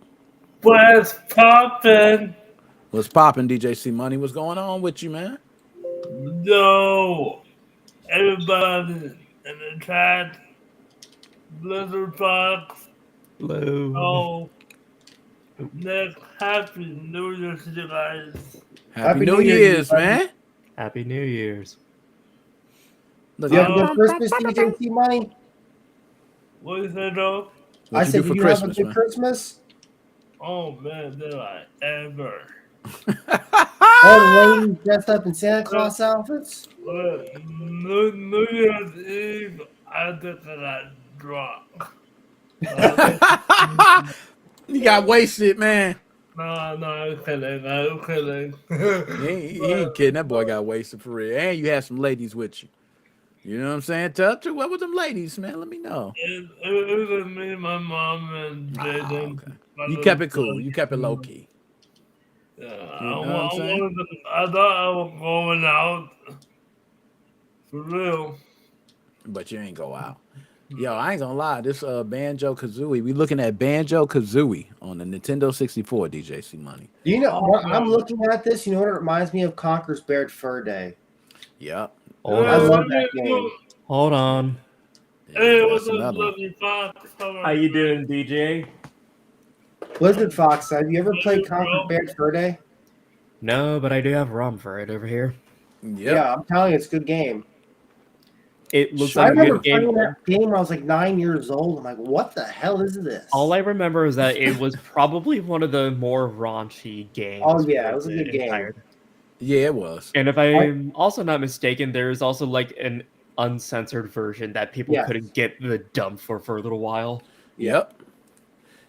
What's poppin'? What's popping, DJ C Money? What's going on with you, man? Yo, everybody in the chat, Blizzard Fox, Hello. Nick, Happy New Year to you guys. Happy New Year's, man. Happy New Year's. Look, You have a Oh. good Christmas, DJ C Money? What you say, dog? what I you said, do for did you have a Christmas, good man? Christmas? Oh man, did I ever? All the ladies dressed up in Santa Claus outfits? New Year's Eve, I think I got drunk. You got wasted, man. No, I'm kidding. I'm kidding. He ain't kidding. That boy got wasted for real. And you had some ladies with you. You know what I'm saying? Tell what were them ladies, man? Let me know. It was me, my mom, and Jaden. Okay. You kept it cool. You kept it low key. Yeah, You know what I'm saying? I thought I was going out for real. But you ain't go out. Yo, I ain't gonna lie. This Banjo Kazooie, we looking at Banjo Kazooie on the Nintendo 64, DJ C Money. Do you know what I'm looking at this? You know what it reminds me of? Conker's Bad Fur Day. Yep. Hold I on. love that game. Hold on. Hey, Yeah, what's that's up, another one. Lucky Fox? How you doing, DJ? Blizzard Fox, have you ever played Conker's Bad Fur Day? No, but I do have ROM for it over here. Yep. Yeah, I'm telling you, it's a good game. It looks I like a remember good game. playing that game when I was like 9 years old. I'm like, what the hell is this? All I remember is that it was probably one of the more raunchy games. Oh, yeah, for it was a the good game. entire- Yeah, it was. And if I'm also not mistaken, there's also like an uncensored version that people Yes. couldn't get the dump for a little while. Yep.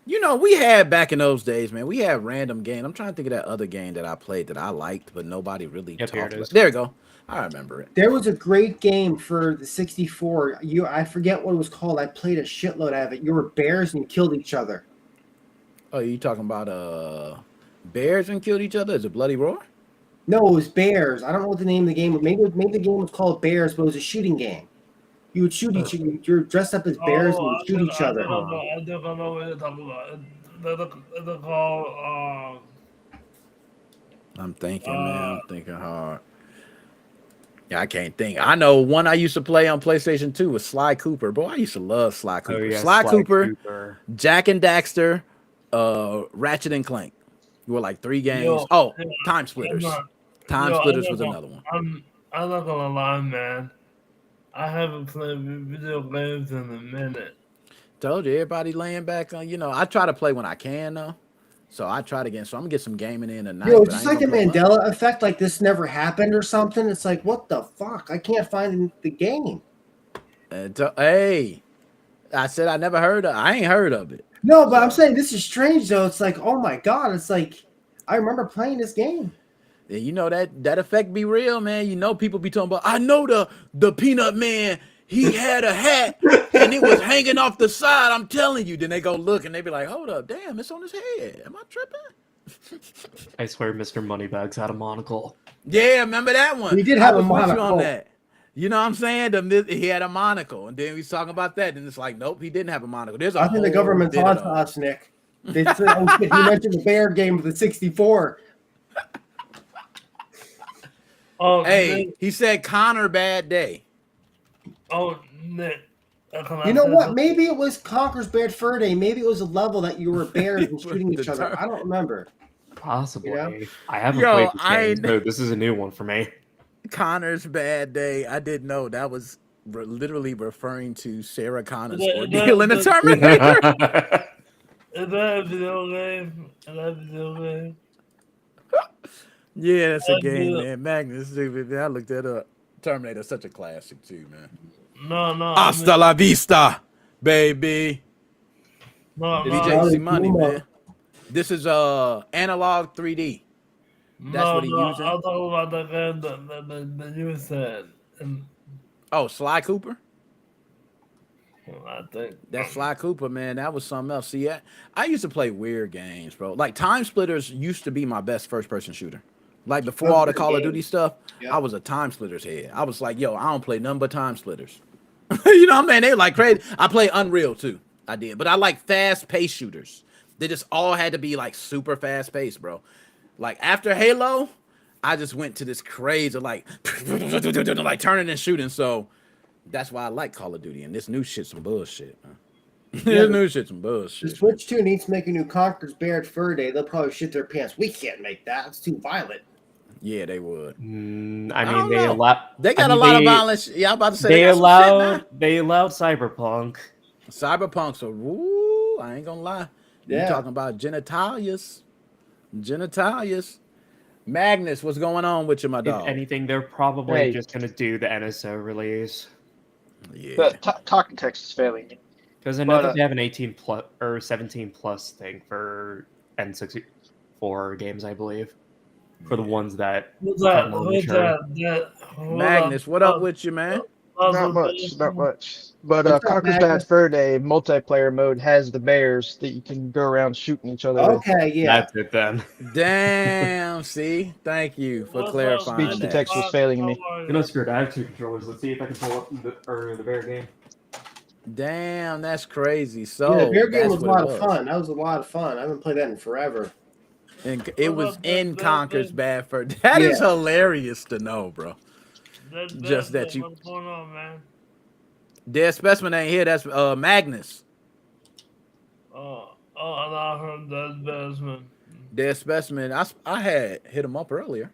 You know, we had back in those days, man. We had random games. I'm trying to think of that other game that I played that I liked, but nobody really Yep, here talked it about. is. There you go. I remember it. There was a great game for the 64. I forget what it was called. I played a shitload of it. You were bears and you killed each other. Oh, you talking about bears and killed each other? Is it Bloody Roar? No, it was bears. I don't know what the name of the game was. Maybe the game was called Bears, but it was a shooting game. You would shoot each other. You're dressed up as bears and you would shoot each other. I think I know what you're talking about. They're called, I'm thinking, man. I'm thinking hard. Yeah, I can't think. I know one I used to play on PlayStation 2 was Sly Cooper. Boy, I used to love Sly Cooper. Oh, yeah, Sly Cooper, Jack and Daxter, Ratchet and Clank. You were like 3 games. Yo, oh, yeah, Time Splitters. I'm Time yo, Splitters I'm was not another one. I'm not gonna lie, man. I haven't played video games in a minute. Told you, everybody laying back on. You know, I try to play when I can, though. So I try to get. So I'm gonna get some gaming in tonight. Yo, but it's I just ain't like the gonna play Mandela effect. Like this never happened or something. It's like, what the fuck? I can't find the game. Hey, I said I never heard of. I ain't heard of it. No, but I'm saying this is strange though. It's like, oh my god. It's like I remember playing this game. Yeah, you know that effect be real, man. You know people be talking about. I know the Peanut Man. He had a hat and it was hanging off the side. I'm telling you. Then they go look and they be like, hold up, damn, it's on his head. Am I tripping? I swear Mr. Moneybags had a monocle. Yeah, remember that one? He did have I a was with you monocle. on that. You know what I'm saying? He had a monocle, and then we was talking about that, and it's like, nope, he didn't have a monocle. There's a I think the whole government's bit on of to us, Nick. They said, oh, shit, you mentioned the bear game with the 64. Oh, Hey, Nick, he said Connor bad day. oh, Nick. You know what? Maybe it was Conker's Bad Fur Day. Maybe it was a level that you were bears and shooting The each other. term. I don't remember. Possibly. Yeah. I haven't Yo, played this I game, ain't- so this is a new one for me. Connor's bad day. I didn't know that was literally referring to Sarah Connor's Yeah, ordeal in the that- Terminator. Is that a video game? Is that a video game? Yeah, that's a game, Yeah. man. Magnus, dude, I looked that up. Terminator's such a classic too, man. No. Hasta la vista, baby. No, DJ C Money, Puma. man. This is analog 3D. That's what he using? I'll talk about the game that you said. And Oh, Sly Cooper. I think That Sly Cooper, man, that was something else. See, I used to play weird games, bro. Like Time Splitters used to be my best first-person shooter. Like before That's all the a good Call of game. Duty stuff, Yeah. I was a Time Splitters head. I was like, yo, I don't play nothing but Time Splitters. You know what I mean? They like crazy. I play Unreal too. I did, but I like fast-paced shooters. They just all had to be like super fast-paced, bro. Like after Halo, I just went to this craze of like like turning and shooting. So that's why I like Call of Duty. And this new shit's some bullshit, man. This new shit's some The bullshit. Switch 2 needs to make a new Conker's Bad Fur Day. They'll probably shit their pants. We can't make that. It's too violent. Yeah, they would. I I mean, don't they know. allow. They got I a mean, lot of they- violence. Yeah, I'm about to say They got allowed Cyberpunk. some shit now. Cyberpunk. So, woo, I ain't gonna lie. You Yeah. talking about genitalias? Magnus, what's going on with you, my If dog? anything, they're probably Hey. just gonna do the NSO release Yeah. The talking text is failing me. because I know But, that they have an 18 plus or 17 plus thing for N64 games, I believe, for the ones that Who's are that? more Who's mature. that? Magnus, what up with you, man? Not much. But What's up, Conker's Magnus? Bad Fur Day multiplayer mode has the bears that you can go around shooting each other with. Okay, yeah. That's it then. Damn, see? Thank you for clarifying Speech to that. text was failing me. You know, screwed. I have two controllers. Let's see if I can pull up the bear game. Damn, that's crazy. So Yeah, the bear game that's was a what lot it of fun. That was a lot of fun. I haven't played that in forever. And it was in Conker's Bad Fur. That is Yeah. hilarious to know, bro. Just that you- What's going on, man? Dead Specimen ain't here. That's Magnus. And I heard that Desmond. Dead Specimen. I had hit him up earlier.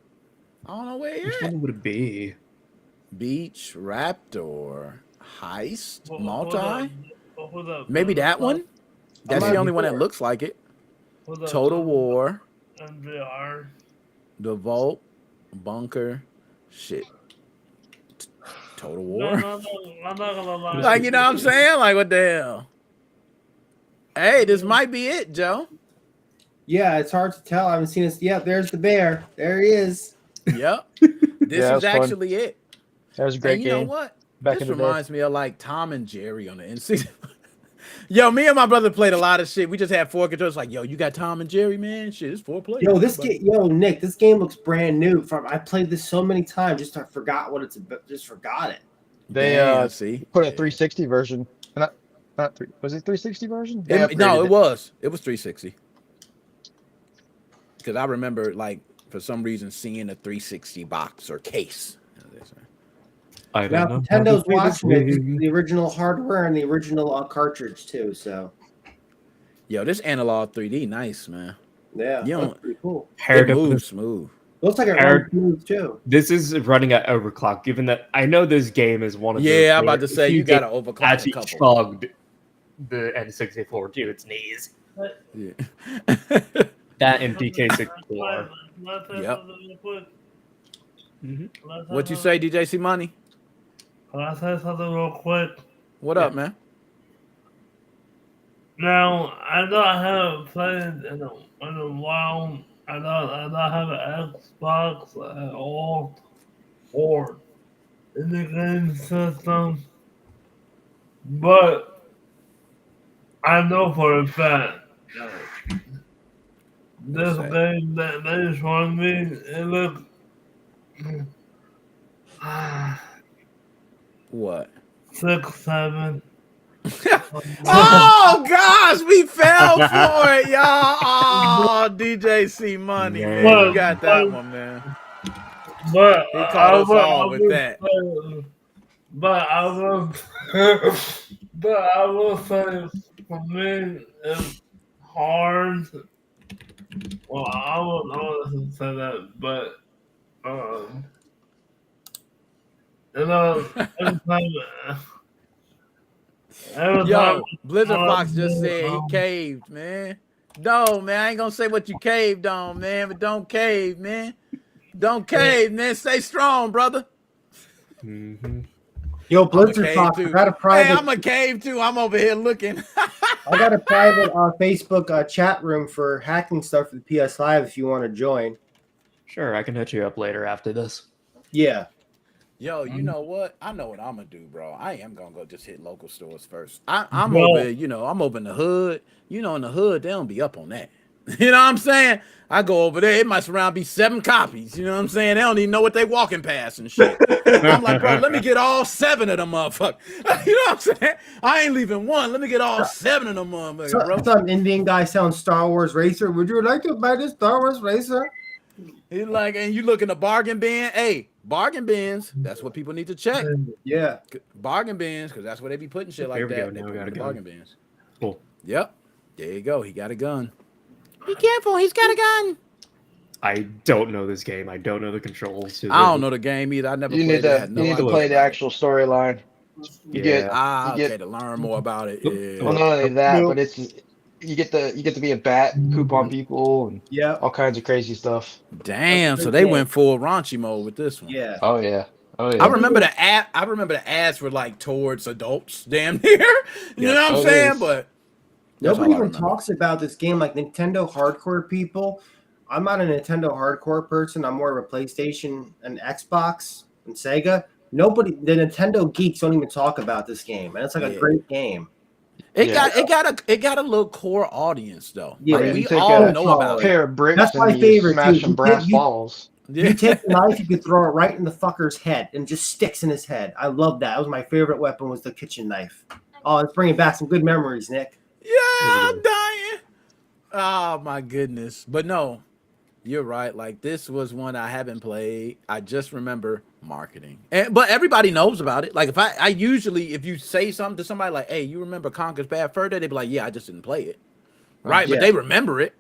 I don't know where he Which at. one would it be? Beach, Raptor, Heist, Who Multi. that? Maybe that one. That's might the only be one that there. looks like it. Who that? Total War, NVR. The Vault, Bunker, shit. Total War. No, I'm not gonna lie. Like, you know what I'm saying? Like, what the hell? Hey, this might be it, Joe. Yeah, it's hard to tell. I haven't seen this. Yeah, there's the bear. There he is. Yep. This Yeah, it is was fun. actually it. That was a great And you know game. what? Back This in the day. reminds me of like Tom and Jerry on the NC. Yo, me and my brother played a lot of shit. We just had 4 controllers. Like, yo, you got Tom and Jerry, man? Shit, it's 4 players. Yo, Nick, this game looks brand new. I played this so many times, just I forgot what it's about. Just forgot it. They Damn, see, put a 360 version. Not three. Was it 360 version? They no, upgraded it was 360. Because I remember, like, for some reason, seeing a 360 box or case. as they say. I Now don't know. Nintendo's watching it. This is the original hardware and the original cartridge too. So Yo, this analog 3D, nice, man. yeah, You that's don't- pretty cool. Paired It up with- moves smooth. Looks like it Paired- runs smooth too. This is running at overclock, given that I know this game is one of the Yeah, I'm about to few say you got to games overclock a actually couple. chugged the N64 to its knees. Yeah. That and DK64. Yep. Mhm. What you say, DJC Money? Can I say something real quick? What up, man? Now, I know I haven't played in a while. I don't have an Xbox at all or in the game system. But I know for a fact that this What's that? game that they showed me, it looks What? 6, 7. Oh gosh, we fell for it, y'all. Oh, DJC Money, man. You got that one, man. But He caught us all with that. But I will, but I will say for me it's hard. Well, I won't say that, but you know, every Yo, time Blizzard Fox just said he caved, man. No, man, I ain't gonna say what you caved on, man, but don't cave, man. Don't cave, man. Stay strong, brother. Mhm. Yo, I'm a Blizzard cave Fox, I too. got a Hey, private. I'm a cave too. I'm over here looking. I got a private Facebook chat room for hacking stuff for the PS5 if you want to join. Sure, I can hit you up later after this. Yeah. Yo, you know what? I know what I'm gonna do, bro. I am gonna go just hit local stores first. I'm Bro. over, I'm over in the hood. You know, in the hood, they don't be up on that. You know what I'm saying? I go over there, it might around be 7 copies. You know what I'm saying? They don't even know what they walking past and shit. I'm like, bro, let me get all 7 of them motherfuckers. You know what I'm saying? I ain't leaving one. Let me get all 7 of them motherfuckers, bro. Some Indian guy selling Star Wars Racer. Would you like to buy this Star Wars Racer? He's like, and you look in the bargain bin. Hey, bargain bins. That's what people need to check. Yeah. Bargain bins, because that's where they be putting shit like There we go, that. They now we put it got in a the gun. bargain bins. Cool. Yep. There you go. He got a gun. Be careful. He's got a gun. I don't know this game. I don't know the controls. I don't know the game either. I never You played need it. I to had you no need to idea play the about it. actual storyline. You get Ah, you okay, get to learn more about it. Yeah. well not only that, but it's you get to be a bat, poop on people, and Yeah. all kinds of crazy stuff. Damn. That's a So good they game. went full raunchy mode with this one. Yeah. Oh yeah. Oh yeah. I remember the ad. I remember the ads were like towards adults, damn near. You know what I'm Oh, it saying? is. But that's Nobody all I even remember. talks about this game like Nintendo hardcore people. I'm not a Nintendo hardcore person. I'm more of a PlayStation and Xbox and Sega. The Nintendo geeks don't even talk about this game, and it's like a Yeah. great game. It Yeah. got a little core audience though. Yeah, Like you we take all a know about it. pair of bricks That's my and you favorite, smash too. some You brass take- balls. Yeah. You take the knife, you could throw it right in the fucker's head, and it just sticks in his head. I love that. That was my favorite weapon, was the kitchen knife. Oh, it's bringing back some good memories, Nick. Yeah, I'm dying. Oh my goodness. But no, you're right. Like this was one I haven't played. I just remember marketing. But everybody knows about it. Like I usually if you say something to somebody like, hey, you remember Conker's Bad Fur Day? They'd be like, yeah, I just didn't play it. Right? Yeah. But they remember it.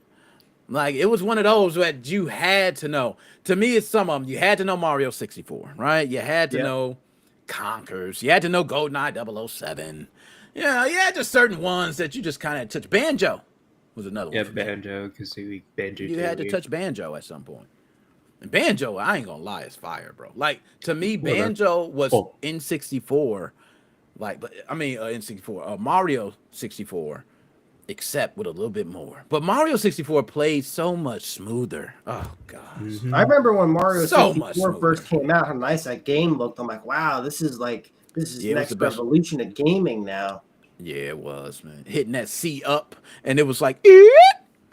Like it was one of those that you had to know. To me, it's some of them. You had to know Mario 64, right? You had to Yep. know Conkers. You had to know GoldenEye 007. Yeah, you had just certain ones that you just kind of touch. Banjo was another Yeah, one. For me. Banjo, Kazooie, Banjo. You had to Tooie. touch Banjo at some point. And Banjo, I ain't gonna lie, is fire, bro. Like to me, Well, that's- Banjo was oh. N64. Like, but I mean, N64, Mario 64, except with a little bit more. But Mario 64 played so much smoother. Oh gosh. Mhm. I remember when Mario So much 64 smoother. first came out, how nice that game looked. I'm like, wow, this is Yeah, it was next the best. revolution of gaming now. Yeah, it was, man. Hitting that C up, and it was like, "Eek!"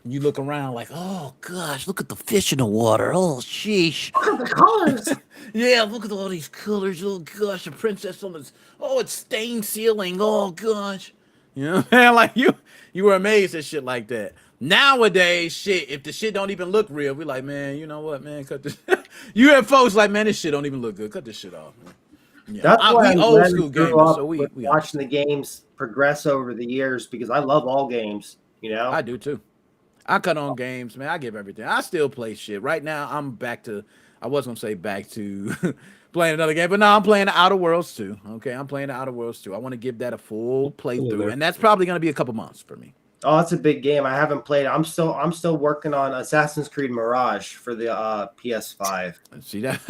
You look around like, oh gosh, look at the fish in the water. Oh sheesh. Look at the colors. Yeah, look at all these colors. Oh gosh, the princess on this. Oh, it's stained ceiling. Oh gosh. You know what I'm saying? Like you were amazed at shit like that. Nowadays, shit, if the shit don't even look real, we like, man, you know what, man, cut this. You have folks like, man, this shit don't even look good. Cut this shit off, man. Yeah, That's why we I'm old glad school we grew gamers, up so we watching the games progress over the years, because I love all games. You know, I do too. I cut on games, man. I give everything. I still play shit. Right now, I'm back to. I was gonna say back to playing another game, but no, I'm playing the Outer Worlds 2. Okay, I'm playing the Outer Worlds 2. I want to give that a full playthrough, and that's probably gonna be a couple months for me. oh, it's a big game. I haven't played. I'm still working on Assassin's Creed Mirage for the PS5. See that?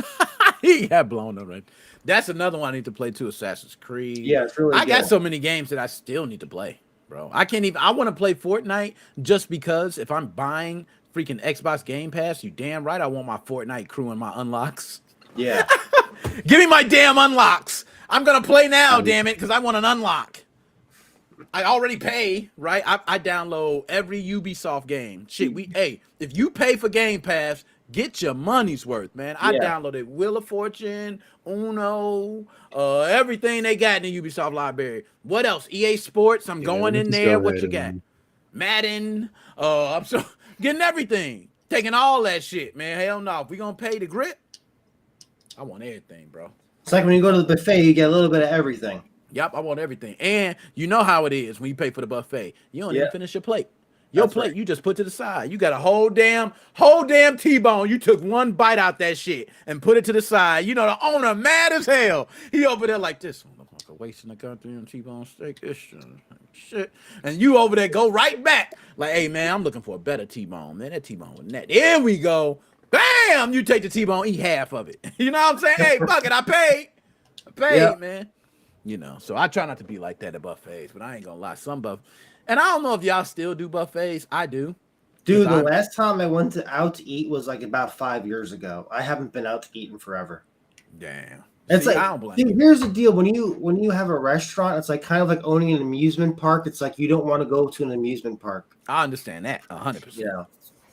He got blown up, right? That's another one I need to play too. Assassin's Creed. Yeah, it's really. I got good. so many games that I still need to play, bro. I can't even. I want to play Fortnite just because if I'm buying freaking Xbox Game Pass, you damn right I want my Fortnite crew and my unlocks. Yeah. Give me my damn unlocks. I'm gonna play now, damn it, because I want an unlock. I already pay, right? I download every Ubisoft game. Shit, if you pay for Game Pass, get your money's worth, man. I Yeah. downloaded Wheel of Fortune, Uno, everything they got in the Ubisoft library. What else? EA Sports. I'm going in just there. go What ahead you got? and- Madden. I'm so getting everything. Taking all that shit, man. Hell no. If we gonna pay the grip, I want everything, bro. It's like when you go to the buffet, you get a little bit of everything. Yep, I want everything. And you know how it is when you pay for the buffet. You don't Yeah. even finish your plate. Your That's plate, right. you just put to the side. You got a whole damn T-bone. You took one bite out that shit and put it to the side. You know, the owner mad as hell. He over there like this. Motherfucker wasting the goddamn T-bone steak. This shit. And you over there go right back. Like, hey, man, I'm looking for a better T-bone. Man, that T-bone was net. There we go. Bam! You take the T-bone, eat half of it. You know what I'm saying? Hey, fuck it, I paid. Yeah. Man. You know, so I try not to be like that at buffets, but I ain't gonna lie. Some and I don't know if y'all still do buffets. I do. Dude, the I'm- last time I went out to eat was like about 5 years ago. I haven't been out to eat in forever. Damn. It's See, like, I don't blame dude, you. here's the deal. When you have a restaurant, it's like kind of like owning an amusement park. It's like you don't want to go to an amusement park. I understand that 100%. Yeah.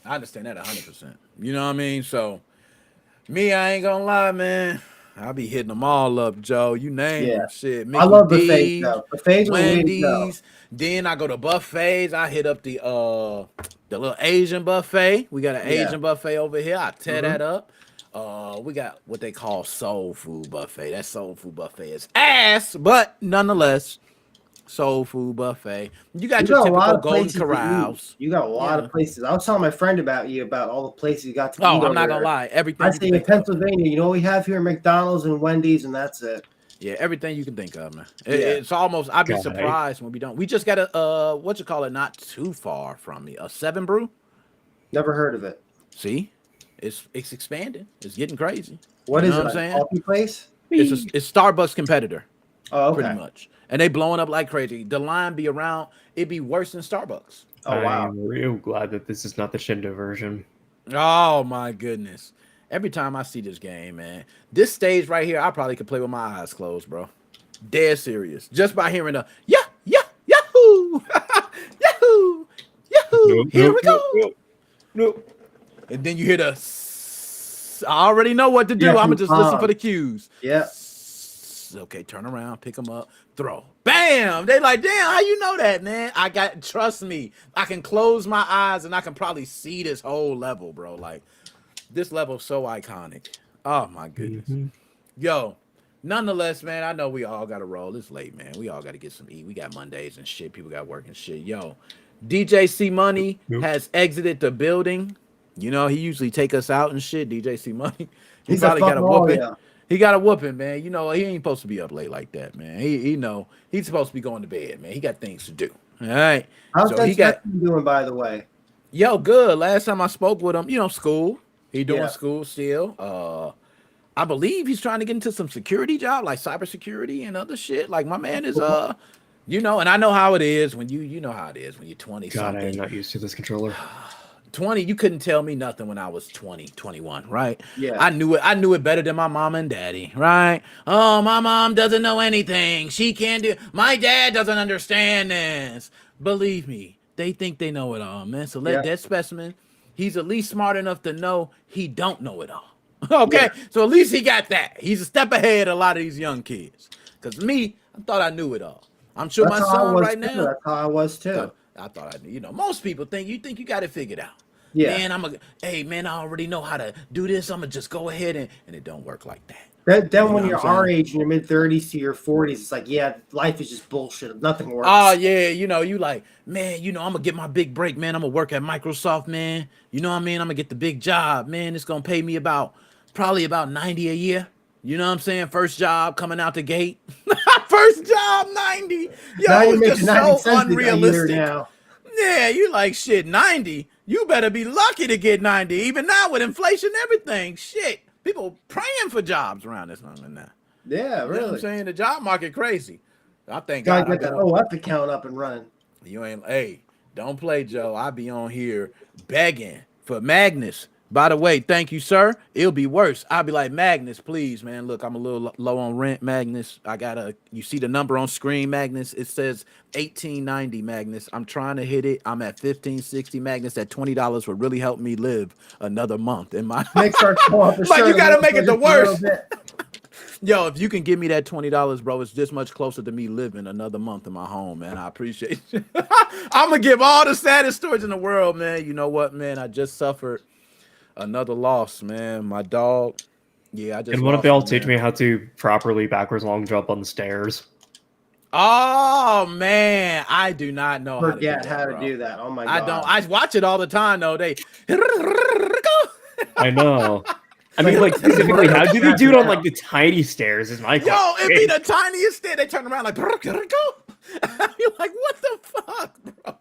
I understand that 100%. You know what I mean? So, me, I ain't gonna lie, man. I'll be hitting them all up, Joe. You name Yeah. them. Shit. I Mickey love buffets D's, though. Buffets are the way to go. Wendy's. Then I go to buffets. I hit up the little Asian buffet. We got an Yeah. Asian buffet over here. I tear Mhm. that up. We got what they call soul food buffet. That soul food buffet is ass, but nonetheless, soul food buffet. You got You your got a lot typical of Golden places to eat. Corrals. You got a lot Yeah. of places. I was telling my friend about you about all the places you got to Oh, eat I'm over not gonna there. lie. Everything I you say can in think of. Pennsylvania, you know what we have here? McDonald's and Wendy's, and that's it. Yeah, everything you can think of, man. Yeah. It's almost. I'd be God. surprised when we don't. We just got a what you call it, not too far from me. A 7 Brew. Never heard of it. See, it's expanding. It's getting crazy. What You is know it? what I'm Like a saying? coffee place? It's Starbucks competitor, Oh, pretty okay. much, and they blowing up like crazy. The line be around. It'd be worse than Starbucks. Oh wow. I'm real glad that this is not the Shindo version. Oh my goodness! Every time I see this game, man, this stage right here, I probably could play with my eyes closed, bro. Dead serious. Just by hearing the yahoo, yahoo, yahoo. Here we go. Nope. And then you hear the. I already know what to do. Yeah, I'm gonna just listen Tom. for the cues. Yeah. Okay, turn around, pick them up, throw. Bam! They like, damn, how you know that, man? Trust me, I can close my eyes and I can probably see this whole level, bro. Like, this level is so iconic. Oh my goodness. Yo, nonetheless, man, I know we all gotta roll. It's late, man. We all gotta get some eat. We got Mondays and shit. People got work and shit. Yo, DJ C Money has exited the building. You know, he usually take us out and shit. DJ C Money. He He's probably got a whooping. yeah. He got a whooping, man. You know, he ain't supposed to be up late like that, man. He know he's supposed to be going to bed, man. He got things to do. All right. How's So that he got doing, by the way? yo good. Last time I spoke with him, you know, school. He doing Yeah. school still. I believe he's trying to get into some security job, like cybersecurity and other shit. Like my man is you know, and I know how it is when you know how it is when you're 20 God, I am something. not used to this controller. 20, you couldn't tell me nothing when I was 20, 21, right? Yeah. I knew it better than my mom and daddy, right? Oh, my mom doesn't know anything. She can't do, my dad doesn't understand this. Believe me, they think they know it all, man. So let that specimen, he's at least smart enough to know he don't know it all. Okay, so at least he got that. He's a step ahead of a lot of these young kids. Because me, I thought I knew it all. I'm sure That's my how I son was right too. now, That's how I was too. I thought I knew. You know, most people think you got it figured out. Yeah. Man, hey man, I already know how to do this. I'm gonna just go ahead and it don't work like that. Then You when know you're what I'm our saying? age in your mid 30s to your 40s, it's like, yeah, life is just bullshit. Nothing works. Oh yeah, you know, you like, man, you know, I'm gonna get my big break, man. I'm gonna work at Microsoft, man. You know what I mean? I'm gonna get the big job, man. It's gonna pay me probably about 90 a year. You know what I'm saying? First job coming out the gate. First job, 90. Yo, now you're it's making just 90 so cents a year unrealistic. now. Yeah, you like shit, 90. You better be lucky to get 90. Even now with inflation and everything. Shit. People praying for jobs around this moment now. Yeah, You know what I'm really. saying? The job market crazy. I thank Gotta God. get that OF account up and running. You ain't, hey, don't play, Joe. I be on here begging for Magnus. By the way, thank you, sir. It'll be worse. I'll be like, Magnus, please, man. Look, I'm a little low on rent, Magnus. You see the number on screen, Magnus? It says $18.90, Magnus. I'm trying to hit it. I'm at $15.60, Magnus. That $20 would really help me live another month in my Make sure it's going up for Like, sure you gotta a make it the little worst. bit. Yo, if you can give me that $20, bro, it's this much closer to me living another month in my home, man. I appreciate you. I'm gonna give all the saddest stories in the world, man. You know what, man? I just suffered another loss, man. My dog. Yeah, I just. And why don't lost they all him, teach man. me how to properly backwards long jump on the stairs? Oh man, I do not know Forget how to do that. Oh my I god. don't. I watch it all the time though. They. I know. I mean, like, specifically, how do they do it on, like, the tiny stairs is my question. Yo, it'd be the tiniest thing. They turn around like, you're like, what the fuck, bro?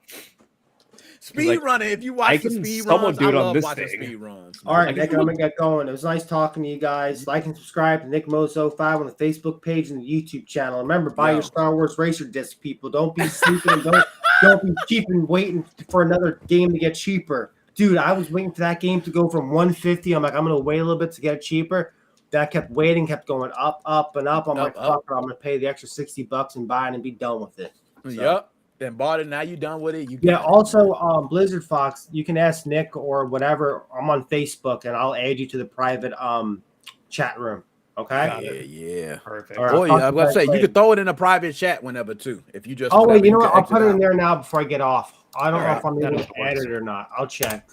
Speed Like, running. If you I watch the can speed somewhat runs, do it I on love this watching thing. speed runs. All right, I Nick, can- I'm gonna get going. It was nice talking to you guys. Like and subscribe to Nick Mozo 5 on the Facebook page and the YouTube channel. Remember, buy Yo. your Star Wars Racer disc, people. Don't be sleeping and don't be cheap and waiting for another game to get cheaper. Dude, I was waiting for that game to go from 150. I'm like, I'm gonna wait a little bit to get it cheaper. That kept waiting, kept going up, up, and up. I'm like, Up. fuck it, I'm gonna pay the extra $60 and buy it and be done with it. So. Yep. Then bought it. Now you done with it. You Yeah. got it. Also, Blizzard Fox, you can ask Nick or whatever. I'm on Facebook, and I'll add you to the private chat room. Okay. Got Yeah, it. yeah. Perfect. All right. Oh I'll yeah, talk I to was gonna guys say you later. could throw it in a private chat whenever too. If you just Oh wait, whatever, you know can what? I'll exit put it in out. there now before I get off. I don't know Alright, if I'm that able also to add works. it or not. I'll check.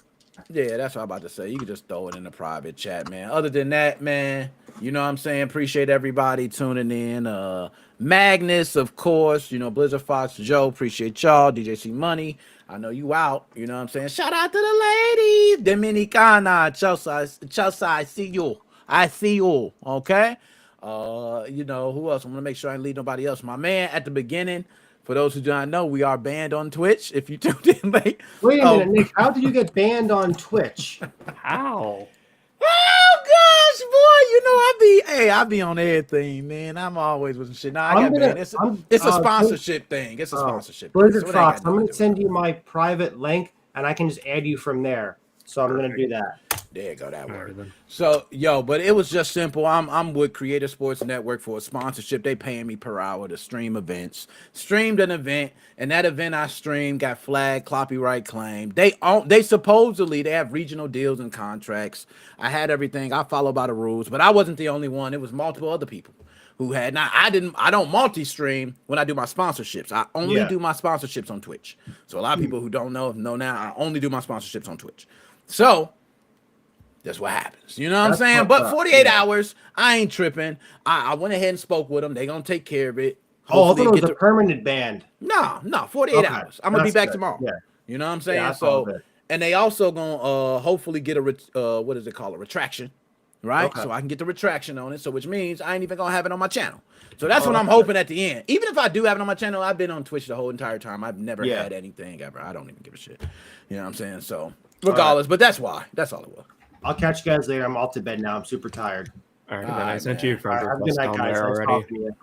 Yeah, that's what I'm about to say. You can just throw it in the private chat, man. Other than that, man, you know what I'm saying? Appreciate everybody tuning in. Magnus, of course, you know, Blizzard Fox, Joe, appreciate y'all. DJC Money, I know you out. You know what I'm saying? Shout out to the ladies. Dominicana, Chelsea, I see you. I see you. Okay. You know, who else? I'm gonna make sure I ain't leave nobody else. My man at the beginning. For those who do not know, we are banned on Twitch. If you tuned in late. Wait a minute, Nick. How did you get banned on Twitch? How? Oh gosh, boy, you know I be on everything, man. I'm always with some shit. Nah, I I'm got gonna. banned. It's I'm. a sponsorship thing. It's a sponsorship thing. Blizzard So it ain't Fox. got I'm nothing gonna to do send with you my private link, and I can just add you from there. So I'm gonna do that. There you go, that Alright, word. then. So yo, but it was just simple. I'm with Creative Sports Network for a sponsorship. They paying me per hour to stream events. Streamed an event, and that event I streamed got flagged, copyright claim. They supposedly they have regional deals and contracts. I had everything. I follow by the rules, but I wasn't the only one. It was multiple other people who had. Now I don't multi-stream when I do my sponsorships. I only do my sponsorships on Twitch. So a lot of people who don't know now. I only do my sponsorships on Twitch. So that's what happens. You know what I'm That's saying? fucked But up. 48 Yeah. hours, I ain't tripping. I went ahead and spoke with them. They gonna take care of it. Oh, I Hopefully thought it was get a to permanent ban. no, 48 Okay, hours. I'm gonna be that's back good. tomorrow. Yeah, You know what I'm yeah, saying? that's all So good. and they also gonna hopefully get a what is it called? A retraction. Right? Okay. So I can get the retraction on it. So which means I ain't even gonna have it on my channel. So that's Oh, what I'm that's hoping at the end. Even if I do have it on my channel, I've been on Twitch the whole entire time. I've never Yeah. had anything ever. I don't even give a shit. You know what I'm saying? So regardless, but that's why. That's all it was. I'll catch you guys later. I'm off to bed now. I'm super tired. Alright, All then I right, sent man. you a friend All right, have a good request night, down guys. there Nice already. talking to you.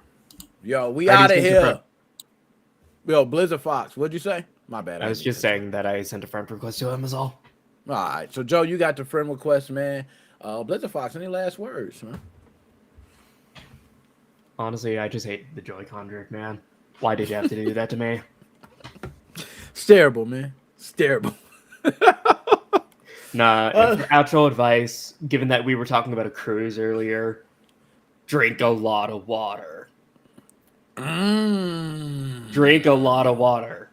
Yo, we I out just of sent a here. friend- Yo, Blizzard Fox, what'd you say? My bad. I was didn't just mean saying that I sent a friend request to him as all. to- All right, so Joe, you got the friend request, man. Blizzard Fox, any last words, man? Honestly, I just hate the Joy-Con drift, man. Why did you have to do that to me? It's terrible, man. It's terrible. Nah, if actual advice, given that we were talking about a cruise earlier, drink a lot of water. Drink a lot of water.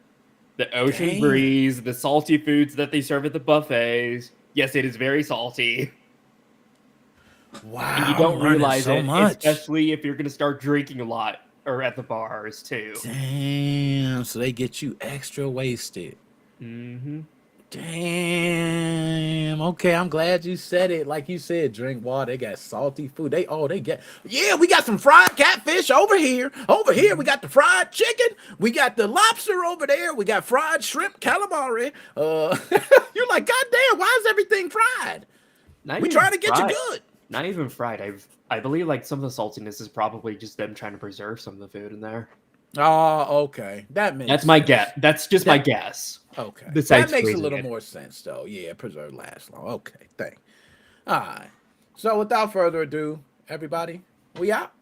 The ocean Damn. breeze, the salty foods that they serve at the buffets. Yes, it is very salty. Wow, And you don't I'm learning realize so it, much. especially if you're going to start drinking a lot or at the bars, too. Damn, so they get you extra wasted. Mm-hmm. Damn. Okay, I'm glad you said it. Like you said, drink water. They got salty food. They get. Yeah, we got some fried catfish over here. Over here, we got the fried chicken. We got the lobster over there. We got fried shrimp, calamari. You're like, God damn, why is everything fried? Not We even trying to get you fried. good. Not even fried. I believe like some of the saltiness is probably just them trying to preserve some of the food in there. Oh, okay. That makes That's my sense. guess. That's just my guess. Okay. Besides That makes a freezing little it. more sense, though. Yeah, preserve lasts long. Okay, thank. All right. So without further ado, everybody, we out.